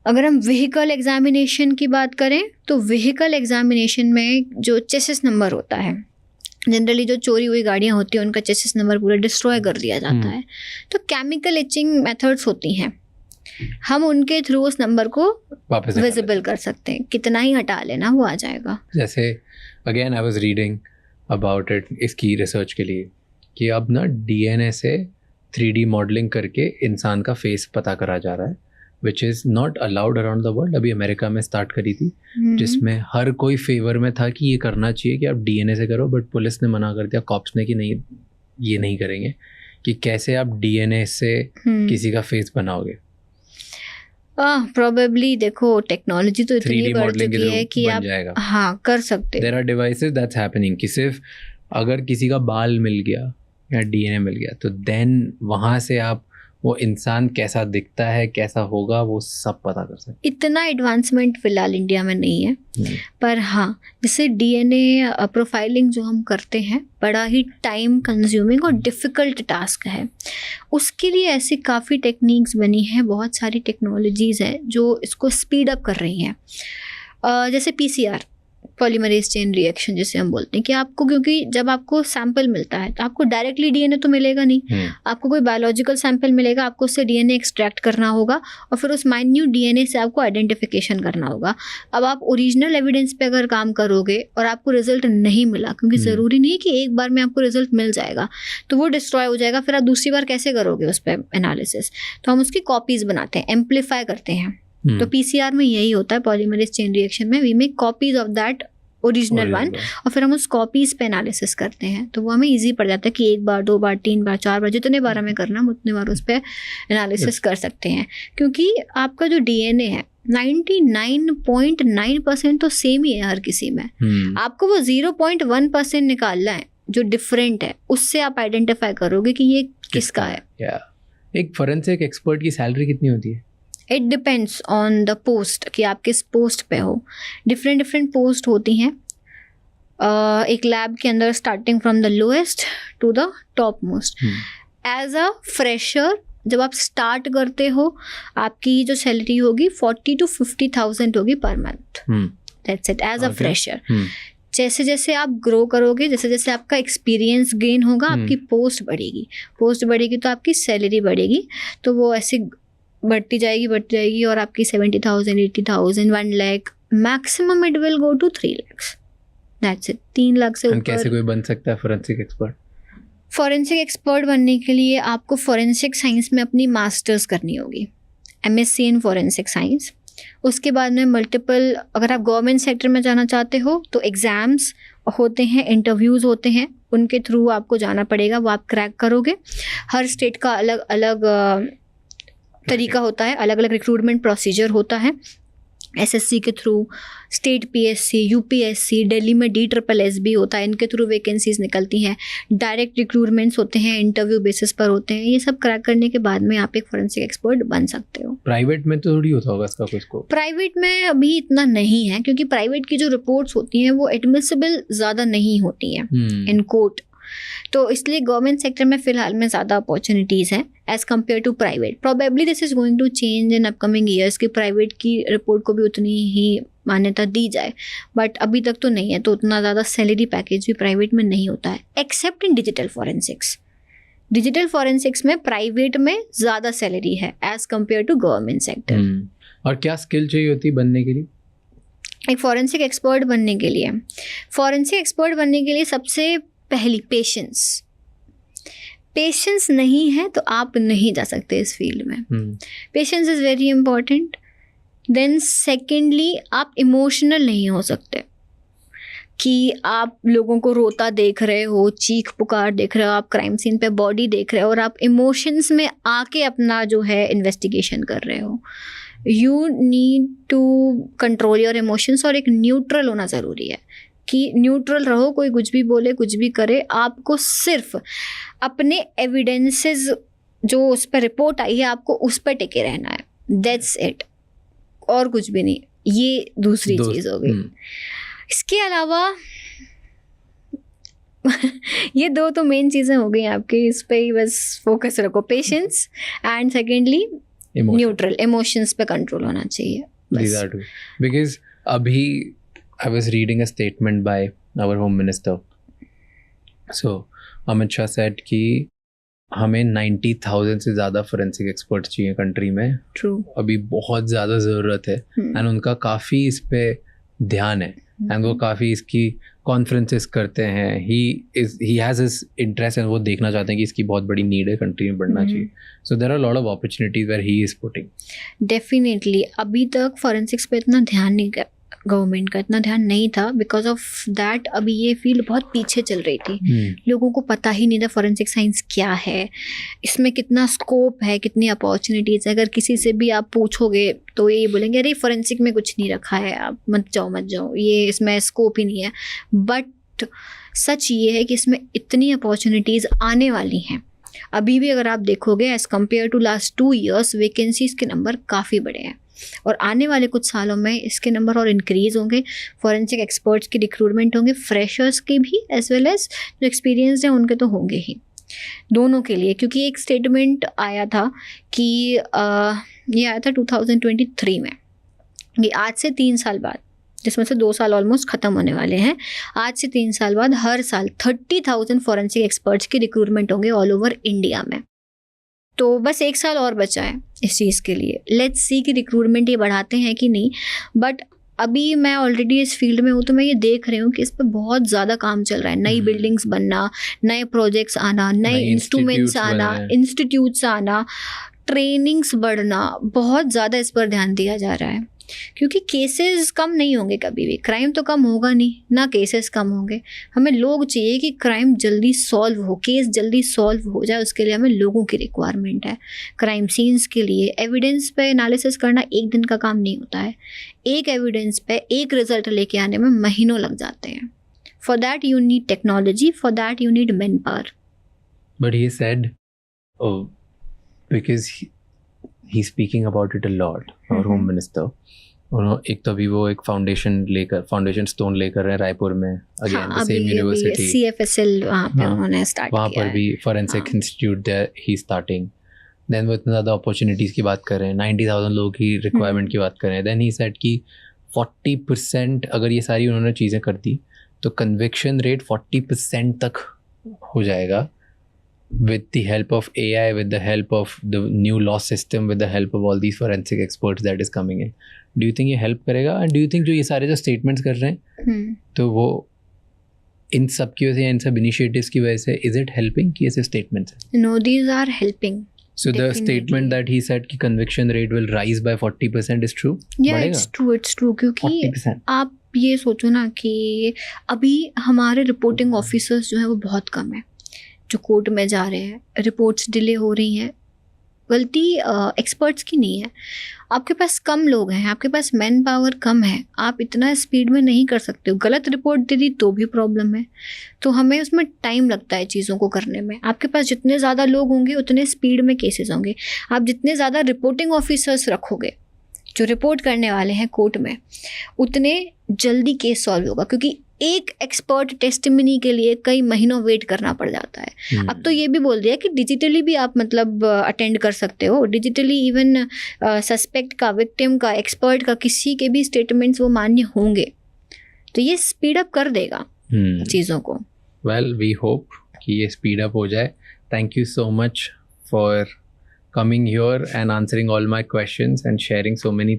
अगर हम व्हीकल एग्जामिनेशन की बात करें तो व्हीकल एग्जामिनेशन में जो चेसिस नंबर होता है, जनरली जो चोरी हुई गाड़ियाँ होती हैं उनका चेसिस नंबर पूरा डिस्ट्रॉय कर दिया जाता है, तो केमिकल इचिंग मेथड्स होती हैं, हम उनके थ्रू उस नंबर को वापस विजिबल कर सकते हैं, कितना ही हटा लेना वो आ जाएगा। जैसे again I was reading about it इसकी रिसर्च के लिए कि अब ना DNA से 3D मॉडलिंग करके इंसान का फेस पता करा जा रहा है, which is not allowed around the world. अभी अमेरिका में स्टार्ट करी थी जिसमें हर कोई फेवर में था कि ये करना चाहिए कि आप DNA से करो, बट पुलिस ने मना कर दिया, कॉप्स ने, कि नहीं ये नहीं करेंगे, कि कैसे आप DNA से किसी का फेस बनाओगे। प्रोबेबली देखो टेक्नोलॉजी तो इतनी 3D बढ़ मॉडलिंग के चुकी है थ्रू कि बन आप जाएगा। हाँ कर सकते there are devices that's happening कि सिर्फ अगर किसी का बाल मिल गया या DNA मिल गया तो देन वहाँ से आप वो इंसान कैसा दिखता है, कैसा होगा, वो सब पता कर सकते। इतना एडवांसमेंट फिलहाल इंडिया में नहीं है, पर हाँ जैसे DNA प्रोफाइलिंग जो हम करते हैं बड़ा ही टाइम कंज्यूमिंग और डिफ़िकल्ट टास्क है, उसके लिए ऐसी काफ़ी टेक्निक्स बनी हैं, बहुत सारी टेक्नोलॉजीज़ हैं जो इसको स्पीड अप कर रही हैं। जैसे PCR पॉलीमरेज चेन रिएक्शन जिसे हम बोलते हैं, कि आपको, क्योंकि जब आपको सैंपल मिलता है तो आपको डायरेक्टली DNA तो मिलेगा नहीं, आपको कोई बायोलॉजिकल सैंपल मिलेगा, आपको उससे DNA एक्सट्रैक्ट करना होगा और फिर उस माइन्यूट DNA से आपको आइडेंटिफिकेशन करना होगा। अब आप ओरिजिनल एविडेंस पे अगर काम करोगे और आपको रिजल्ट नहीं मिला, क्योंकि ज़रूरी नहीं कि एक बार में आपको रिजल्ट मिल जाएगा, तो वो डिस्ट्रॉय हो जाएगा, फिर आप दूसरी बार कैसे करोगे उस पर एनालिसिस। तो हम उसकी कॉपीज़ बनाते हैं, एम्पलीफाई करते हैं। तो PCR में यही होता है, पॉलीमरेज चेन रिएक्शन में we make copies of that original one और फिर हम उस कॉपीज पे एनालिसिस करते हैं, तो वो हमें इजी पड़ जाता है कि एक बार, दो बार, तीन बार, चार बार, जितने बार हमें करना हम उतने बार उस पर एनालिसिस कर सकते हैं। क्योंकि आपका जो DNA है 99.9% तो सेम ही है हर किसी में, आपको वो 0.1% निकालना है जो डिफरेंट है, उससे आप आइडेंटिफाई करोगे कि ये किसका है। एक फोरेंसिक एक्सपर्ट की सैलरी कितनी होती है? It depends on the post, कि आप किस पोस्ट पे हो। डिफरेंट पोस्ट होती हैं एक लैब के अंदर, starting from the lowest to the top most. एज अ फ्रेशर जब आप स्टार्ट करते हो आपकी जो सैलरी होगी 40,000 to 50,000 होगी per month, that's it, as a fresher. जैसे जैसे आप ग्रो करोगे, जैसे जैसे आपका एक्सपीरियंस गेन होगा, आपकी पोस्ट बढ़ेगी तो आपकी सैलरी बढ़ेगी, तो वो ऐसे बढ़ती जाएगी और आपकी 70,000, 80,000, 1 lakh, maximum it will go to 3 lakhs, that's it. 3 lakh से ऊपर कैसे कोई बन सकता है फोरेंसिक एक्सपर्ट? फॉरेंसिक एक्सपर्ट बनने के लिए आपको फॉरेंसिक साइंस में अपनी मास्टर्स करनी होगी, MSc इन फॉरेंसिक साइंस। उसके बाद में मल्टीपल, अगर आप गवर्नमेंट सेक्टर में जाना चाहते हो तो एग्ज़ाम्स होते हैं, इंटरव्यूज़ होते हैं, उनके थ्रू आपको जाना पड़ेगा, वो आप क्रैक करोगे। हर स्टेट का अलग अलग तरीका होता है, अलग अलग रिक्रूटमेंट प्रोसीजर होता है। SSC के through, state PSC, UPSC, Delhi में DSSS होता है, इनके थ्रू वैकेंसीज निकलती हैं। डायरेक्ट रिक्रूटमेंट्स होते हैं, इंटरव्यू बेसिस पर होते हैं। ये सब क्रैक करने के बाद में आप एक फॉरेंसिक एक्सपर्ट बन सकते हो। प्राइवेट में तो थोड़ी होता होगा इसका कुछ को? प्राइवेट में अभी इतना नहीं है, क्योंकि प्राइवेट की जो रिपोर्ट्स होती हैं वो एडमिसिबल ज़्यादा नहीं होती हैं इन कोर्ट, तो इसलिए गवर्नमेंट सेक्टर में फ़िलहाल में ज़्यादा अपॉर्चुनिटीज़ हैं as compare to private. Probably this is going to change in upcoming years कि प्राइवेट की रिपोर्ट को भी उतनी ही मान्यता दी जाए, बट अभी तक तो नहीं है। तो उतना ज़्यादा सैलरी पैकेज भी प्राइवेट में नहीं होता है, except in digital forensics. Digital forensics में प्राइवेट में ज़्यादा सैलरी है as compare to government sector. और क्या स्किल चाहिए होती है बनने के लिए एक फॉरेंसिक एक्सपर्ट बनने के लिए? फॉरेंसिक एक्सपर्ट बनने के लिए सबसे पहली पेशेंस नहीं है तो आप नहीं जा सकते इस फील्ड में। Patience is very important. Then secondly आप इमोशनल नहीं हो सकते कि आप लोगों को रोता देख रहे हो, चीख पुकार देख रहे हो, आप क्राइम सीन पे बॉडी देख रहे हो और आप इमोशंस में आके अपना जो है इन्वेस्टिगेशन कर रहे हो. You need to control your emotions और एक न्यूट्रल होना ज़रूरी है कि न्यूट्रल रहो, कोई कुछ भी बोले कुछ भी करे, आपको सिर्फ अपने एविडेंसेस जो उस पर रिपोर्ट आई है आपको उस पर टिके रहना है. दैट्स इट, और कुछ भी नहीं. ये दूसरी चीज़ हो गई. इसके अलावा ये दो तो मेन चीज़ें हो गई आपकी, इस पे ही बस फोकस रखो. Patience and secondly neutral, emotions पे कंट्रोल होना चाहिए. These are two. Because abhi I was reading a statement by our Home Minister. So Amit Shah said कि हमें 90,000 से ज़्यादा फोरेंसिक एक्सपर्ट्स चाहिए कंट्री में. ट्रू. अभी बहुत ज़्यादा ज़रूरत है एंड उनका काफ़ी इस पे ध्यान है एंड वो काफ़ी इसकी कॉन्फ्रेंसेस करते हैं. He has his interest and वो देखना चाहते हैं कि इसकी बहुत बड़ी नीड है, कंट्री में बढ़ना चाहिए. So there are lot of opportunities where he is putting. Definitely अभी तक फॉरेंसिक्स पे इतना ध्यान नहीं, गवर्नमेंट का इतना ध्यान नहीं था. बिकॉज ऑफ दैट अभी ये फील्ड बहुत पीछे चल रही थी. लोगों को पता ही नहीं था फॉरेंसिक साइंस क्या है, इसमें कितना स्कोप है, कितनी अपॉर्चुनिटीज़ है. अगर किसी से भी आप पूछोगे तो ये बोलेंगे अरे फॉरेंसिक में कुछ नहीं रखा है, आप मत जाओ, ये इसमें स्कोप ही नहीं है. बट सच ये है कि इसमें इतनी अपॉर्चुनिटीज़ आने वाली हैं. अभी भी अगर आप देखोगे as compare to last 2 years vacancies के नंबर काफ़ी बड़े हैं और आने वाले कुछ सालों में इसके नंबर और इंक्रीज़ होंगे. फॉरेंसिक एक्सपर्ट्स की रिक्रूटमेंट होंगे, फ्रेशर्स के भी एज वेल एज जो एक्सपीरियंस्ड हैं उनके तो होंगे ही, दोनों के लिए. क्योंकि एक स्टेटमेंट आया था कि ये आया था 2023 में कि आज से 3 साल बाद, जिसमें से 2 साल ऑलमोस्ट ख़त्म होने वाले हैं, आज से 3 साल बाद हर साल 30,000 फॉरेंसिक एक्सपर्ट्स की रिक्रूटमेंट होंगे ऑल ओवर इंडिया में. तो बस 1 साल और बचा है इस चीज़ के लिए. लेट्स सी कि रिक्रूटमेंट ये बढ़ाते हैं कि नहीं. बट अभी मैं ऑलरेडी इस फील्ड में हूँ तो मैं ये देख रही हूँ कि इस पर बहुत ज़्यादा काम चल रहा है. नई बिल्डिंग्स बनना, नए प्रोजेक्ट्स आना, नए इंस्ट्रूमेंट्स आना, इंस्टीट्यूट्स आना, ट्रेनिंग्स बढ़ना, बहुत ज़्यादा इस पर ध्यान दिया जा रहा है. क्योंकि केसेस कम नहीं होंगे कभी भी, क्राइम तो कम होगा नहीं ना, केसेस कम होंगे. हमें लोग चाहिए कि क्राइम जल्दी सॉल्व हो, केस जल्दी सॉल्व हो जाए, उसके लिए हमें लोगों की रिक्वायरमेंट है. क्राइम सीन्स के लिए एविडेंस पे एनालिसिस करना एक दिन का काम नहीं होता है. एक एविडेंस पे एक रिजल्ट लेके आने में महीनों लग जाते हैं. For that you need technology, for that you need man power. But he said because he speaking about it a lot, our home minister. एक तो अभी वो एक फाउंडेशन स्टोन लेकर रहे हैं रायपुर में, again the same university CFSL वहाँ पे उन्होंने स्टार्ट किया. वहाँ पर भी forensic institute there he starting. Then वो इतना ज़्यादा अपॉर्चुनिटीज़ की बात कर रहे हैं, 90,000 लोगों की रिक्वायरमेंट की बात कर रहे हैं. देन ही सेड कि 40% अगर ये सारी उन्होंने चीज़ें कर दी तो कन्विक्शन रेट 40% तक हो जाएगा. With the help of AI, with the help of the new law system, with the help of all these forensic experts that is coming in, do you think ये help करेगा? And do you think जो ये सारे जो statements कर रहे हैं तो वो इन सब की वजह से, इन सब initiatives की वजह से, is it helping कि ऐसे statements हैं? No, these are helping. So the statement that he said कि conviction rate will rise by 40% is true? Yeah, बढ़ेगा? it's true क्योंकि 40%. आप ये सोचो ना कि अभी हमारे रिपोर्टिंग ऑफिसर्स जो है वो बहुत कम है जो कोर्ट में जा रहे हैं. रिपोर्ट्स डिले हो रही हैं, गलती एक्सपर्ट्स की नहीं है. आपके पास कम लोग हैं, आपके पास मैन पावर कम है, आप इतना स्पीड में नहीं कर सकते हो. गलत रिपोर्ट दे दी तो भी प्रॉब्लम है. तो हमें उसमें टाइम लगता है चीज़ों को करने में. आपके पास जितने ज़्यादा लोग होंगे उतने स्पीड में केसेस होंगे. आप जितने ज़्यादा रिपोर्टिंग ऑफिसर्स रखोगे जो रिपोर्ट करने वाले हैं कोर्ट में, उतने जल्दी केस सॉल्व होगा. क्योंकि एक एक्सपर्ट टेस्टिमनी के लिए कई महीनों वेट करना पड़ जाता है. अब तो ये भी बोल दिया कि डिजिटली भी आप मतलब अटेंड कर सकते हो. डिजिटली इवन सस्पेक्ट का, विक्टिम का, एक्सपर्ट का, किसी के भी स्टेटमेंट्स वो मान्य होंगे. तो ये स्पीड अप कर देगा चीज़ों को. वेल वी होप कि ये स्पीड अप हो जाए. Thank you so much for coming here and answering all my questions and sharing so many